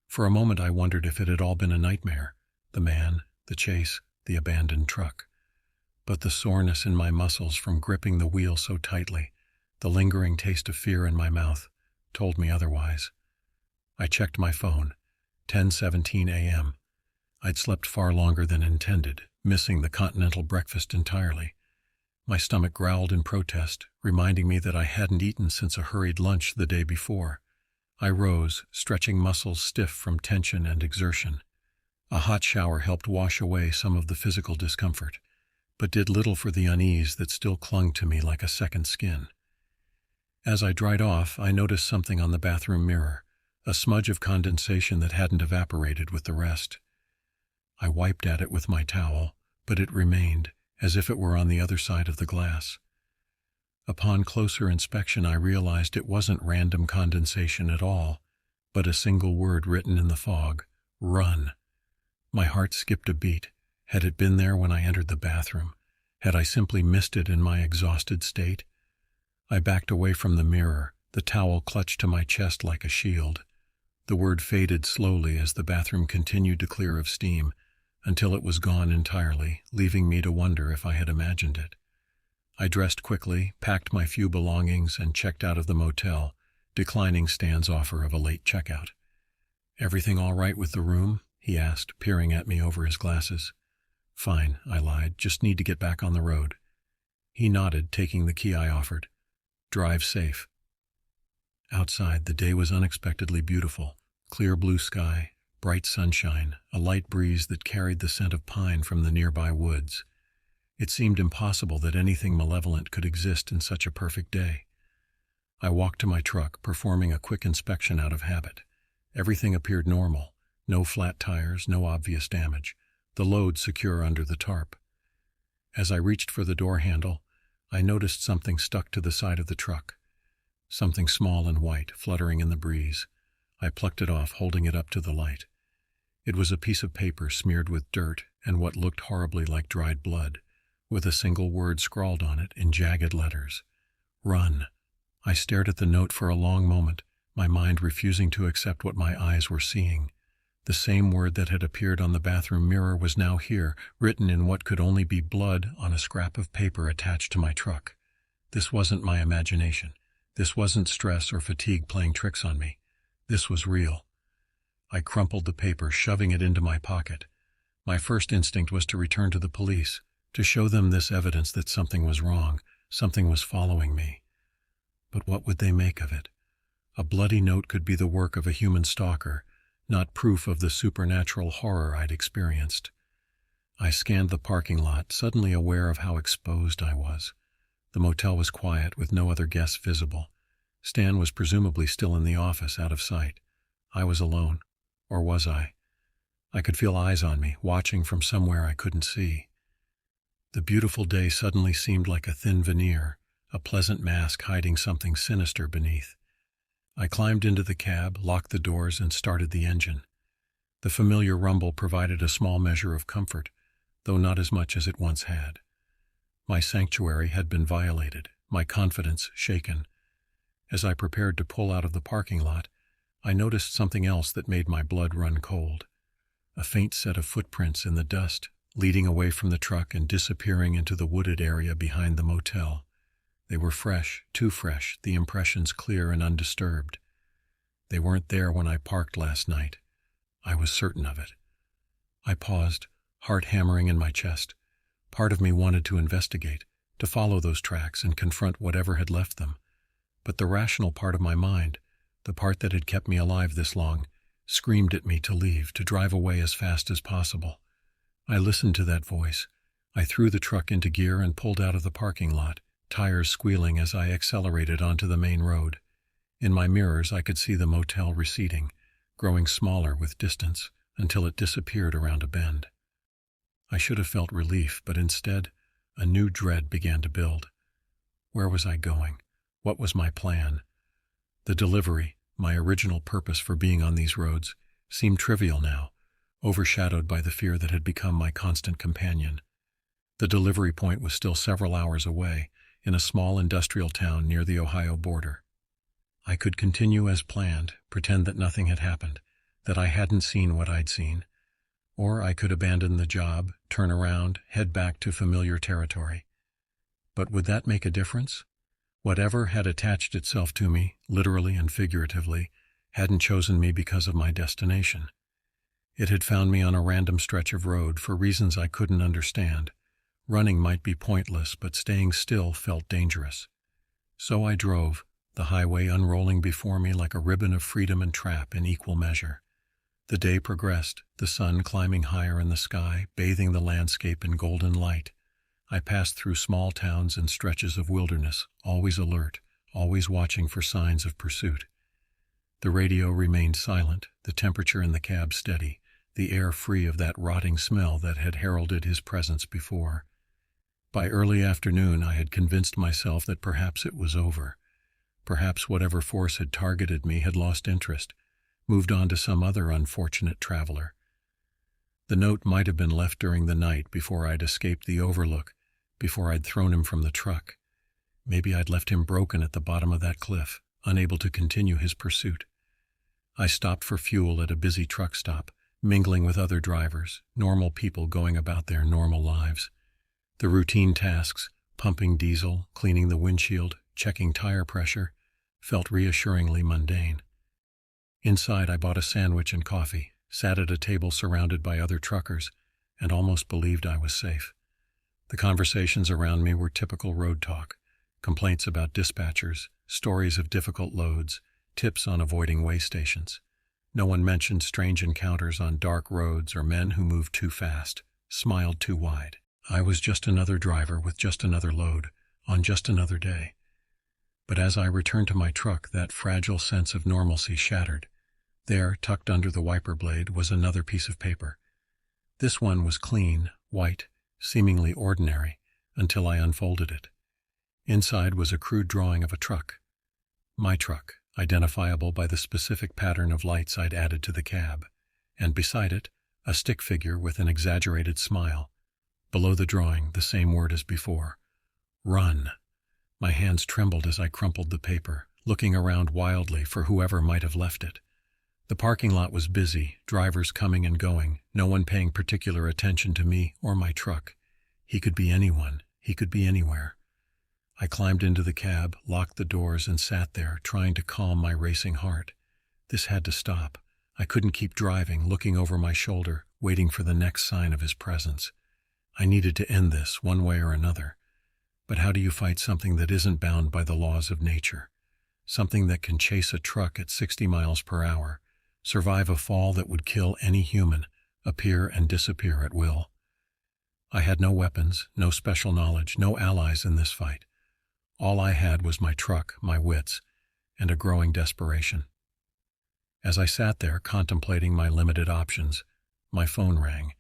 For a moment I wondered if it had all been a nightmare, the man, the chase, the abandoned truck. But the soreness in my muscles from gripping the wheel so tightly, the lingering taste of fear in my mouth, told me otherwise. I checked my phone. 10:17 a.m. I'd slept far longer than intended, missing the continental breakfast entirely. My stomach growled in protest, reminding me that I hadn't eaten since a hurried lunch the day before. I rose, stretching muscles stiff from tension and exertion. A hot shower helped wash away some of the physical discomfort, but did little for the unease that still clung to me like a second skin. As I dried off, I noticed something on the bathroom mirror, a smudge of condensation that hadn't evaporated with the rest. I wiped at it with my towel, but it remained, as if it were on the other side of the glass. Upon closer inspection, I realized it wasn't random condensation at all, but a single word written in the fog: "Run." My heart skipped a beat. Had it been there when I entered the bathroom? Had I simply missed it in my exhausted state? I backed away from the mirror, the towel clutched to my chest like a shield. The word faded slowly as the bathroom continued to clear of steam, until it was gone entirely, leaving me to wonder if I had imagined it. I dressed quickly, packed my few belongings, and checked out of the motel, declining Stan's offer of a late checkout. "Everything all right with the room?" he asked, peering at me over his glasses. "Fine," I lied, "just need to get back on the road." He nodded, taking the key I offered. "Drive safe." Outside, the day was unexpectedly beautiful. Clear blue sky, bright sunshine, a light breeze that carried the scent of pine from the nearby woods. It seemed impossible that anything malevolent could exist in such a perfect day. I walked to my truck, performing a quick inspection out of habit. Everything appeared normal. No flat tires, no obvious damage. The load secure under the tarp. As I reached for the door handle, I noticed something stuck to the side of the truck. Something small and white, fluttering in the breeze. I plucked it off, holding it up to the light. It was a piece of paper smeared with dirt and what looked horribly like dried blood, with a single word scrawled on it in jagged letters: "Run." I stared at the note for a long moment, my mind refusing to accept what my eyes were seeing. The same word that had appeared on the bathroom mirror was now here, written in what could only be blood on a scrap of paper attached to my truck. This wasn't my imagination. This wasn't stress or fatigue playing tricks on me. This was real. I crumpled the paper, shoving it into my pocket. My first instinct was to return to the police, to show them this evidence that something was wrong, something was following me. But what would they make of it? A bloody note could be the work of a human stalker, not proof of the supernatural horror I'd experienced. I scanned the parking lot, suddenly aware of how exposed I was. The motel was quiet, with no other guests visible. Stan was presumably still in the office, out of sight. I was alone. Or was I? I could feel eyes on me, watching from somewhere I couldn't see. The beautiful day suddenly seemed like a thin veneer, a pleasant mask hiding something sinister beneath. I climbed into the cab, locked the doors, and started the engine. The familiar rumble provided a small measure of comfort, though not as much as it once had. My sanctuary had been violated, my confidence shaken. As I prepared to pull out of the parking lot, I noticed something else that made my blood run cold. A faint set of footprints in the dust, leading away from the truck and disappearing into the wooded area behind the motel. They were fresh, too fresh, the impressions clear and undisturbed. They weren't there when I parked last night. I was certain of it. I paused, heart hammering in my chest. Part of me wanted to investigate, to follow those tracks and confront whatever had left them. But the rational part of my mind, the part that had kept me alive this long, screamed at me to leave, to drive away as fast as possible. I listened to that voice. I threw the truck into gear and pulled out of the parking lot, tires squealing as I accelerated onto the main road. In my mirrors I could see the motel receding, growing smaller with distance, until it disappeared around a bend. I should have felt relief, but instead, a new dread began to build. Where was I going? What was my plan? The delivery, my original purpose for being on these roads, seemed trivial now, overshadowed by the fear that had become my constant companion. The delivery point was still several hours away, in a small industrial town near the Ohio border. I could continue as planned, pretend that nothing had happened, that I hadn't seen what I'd seen. Or I could abandon the job, turn around, head back to familiar territory. But would that make a difference? Whatever had attached itself to me, literally and figuratively, hadn't chosen me because of my destination. It had found me on a random stretch of road for reasons I couldn't understand. Running might be pointless, but staying still felt dangerous. So I drove, the highway unrolling before me like a ribbon of freedom and trap in equal measure. The day progressed, the sun climbing higher in the sky, bathing the landscape in golden light. I passed through small towns and stretches of wilderness, always alert, always watching for signs of pursuit. The radio remained silent, the temperature in the cab steady, the air free of that rotting smell that had heralded his presence before. By early afternoon I had convinced myself that perhaps it was over. Perhaps whatever force had targeted me had lost interest, moved on to some other unfortunate traveler. The note might have been left during the night before I'd escaped the overlook, before I'd thrown him from the truck. Maybe I'd left him broken at the bottom of that cliff, unable to continue his pursuit. I stopped for fuel at a busy truck stop, mingling with other drivers, normal people going about their normal lives. The routine tasks, pumping diesel, cleaning the windshield, checking tire pressure, felt reassuringly mundane. Inside, I bought a sandwich and coffee, sat at a table surrounded by other truckers, and almost believed I was safe. The conversations around me were typical road talk, complaints about dispatchers, stories of difficult loads, tips on avoiding way stations. No one mentioned strange encounters on dark roads or men who moved too fast, smiled too wide. I was just another driver with just another load, on just another day. But as I returned to my truck, that fragile sense of normalcy shattered. There, tucked under the wiper blade, was another piece of paper. This one was clean, white, seemingly ordinary, until I unfolded it. Inside was a crude drawing of a truck. My truck, identifiable by the specific pattern of lights I'd added to the cab, and beside it, a stick figure with an exaggerated smile. Below the drawing, the same word as before. Run. My hands trembled as I crumpled the paper, looking around wildly for whoever might have left it. The parking lot was busy, drivers coming and going, no one paying particular attention to me or my truck. He could be anyone. He could be anywhere. I climbed into the cab, locked the doors, and sat there, trying to calm my racing heart. This had to stop. I couldn't keep driving, looking over my shoulder, waiting for the next sign of his presence. I needed to end this, one way or another. But how do you fight something that isn't bound by the laws of nature? Something that can chase a truck at 60 miles per hour, survive a fall that would kill any human, appear and disappear at will. I had no weapons, no special knowledge, no allies in this fight. All I had was my truck, my wits, and a growing desperation. As I sat there contemplating my limited options, my phone rang.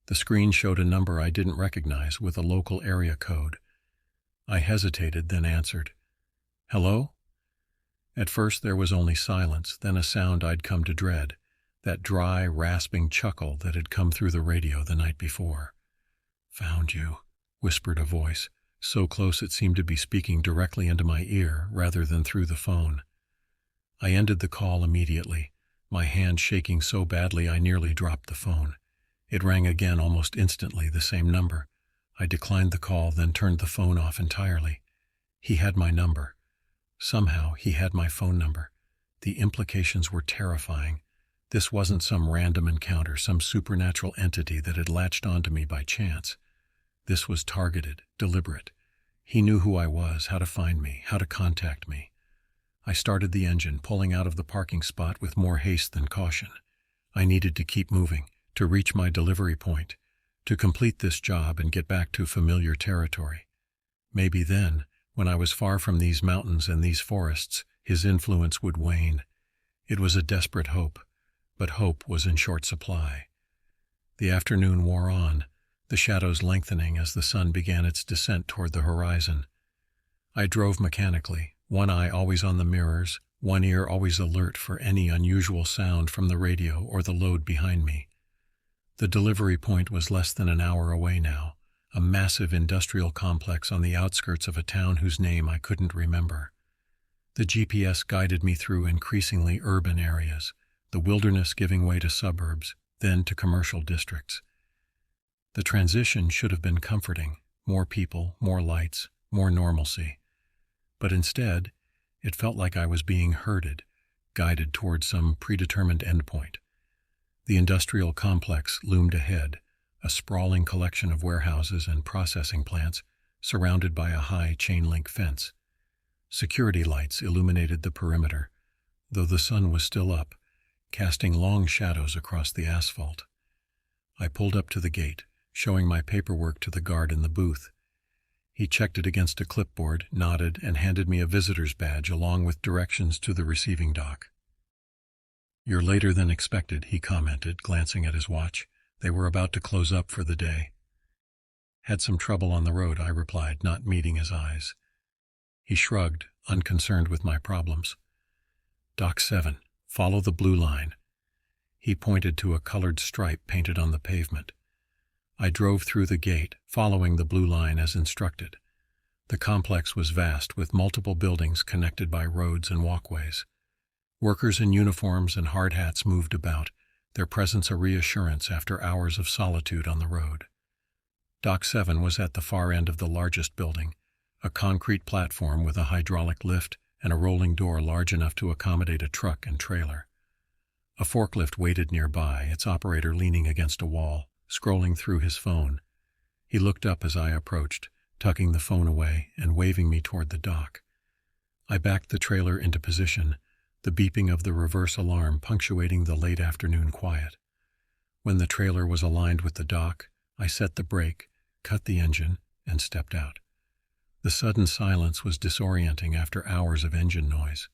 The screen showed a number I didn't recognize with a local area code. I hesitated, then answered. "Hello?" At first there was only silence, then a sound I'd come to dread, that dry, rasping chuckle that had come through the radio the night before. "Found you," whispered a voice, so close it seemed to be speaking directly into my ear rather than through the phone. I ended the call immediately, my hand shaking so badly I nearly dropped the phone. It rang again almost instantly, the same number. I declined the call, then turned the phone off entirely. He had my number. Somehow he had my phone number. The implications were terrifying. This wasn't some random encounter, some supernatural entity that had latched onto me by chance. This was targeted, deliberate. He knew who I was, how to find me, how to contact me. I started the engine, pulling out of the parking spot with more haste than caution. I needed to keep moving, to reach my delivery point, to complete this job and get back to familiar territory. Maybe then, when I was far from these mountains and these forests, his influence would wane. It was a desperate hope, but hope was in short supply. The afternoon wore on, the shadows lengthening as the sun began its descent toward the horizon. I drove mechanically, one eye always on the mirrors, one ear always alert for any unusual sound from the radio or the load behind me. The delivery point was less than an hour away now, a massive industrial complex on the outskirts of a town whose name I couldn't remember. The GPS guided me through increasingly urban areas, the wilderness giving way to suburbs, then to commercial districts. The transition should have been comforting, more people, more lights, more normalcy. But instead, it felt like I was being herded, guided toward some predetermined endpoint. The industrial complex loomed ahead, a sprawling collection of warehouses and processing plants surrounded by a high chain-link fence. Security lights illuminated the perimeter, though the sun was still up, casting long shadows across the asphalt. I pulled up to the gate, showing my paperwork to the guard in the booth. He checked it against a clipboard, nodded, and handed me a visitor's badge along with directions to the receiving dock. "You're later than expected," he commented, glancing at his watch. They were about to close up for the day. "Had some trouble on the road," I replied, not meeting his eyes. He shrugged, unconcerned with my problems. "Dock 7, follow the blue line." He pointed to a colored stripe painted on the pavement. I drove through the gate, following the blue line as instructed. The complex was vast, with multiple buildings connected by roads and walkways. Workers in uniforms and hard hats moved about, their presence a reassurance after hours of solitude on the road. Dock 7 was at the far end of the largest building, a concrete platform with a hydraulic lift and a rolling door large enough to accommodate a truck and trailer. A forklift waited nearby, its operator leaning against a wall, scrolling through his phone. He looked up as I approached, tucking the phone away and waving me toward the dock. I backed the trailer into position, the beeping of the reverse alarm punctuating the late afternoon quiet. When the trailer was aligned with the dock, I set the brake, cut the engine, and stepped out. The sudden silence was disorienting after hours of engine noise.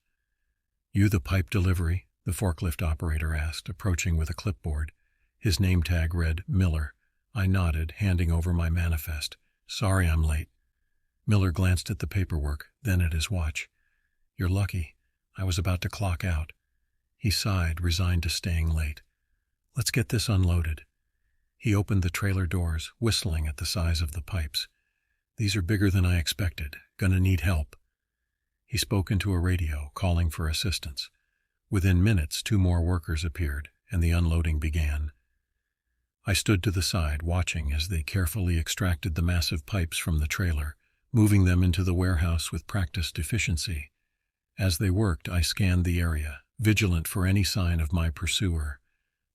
"You the pipe delivery?" the forklift operator asked, approaching with a clipboard. His name tag read Miller. I nodded, handing over my manifest. "Sorry I'm late." Miller glanced at the paperwork, then at his watch. "You're lucky. I was about to clock out." He sighed, resigned to staying late. "Let's get this unloaded." He opened the trailer doors, whistling at the size of the pipes. "These are bigger than I expected. Gonna need help." He spoke into a radio, calling for assistance. Within minutes, 2 more workers appeared, and the unloading began. I stood to the side, watching as they carefully extracted the massive pipes from the trailer, moving them into the warehouse with practiced efficiency. As they worked, I scanned the area, vigilant for any sign of my pursuer.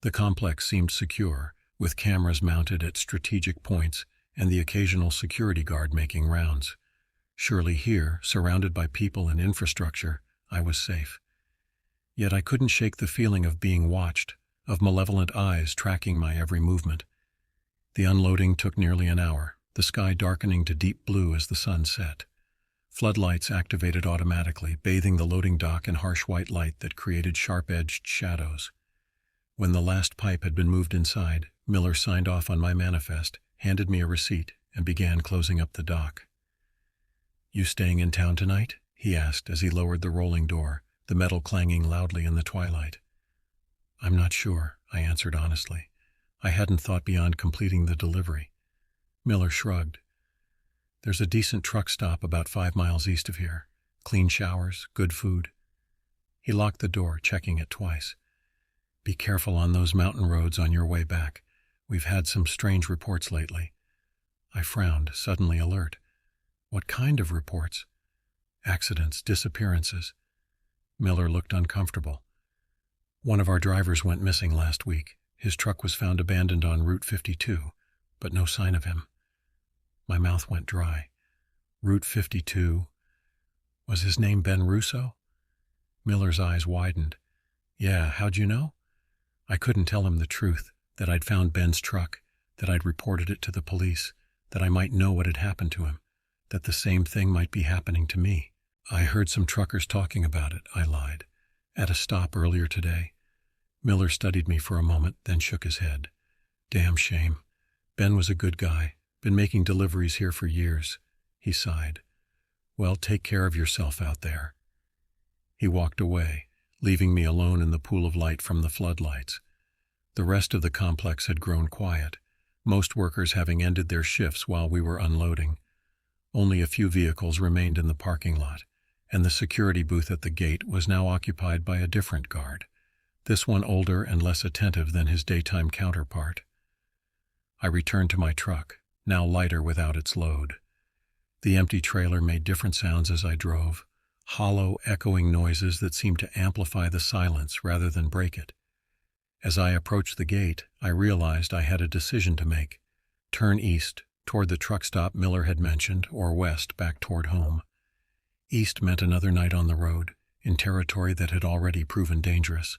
The complex seemed secure, with cameras mounted at strategic points and the occasional security guard making rounds. Surely here, surrounded by people and infrastructure, I was safe. Yet I couldn't shake the feeling of being watched, of malevolent eyes tracking my every movement. The unloading took nearly an hour, the sky darkening to deep blue as the sun set. Floodlights activated automatically, bathing the loading dock in harsh white light that created sharp-edged shadows. When the last pipe had been moved inside, Miller signed off on my manifest, handed me a receipt, and began closing up the dock. "You staying in town tonight?" he asked as he lowered the rolling door, the metal clanging loudly in the twilight. "I'm not sure," I answered honestly. I hadn't thought beyond completing the delivery. Miller shrugged. "There's a decent truck stop about 5 miles east of here. Clean showers, good food." He locked the door, checking it twice. "Be careful on those mountain roads on your way back. We've had some strange reports lately." I frowned, suddenly alert. "What kind of reports?" "Accidents, disappearances." Miller looked uncomfortable. "One of our drivers went missing last week. His truck was found abandoned on Route 52, but no sign of him." My mouth went dry. Route 52. Was his name Ben Russo? Miller's eyes widened. "Yeah, how'd you know?" I couldn't tell him the truth, that I'd found Ben's truck, that I'd reported it to the police, that I might know what had happened to him, that the same thing might be happening to me. "I heard some truckers talking about it," I lied. "At a stop earlier today." Miller studied me for a moment, then shook his head. "Damn shame. Ben was a good guy, been making deliveries here for years." He sighed. "Well, take care of yourself out there." He walked away, leaving me alone in the pool of light from the floodlights. The rest of the complex had grown quiet, most workers having ended their shifts while we were unloading. Only a few vehicles remained in the parking lot, and the security booth at the gate was now occupied by a different guard, this one older and less attentive than his daytime counterpart. I returned to my truck, now lighter without its load. The empty trailer made different sounds as I drove, hollow, echoing noises that seemed to amplify the silence rather than break it. As I approached the gate, I realized I had a decision to make: turn east, toward the truck stop Miller had mentioned, or west, back toward home. East meant another night on the road, in territory that had already proven dangerous.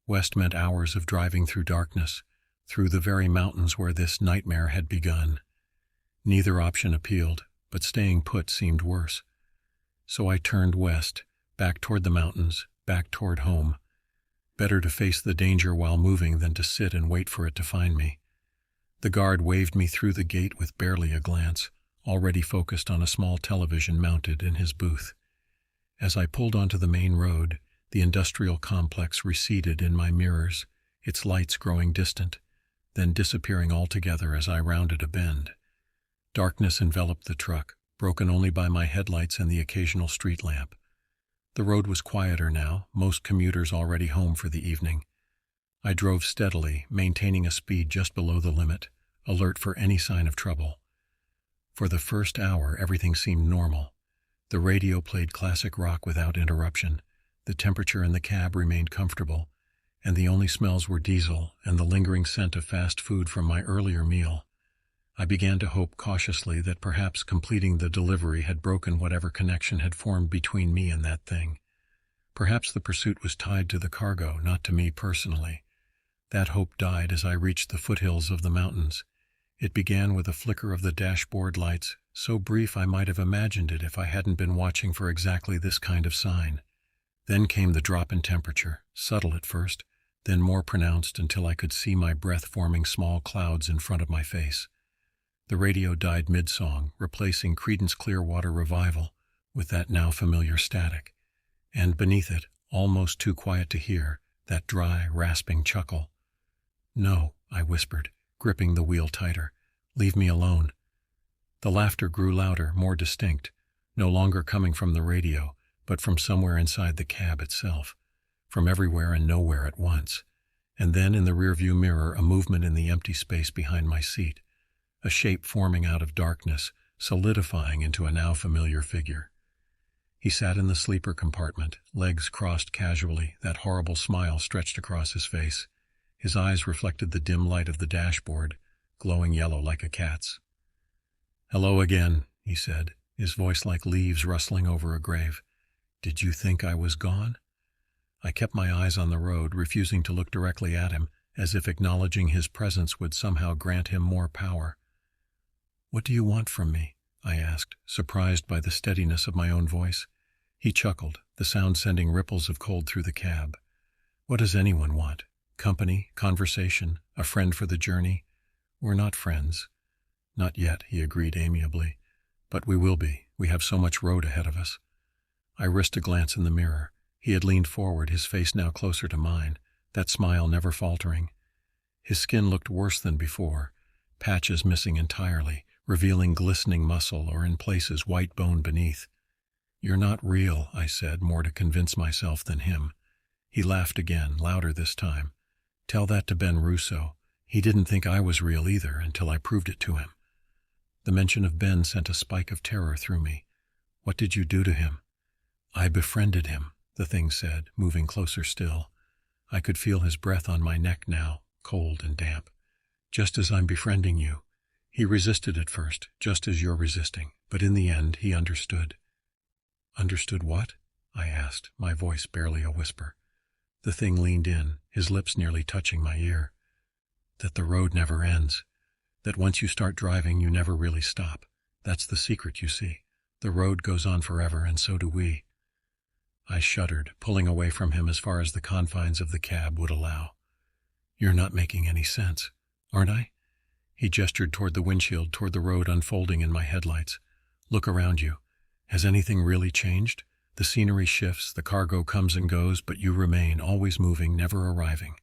West meant hours of driving through darkness, through the very mountains where this nightmare had begun. Neither option appealed, but staying put seemed worse. So I turned west, back toward the mountains, back toward home. Better to face the danger while moving than to sit and wait for it to find me. The guard waved me through the gate with barely a glance, already focused on a small television mounted in his booth. As I pulled onto the main road, the industrial complex receded in my mirrors, its lights growing distant, then disappearing altogether as I rounded a bend. Darkness enveloped the truck, broken only by my headlights and the occasional street lamp. The road was quieter now, most commuters already home for the evening. I drove steadily, maintaining a speed just below the limit, alert for any sign of trouble. For the first hour, everything seemed normal. The radio played classic rock without interruption, the temperature in the cab remained comfortable, and the only smells were diesel and the lingering scent of fast food from my earlier meal. I began to hope cautiously that perhaps completing the delivery had broken whatever connection had formed between me and that thing. Perhaps the pursuit was tied to the cargo, not to me personally. That hope died as I reached the foothills of the mountains. It began with a flicker of the dashboard lights, so brief I might have imagined it if I hadn't been watching for exactly this kind of sign. Then came the drop in temperature, subtle at first, then more pronounced until I could see my breath forming small clouds in front of my face. The radio died mid-song, replacing Creedence Clearwater Revival with that now familiar static. And beneath it, almost too quiet to hear, that dry, rasping chuckle. "No," I whispered, gripping the wheel tighter. "Leave me alone." The laughter grew louder, more distinct, no longer coming from the radio, but from somewhere inside the cab itself, from everywhere and nowhere at once. And then in the rearview mirror, a movement in the empty space behind my seat, a shape forming out of darkness, solidifying into a now familiar figure. He sat in the sleeper compartment, legs crossed casually, that horrible smile stretched across his face. His eyes reflected the dim light of the dashboard, glowing yellow like a cat's. "Hello again," he said, his voice like leaves rustling over a grave. "Did you think I was gone?" I kept my eyes on the road, refusing to look directly at him, as if acknowledging his presence would somehow grant him more power. "What do you want from me?" I asked, surprised by the steadiness of my own voice. He chuckled, the sound sending ripples of cold through the cab. "What does anyone want? Company, conversation, a friend for the journey? We're not friends." "Not yet," he agreed amiably. "But we will be. We have so much road ahead of us." I risked a glance in the mirror. He had leaned forward, his face now closer to mine, that smile never faltering. His skin looked worse than before, patches missing entirely, revealing glistening muscle or in places white bone beneath. "You're not real," I said, more to convince myself than him. He laughed again, louder this time. "Tell that to Ben Russo. He didn't think I was real either until I proved it to him." The mention of Ben sent a spike of terror through me. "What did you do to him?" "I befriended him," the thing said, moving closer still. I could feel his breath on my neck now, cold and damp. "Just as I'm befriending you. He resisted at first, just as you're resisting, but in the end he understood." "Understood what?" I asked, my voice barely a whisper. The thing leaned in, his lips nearly touching my ear. "That the road never ends. That once you start driving, you never really stop. That's the secret, you see. The road goes on forever, and so do we." I shuddered, pulling away from him as far as the confines of the cab would allow. "You're not making any sense, aren't I?" He gestured toward the windshield, toward the road unfolding in my headlights. "Look around you. Has anything really changed? The scenery shifts, the cargo comes and goes, but you remain, always moving, never arriving.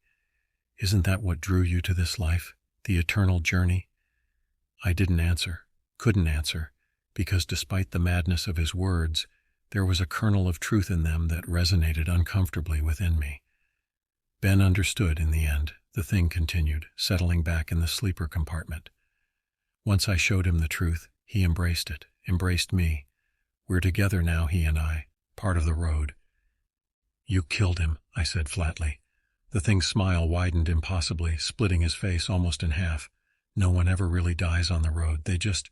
Isn't that what drew you to this life? The eternal journey?" I didn't answer, couldn't answer, because despite the madness of his words, there was a kernel of truth in them that resonated uncomfortably within me. "Ben understood in the end," the thing continued, settling back in the sleeper compartment. "Once I showed him the truth, he embraced it, embraced me. We're together now, he and I, part of the road." "You killed him," I said flatly. The thing's smile widened impossibly, splitting his face almost in half. "No one ever really dies on the road. They just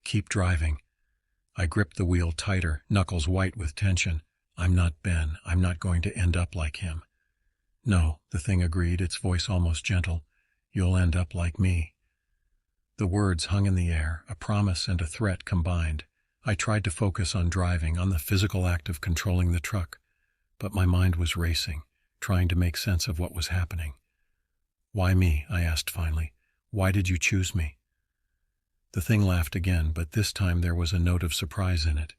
keep driving." I gripped the wheel tighter, knuckles white with tension. "I'm not Ben. I'm not going to end up like him." "No," the thing agreed, its voice almost gentle. "You'll end up like me." The words hung in the air, a promise and a threat combined. I tried to focus on driving, on the physical act of controlling the truck, but my mind was racing, trying to make sense of what was happening. "Why me?" I asked finally. "Why did you choose me?" The thing laughed again, but this time there was a note of surprise in it.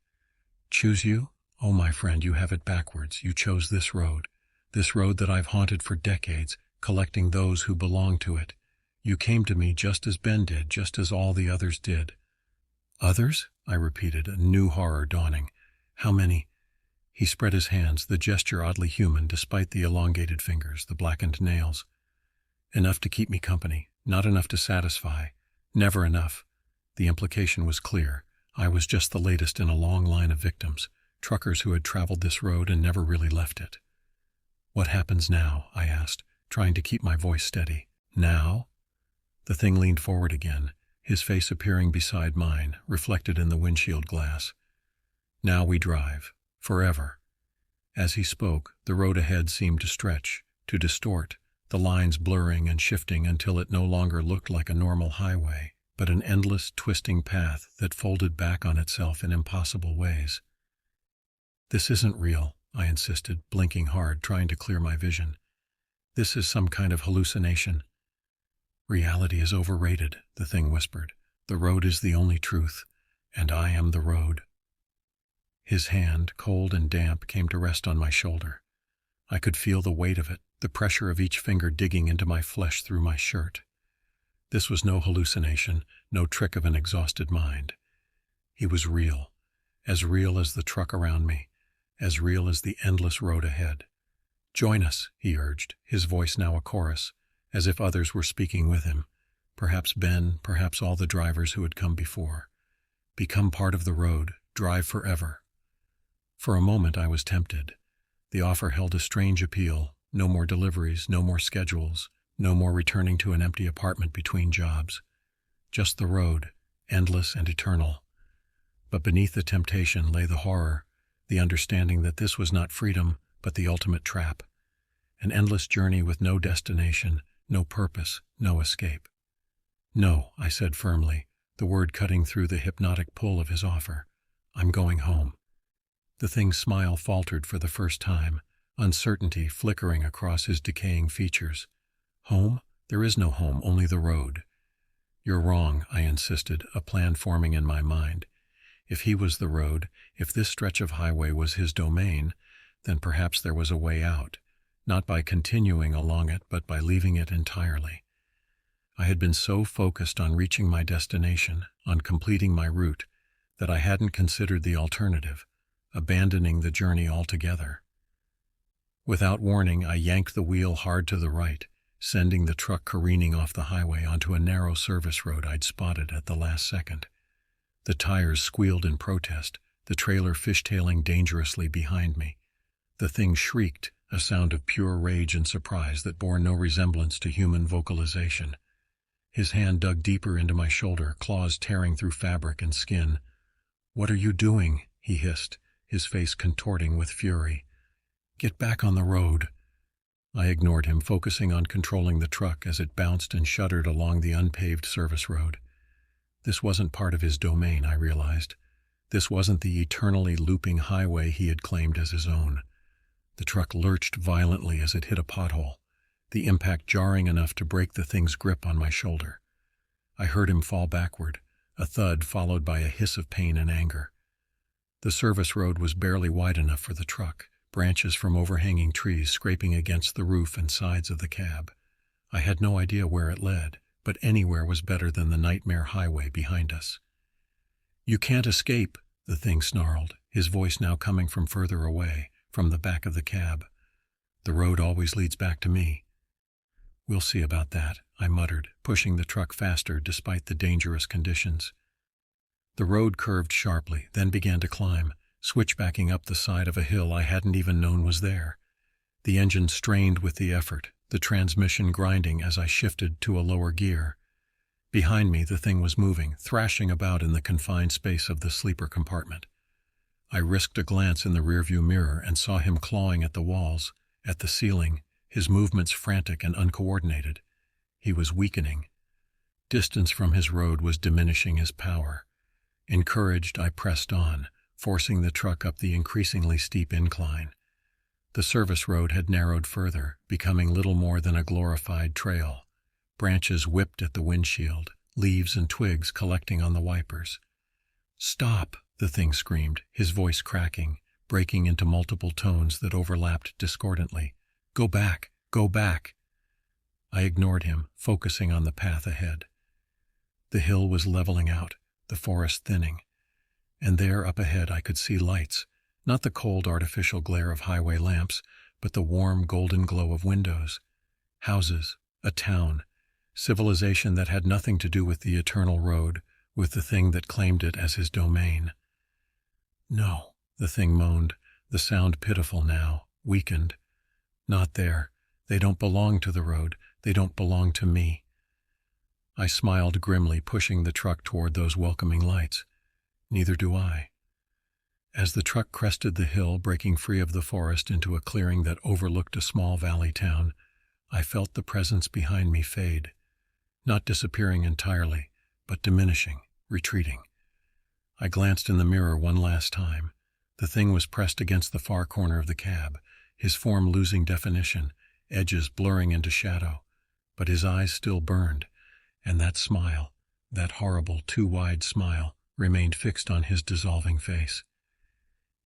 "Choose you? Oh, my friend, you have it backwards. You chose this road that I've haunted for decades, collecting those who belong to it. You came to me just as Ben did, just as all the others did." "Others?" I repeated, a new horror dawning. "How many?" He spread his hands, the gesture oddly human despite the elongated fingers, the blackened nails. "Enough to keep me company, not enough to satisfy. Never enough." The implication was clear. I was just the latest in a long line of victims, truckers who had traveled this road and never really left it. "What happens now?" I asked, trying to keep my voice steady. "Now?" The thing leaned forward again, his face appearing beside mine, reflected in the windshield glass. "Now we drive. Forever." As he spoke, the road ahead seemed to stretch, to distort, the lines blurring and shifting until it no longer looked like a normal highway, but an endless, twisting path that folded back on itself in impossible ways. "This isn't real," I insisted, blinking hard, trying to clear my vision. "This is some kind of hallucination." "Reality is overrated," the thing whispered. "The road is the only truth, and I am the road." His hand, cold and damp, came to rest on my shoulder. I could feel the weight of it, the pressure of each finger digging into my flesh through my shirt. This was no hallucination, no trick of an exhausted mind. He was real as the truck around me, as real as the endless road ahead. "Join us," he urged, his voice now a chorus, as if others were speaking with him. Perhaps Ben, perhaps all the drivers who had come before. "Become part of the road, drive forever." For a moment I was tempted. The offer held a strange appeal. No more deliveries, no more schedules, no more returning to an empty apartment between jobs. Just the road, endless and eternal. But beneath the temptation lay the horror, the understanding that this was not freedom, but the ultimate trap. An endless journey with no destination, no purpose, no escape. "No," I said firmly, the word cutting through the hypnotic pull of his offer. "I'm going home." The thing's smile faltered for the first time, uncertainty flickering across his decaying features. "Home? There is no home, only the road." "You're wrong," I insisted, a plan forming in my mind. If he was the road, if this stretch of highway was his domain, then perhaps there was a way out, not by continuing along it, but by leaving it entirely. I had been so focused on reaching my destination, on completing my route, that I hadn't considered the alternative, abandoning the journey altogether. Without warning, I yanked the wheel hard to the right, sending the truck careening off the highway onto a narrow service road I'd spotted at the last second. The tires squealed in protest, the trailer fishtailing dangerously behind me. The thing shrieked, a sound of pure rage and surprise that bore no resemblance to human vocalization. His hand dug deeper into my shoulder, claws tearing through fabric and skin. "What are you doing?" he hissed, his face contorting with fury. "Get back on the road." I ignored him, focusing on controlling the truck as it bounced and shuddered along the unpaved service road. This wasn't part of his domain, I realized. This wasn't the eternally looping highway he had claimed as his own. The truck lurched violently as it hit a pothole, the impact jarring enough to break the thing's grip on my shoulder. I heard him fall backward, a thud followed by a hiss of pain and anger. The service road was barely wide enough for the truck, branches from overhanging trees scraping against the roof and sides of the cab. I had no idea where it led, but anywhere was better than the nightmare highway behind us. "You can't escape," the thing snarled, his voice now coming from further away, from the back of the cab. "The road always leads back to me." "We'll see about that," I muttered, pushing the truck faster despite the dangerous conditions. The road curved sharply, then began to climb, switchbacking up the side of a hill I hadn't even known was there. The engine strained with the effort, the transmission grinding as I shifted to a lower gear. Behind me, the thing was moving, thrashing about in the confined space of the sleeper compartment. I risked a glance in the rearview mirror and saw him clawing at the walls, at the ceiling, his movements frantic and uncoordinated. He was weakening. Distance from his road was diminishing his power. Encouraged, I pressed on, forcing the truck up the increasingly steep incline. The service road had narrowed further, becoming little more than a glorified trail. Branches whipped at the windshield, leaves and twigs collecting on the wipers. "Stop!" the thing screamed, his voice cracking, breaking into multiple tones that overlapped discordantly. "Go back! Go back!" I ignored him, focusing on the path ahead. The hill was leveling out, the forest thinning. And there up ahead I could see lights, not the cold artificial glare of highway lamps, but the warm golden glow of windows. Houses, a town, civilization that had nothing to do with the eternal road, with the thing that claimed it as his domain. "No," the thing moaned, the sound pitiful now, weakened. "Not there. They don't belong to the road. They don't belong to me." I smiled grimly, pushing the truck toward those welcoming lights. Neither do I. As the truck crested the hill, breaking free of the forest into a clearing that overlooked a small valley town, I felt the presence behind me fade, not disappearing entirely, but diminishing, retreating. I glanced in the mirror one last time. The thing was pressed against the far corner of the cab, his form losing definition, edges blurring into shadow, but his eyes still burned, and that smile, that horrible, too-wide smile, remained fixed on his dissolving face.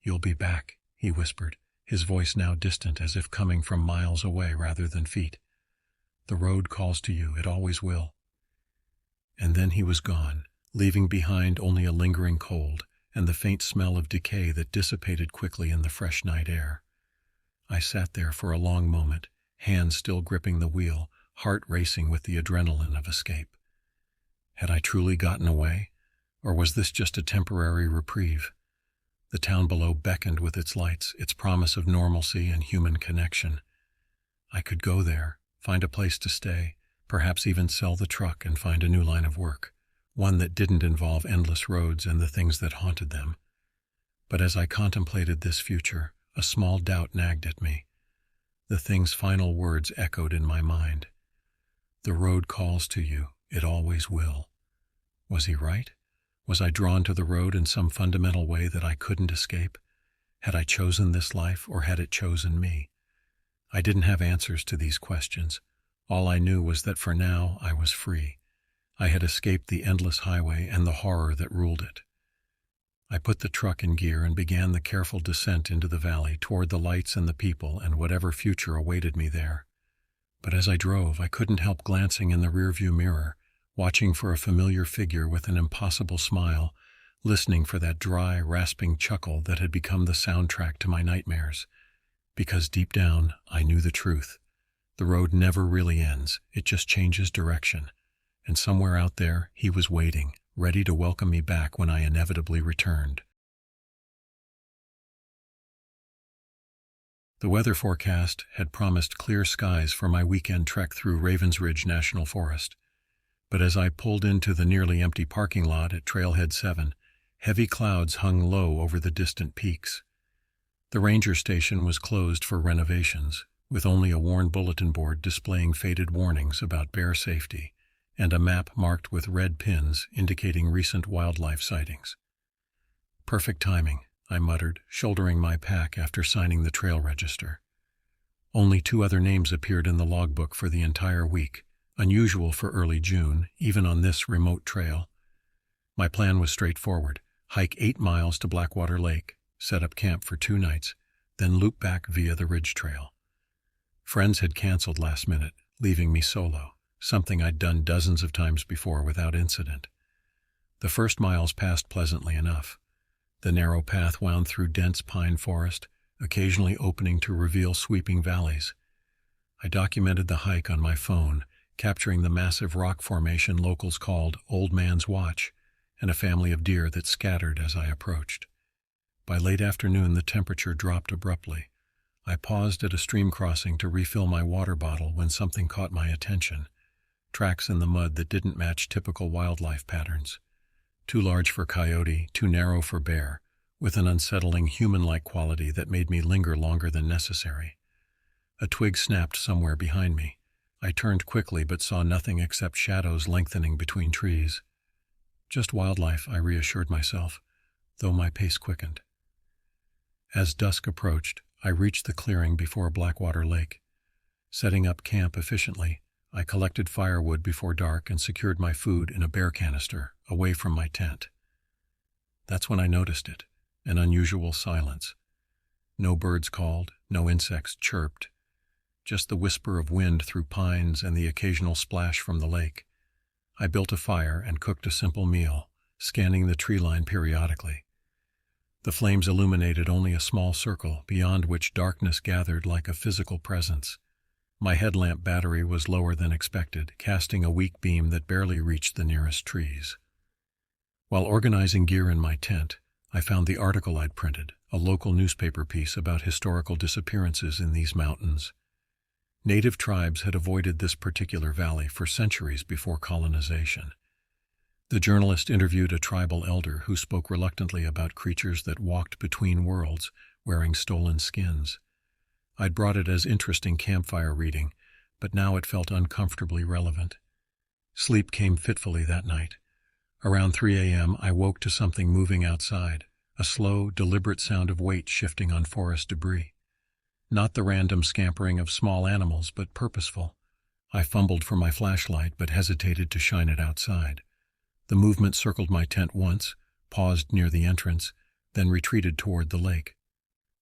"You'll be back," he whispered, his voice now distant as if coming from miles away rather than feet. "The road calls to you, it always will." And then he was gone, leaving behind only a lingering cold and the faint smell of decay that dissipated quickly in the fresh night air. I sat there for a long moment, hands still gripping the wheel, heart racing with the adrenaline of escape. Had I truly gotten away, or was this just a temporary reprieve? The town below beckoned with its lights, its promise of normalcy and human connection. I could go there, find a place to stay, perhaps even sell the truck and find a new line of work, one that didn't involve endless roads and the things that haunted them. But as I contemplated this future, a small doubt nagged at me. The thing's final words echoed in my mind. The road calls to you. It always will. Was he right? Was I drawn to the road in some fundamental way that I couldn't escape? Had I chosen this life, or had it chosen me? I didn't have answers to these questions. All I knew was that for now I was free. I had escaped the endless highway and the horror that ruled it. I put the truck in gear and began the careful descent into the valley toward the lights and the people and whatever future awaited me there. But as I drove, I couldn't help glancing in the rearview mirror, watching for a familiar figure with an impossible smile, listening for that dry, rasping chuckle that had become the soundtrack to my nightmares. Because deep down, I knew the truth. The road never really ends, it just changes direction. And somewhere out there, he was waiting, ready to welcome me back when I inevitably returned. The weather forecast had promised clear skies for my weekend trek through Ravens Ridge National Forest. But as I pulled into the nearly empty parking lot at Trailhead 7, heavy clouds hung low over the distant peaks. The ranger station was closed for renovations, with only a worn bulletin board displaying faded warnings about bear safety, and a map marked with red pins indicating recent wildlife sightings. Perfect timing, I muttered, shouldering my pack after signing the trail register. Only 2 other names appeared in the logbook for the entire week, unusual for early June, even on this remote trail. My plan was straightforward: hike 8 miles to Blackwater Lake, set up camp for 2 nights, then loop back via the Ridge Trail. Friends had canceled last minute, leaving me solo, something I'd done dozens of times before without incident. The first miles passed pleasantly enough. The narrow path wound through dense pine forest, occasionally opening to reveal sweeping valleys. I documented the hike on my phone, capturing the massive rock formation locals called Old Man's Watch, and a family of deer that scattered as I approached. By late afternoon, the temperature dropped abruptly. I paused at a stream crossing to refill my water bottle when something caught my attention: tracks in the mud that didn't match typical wildlife patterns. Too large for coyote, too narrow for bear, with an unsettling human-like quality that made me linger longer than necessary. A twig snapped somewhere behind me. I turned quickly but saw nothing except shadows lengthening between trees. Just wildlife, I reassured myself, though my pace quickened. As dusk approached, I reached the clearing before Blackwater Lake. Setting up camp efficiently, I collected firewood before dark and secured my food in a bear canister, away from my tent. That's when I noticed it: an unusual silence. No birds called, no insects chirped, just the whisper of wind through pines and the occasional splash from the lake. I built a fire and cooked a simple meal, scanning the tree line periodically. The flames illuminated only a small circle, beyond which darkness gathered like a physical presence. My headlamp battery was lower than expected, casting a weak beam that barely reached the nearest trees. While organizing gear in my tent, I found the article I'd printed, a local newspaper piece about historical disappearances in these mountains. Native tribes had avoided this particular valley for centuries before colonization. The journalist interviewed a tribal elder who spoke reluctantly about creatures that walked between worlds, wearing stolen skins. I'd brought it as interesting campfire reading, but now it felt uncomfortably relevant. Sleep came fitfully that night. Around 3 a.m., I woke to something moving outside, a slow, deliberate sound of weight shifting on forest debris. Not the random scampering of small animals, but purposeful. I fumbled for my flashlight, but hesitated to shine it outside. The movement circled my tent once, paused near the entrance, then retreated toward the lake.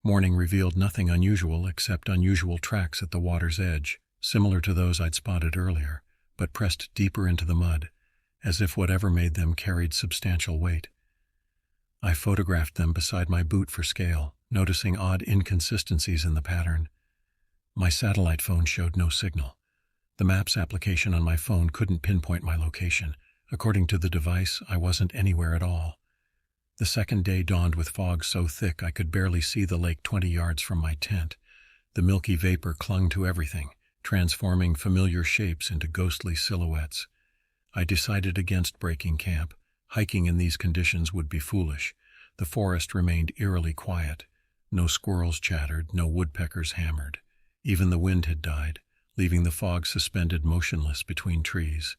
Morning revealed nothing unusual except unusual tracks at the water's edge, similar to those I'd spotted earlier, but pressed deeper into the mud, as if whatever made them carried substantial weight. I photographed them beside my boot for scale, noticing odd inconsistencies in the pattern. My satellite phone showed no signal. The Maps application on my phone couldn't pinpoint my location. According to the device, I wasn't anywhere at all. The second day dawned with fog so thick I could barely see the lake 20 yards from my tent. The milky vapor clung to everything, transforming familiar shapes into ghostly silhouettes. I decided against breaking camp. Hiking in these conditions would be foolish. The forest remained eerily quiet. No squirrels chattered, no woodpeckers hammered. Even the wind had died, leaving the fog suspended motionless between trees.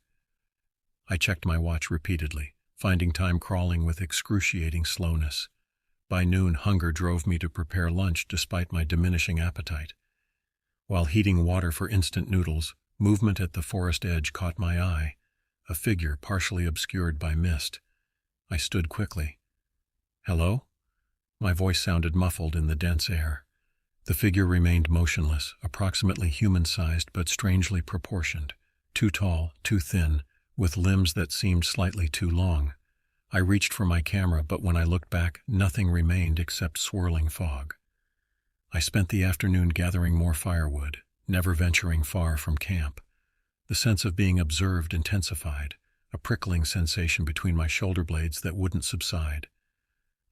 I checked my watch repeatedly, finding time crawling with excruciating slowness. By noon, hunger drove me to prepare lunch despite my diminishing appetite. While heating water for instant noodles, movement at the forest edge caught my eye, a figure partially obscured by mist. I stood quickly. "Hello?" My voice sounded muffled in the dense air. The figure remained motionless, approximately human-sized but strangely proportioned, too tall, too thin, with limbs that seemed slightly too long. I reached for my camera, but when I looked back, nothing remained except swirling fog. I spent the afternoon gathering more firewood, never venturing far from camp. The sense of being observed intensified, a prickling sensation between my shoulder blades that wouldn't subside.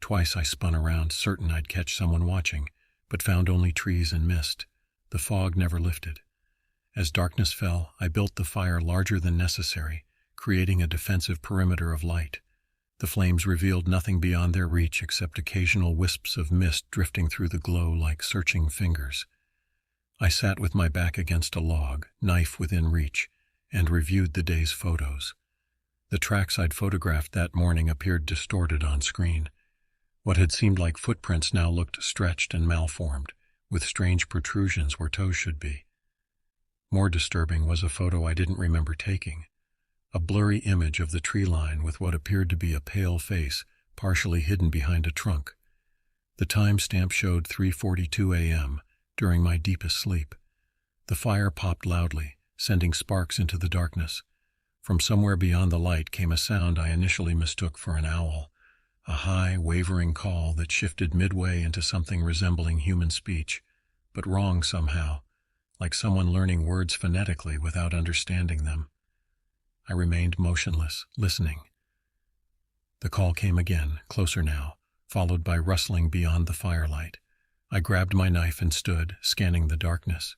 Twice I spun around, certain I'd catch someone watching, but found only trees and mist. The fog never lifted. As darkness fell, I built the fire larger than necessary, creating a defensive perimeter of light. The flames revealed nothing beyond their reach except occasional wisps of mist drifting through the glow like searching fingers. I sat with my back against a log, knife within reach, and reviewed the day's photos. The tracks I'd photographed that morning appeared distorted on screen. What had seemed like footprints now looked stretched and malformed, with strange protrusions where toes should be. More disturbing was a photo I didn't remember taking. A blurry image of the tree line with what appeared to be a pale face partially hidden behind a trunk. The timestamp showed 3:42 a.m., during my deepest sleep. The fire popped loudly, sending sparks into the darkness. From somewhere beyond the light came a sound I initially mistook for an owl, a high, wavering call that shifted midway into something resembling human speech, but wrong somehow, like someone learning words phonetically without understanding them. I remained motionless, listening. The call came again, closer now, followed by rustling beyond the firelight. I grabbed my knife and stood, scanning the darkness.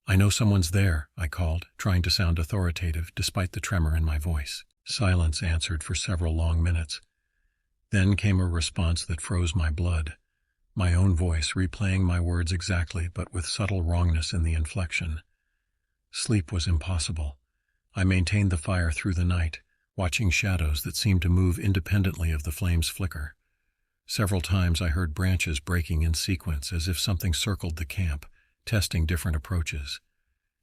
"I know someone's there," I called, trying to sound authoritative despite the tremor in my voice. Silence answered for several long minutes. Then came a response that froze my blood. My own voice replaying my words exactly, but with subtle wrongness in the inflection. Sleep was impossible. I maintained the fire through the night, watching shadows that seemed to move independently of the flame's flicker. Several times I heard branches breaking in sequence as if something circled the camp, testing different approaches.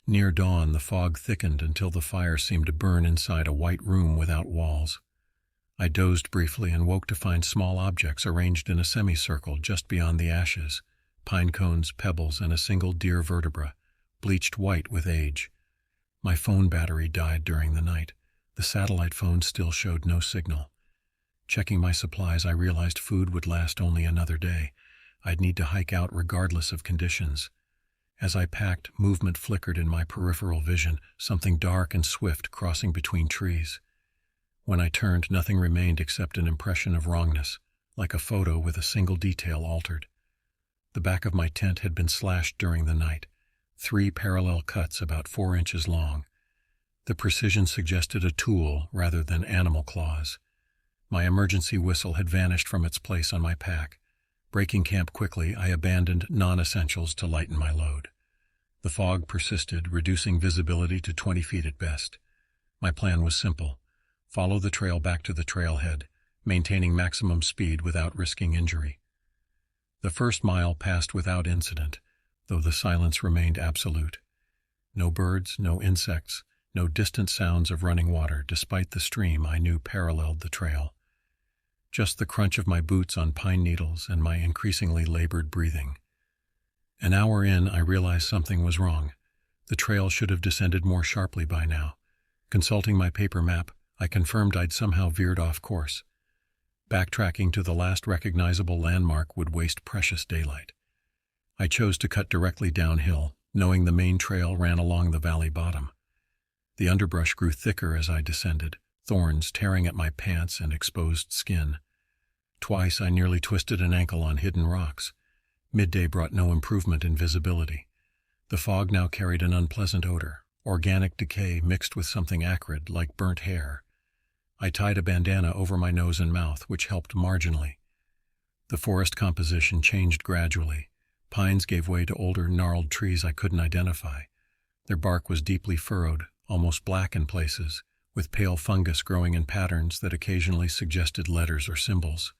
Near dawn, the fog thickened until the fire seemed to burn inside a white room without walls. I dozed briefly and woke to find small objects arranged in a semicircle just beyond the ashes, pine cones, pebbles, and a single deer vertebra, bleached white with age. My phone battery died during the night. The satellite phone still showed no signal. Checking my supplies, I realized food would last only another day. I'd need to hike out regardless of conditions. As I packed, movement flickered in my peripheral vision, something dark and swift crossing between trees. When I turned, nothing remained except an impression of wrongness, like a photo with a single detail altered. The back of my tent had been slashed during the night, 3 parallel cuts about 4 inches long. The precision suggested a tool rather than animal claws. My emergency whistle had vanished from its place on my pack. Breaking camp quickly, I abandoned non-essentials to lighten my load. The fog persisted, reducing visibility to 20 feet at best. My plan was simple: follow the trail back to the trailhead, maintaining maximum speed without risking injury. The first mile passed without incident, though the silence remained absolute. No birds, no insects, no distant sounds of running water, despite the stream I knew paralleled the trail. Just the crunch of my boots on pine needles and my increasingly labored breathing. An hour in, I realized something was wrong. The trail should have descended more sharply by now. Consulting my paper map, I confirmed I'd somehow veered off course. Backtracking to the last recognizable landmark would waste precious daylight. I chose to cut directly downhill, knowing the main trail ran along the valley bottom. The underbrush grew thicker as I descended, thorns tearing at my pants and exposed skin. Twice I nearly twisted an ankle on hidden rocks. Midday brought no improvement in visibility. The fog now carried an unpleasant odor, organic decay mixed with something acrid like burnt hair. I tied a bandana over my nose and mouth, which helped marginally. The forest composition changed gradually. Pines gave way to older, gnarled trees I couldn't identify. Their bark was deeply furrowed, almost black in places, with pale fungus growing in patterns that occasionally suggested letters or symbols.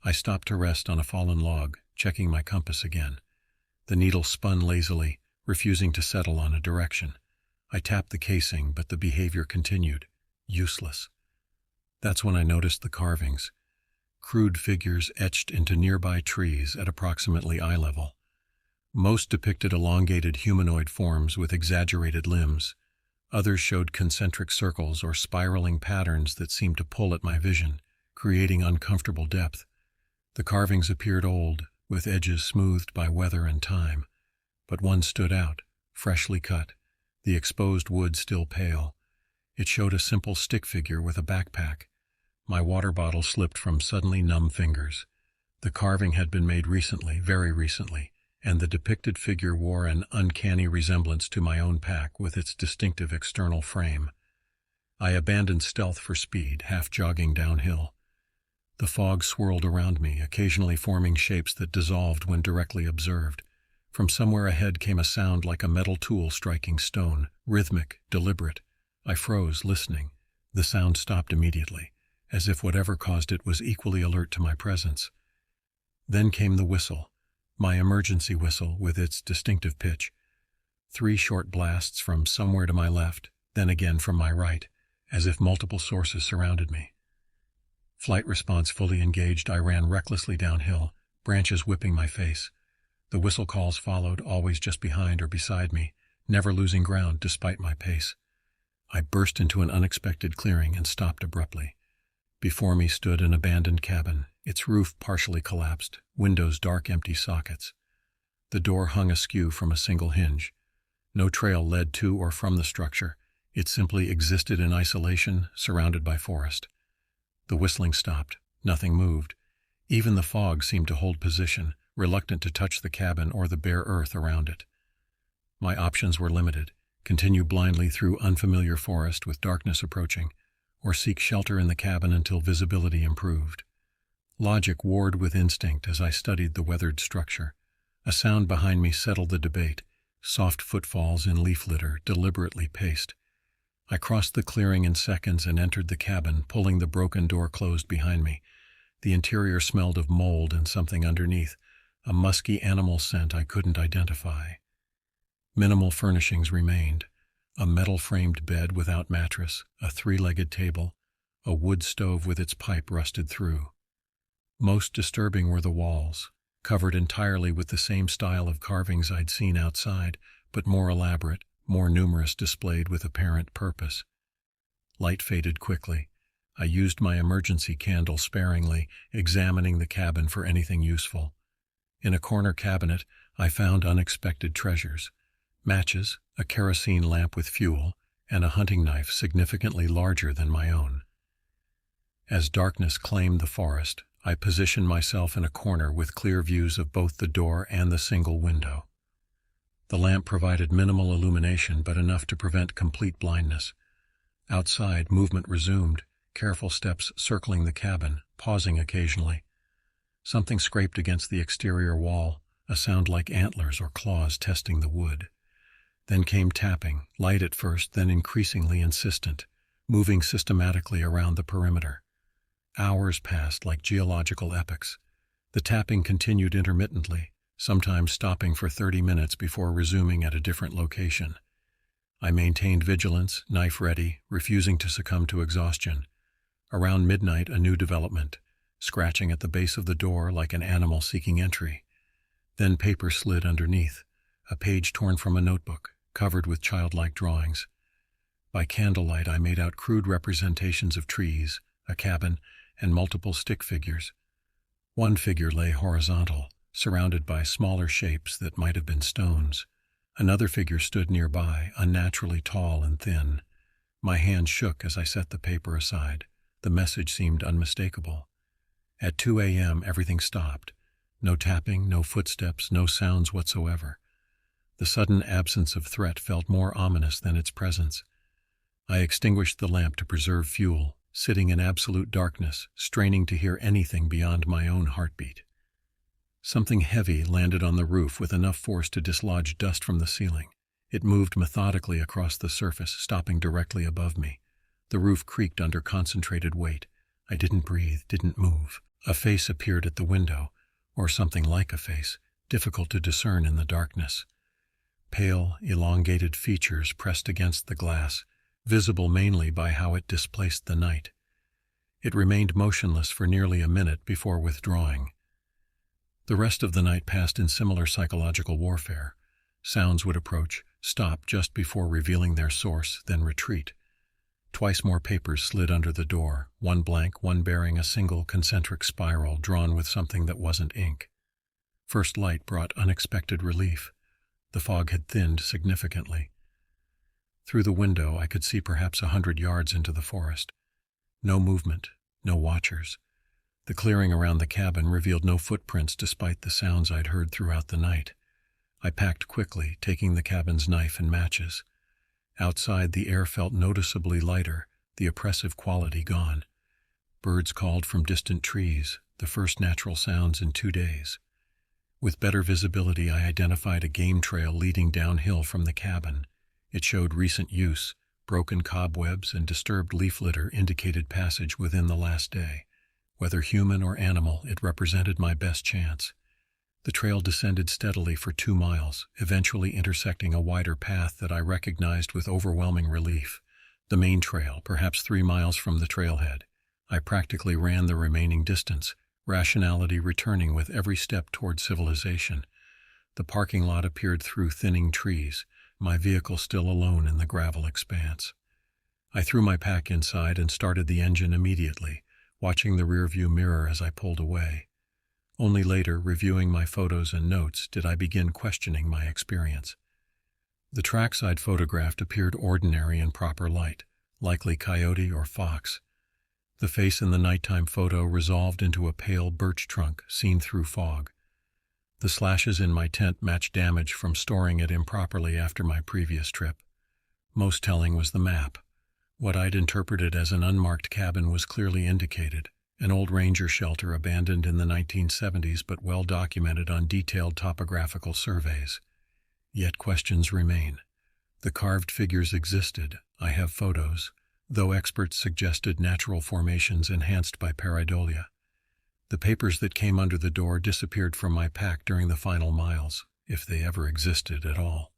I stopped to rest on a fallen log, checking my compass again. The needle spun lazily, refusing to settle on a direction. I tapped the casing, but the behavior continued. Useless. That's when I noticed the carvings. Crude figures etched into nearby trees at approximately eye level. Most depicted elongated humanoid forms with exaggerated limbs. Others showed concentric circles or spiraling patterns that seemed to pull at my vision, creating uncomfortable depth. The carvings appeared old, with edges smoothed by weather and time. But one stood out, freshly cut, the exposed wood still pale. It showed a simple stick figure with a backpack. My water bottle slipped from suddenly numb fingers. The carving had been made recently, very recently, and the depicted figure wore an uncanny resemblance to my own pack with its distinctive external frame. I abandoned stealth for speed, half jogging downhill. The fog swirled around me, occasionally forming shapes that dissolved when directly observed. From somewhere ahead came a sound like a metal tool striking stone, rhythmic, deliberate. I froze, listening. The sound stopped immediately, as if whatever caused it was equally alert to my presence. Then came the whistle, my emergency whistle with its distinctive pitch. 3 short blasts from somewhere to my left, then again from my right, as if multiple sources surrounded me. Flight response fully engaged, I ran recklessly downhill, branches whipping my face. The whistle calls followed, always just behind or beside me, never losing ground despite my pace. I burst into an unexpected clearing and stopped abruptly. Before me stood an abandoned cabin, its roof partially collapsed, windows dark empty sockets. The door hung askew from a single hinge. No trail led to or from the structure. It simply existed in isolation, surrounded by forest. The whistling stopped. Nothing moved. Even the fog seemed to hold position, reluctant to touch the cabin or the bare earth around it. My options were limited: continue blindly through unfamiliar forest with darkness approaching, or seek shelter in the cabin until visibility improved. Logic warred with instinct as I studied the weathered structure. A sound behind me settled the debate, soft footfalls in leaf litter, deliberately paced. I crossed the clearing in seconds and entered the cabin, pulling the broken door closed behind me. The interior smelled of mold and something underneath, a musky animal scent I couldn't identify. Minimal furnishings remained: a metal-framed bed without mattress, a 3-legged table, a wood stove with its pipe rusted through. Most disturbing were the walls, covered entirely with the same style of carvings I'd seen outside, but more elaborate, more numerous, displayed with apparent purpose. Light faded quickly. I used my emergency candle sparingly, examining the cabin for anything useful. In a corner cabinet, I found unexpected treasures: matches, a kerosene lamp with fuel, and a hunting knife significantly larger than my own. As darkness claimed the forest, I positioned myself in a corner with clear views of both the door and the single window. The lamp provided minimal illumination, but enough to prevent complete blindness. Outside, movement resumed, careful steps circling the cabin, pausing occasionally. Something scraped against the exterior wall, a sound like antlers or claws testing the wood. Then came tapping, light at first, then increasingly insistent, moving systematically around the perimeter. Hours passed like geological epochs. The tapping continued intermittently, sometimes stopping for 30 minutes before resuming at a different location. I maintained vigilance, knife ready, refusing to succumb to exhaustion. Around midnight, a new development, scratching at the base of the door like an animal seeking entry. Then paper slid underneath, a page torn from a notebook, covered with childlike drawings. By candlelight, I made out crude representations of trees, a cabin, and multiple stick figures. One figure lay horizontal, surrounded by smaller shapes that might have been stones. Another figure stood nearby, unnaturally tall and thin. My hand shook as I set the paper aside. The message seemed unmistakable. At 2 a.m., everything stopped. No tapping, no footsteps, no sounds whatsoever. The sudden absence of threat felt more ominous than its presence. I extinguished the lamp to preserve fuel, sitting in absolute darkness, straining to hear anything beyond my own heartbeat. Something heavy landed on the roof with enough force to dislodge dust from the ceiling. It moved methodically across the surface, stopping directly above me. The roof creaked under concentrated weight. I didn't breathe, didn't move. A face appeared at the window, or something like a face, difficult to discern in the darkness. Pale, elongated features pressed against the glass, visible mainly by how it displaced the night. It remained motionless for nearly a minute before withdrawing. The rest of the night passed in similar psychological warfare. Sounds would approach, stop just before revealing their source, then retreat. Twice more papers slid under the door, one blank, one bearing a single concentric spiral drawn with something that wasn't ink. First light brought unexpected relief. The fog had thinned significantly. Through the window I could see perhaps 100 yards into the forest. No movement, no watchers. The clearing around the cabin revealed no footprints despite the sounds I'd heard throughout the night. I packed quickly, taking the cabin's knife and matches. Outside, the air felt noticeably lighter, the oppressive quality gone. Birds called from distant trees, the first natural sounds in 2 days. With better visibility, I identified a game trail leading downhill from the cabin. It showed recent use. Broken cobwebs and disturbed leaf litter indicated passage within the last day. Whether human or animal, it represented my best chance. The trail descended steadily for 2 miles, eventually intersecting a wider path that I recognized with overwhelming relief. The main trail, perhaps 3 miles from the trailhead. I practically ran the remaining distance, rationality returning with every step toward civilization. The parking lot appeared through thinning trees, my vehicle still alone in the gravel expanse. I threw my pack inside and started the engine immediately, watching the rearview mirror as I pulled away. Only later, reviewing my photos and notes, did I begin questioning my experience. The tracks I'd photographed appeared ordinary in proper light, likely coyote or fox. The face in the nighttime photo resolved into a pale birch trunk seen through fog. The slashes in my tent matched damage from storing it improperly after my previous trip. Most telling was the map. What I'd interpreted as an unmarked cabin was clearly indicated, an old ranger shelter abandoned in the 1970s but well documented on detailed topographical surveys. Yet questions remain. The carved figures existed, I have photos, though experts suggested natural formations enhanced by pareidolia. The papers that came under the door disappeared from my pack during the final miles, if they ever existed at all.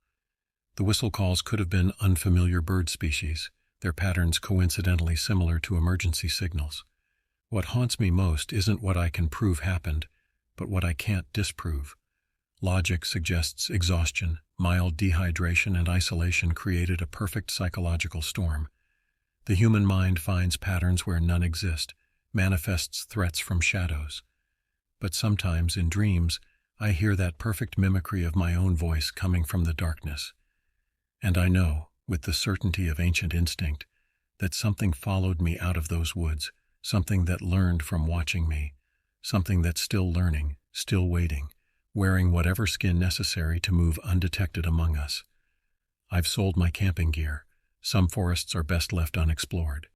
The whistle calls could have been unfamiliar bird species, their patterns coincidentally similar to emergency signals. What haunts me most isn't what I can prove happened, but what I can't disprove. Logic suggests exhaustion, mild dehydration, and isolation created a perfect psychological storm. The human mind finds patterns where none exist, manifests threats from shadows. But sometimes, in dreams, I hear that perfect mimicry of my own voice coming from the darkness. And I know, with the certainty of ancient instinct, that something followed me out of those woods, something that learned from watching me, something that's still learning, still waiting, wearing whatever skin necessary to move undetected among us. I've sold my camping gear. Some forests are best left unexplored.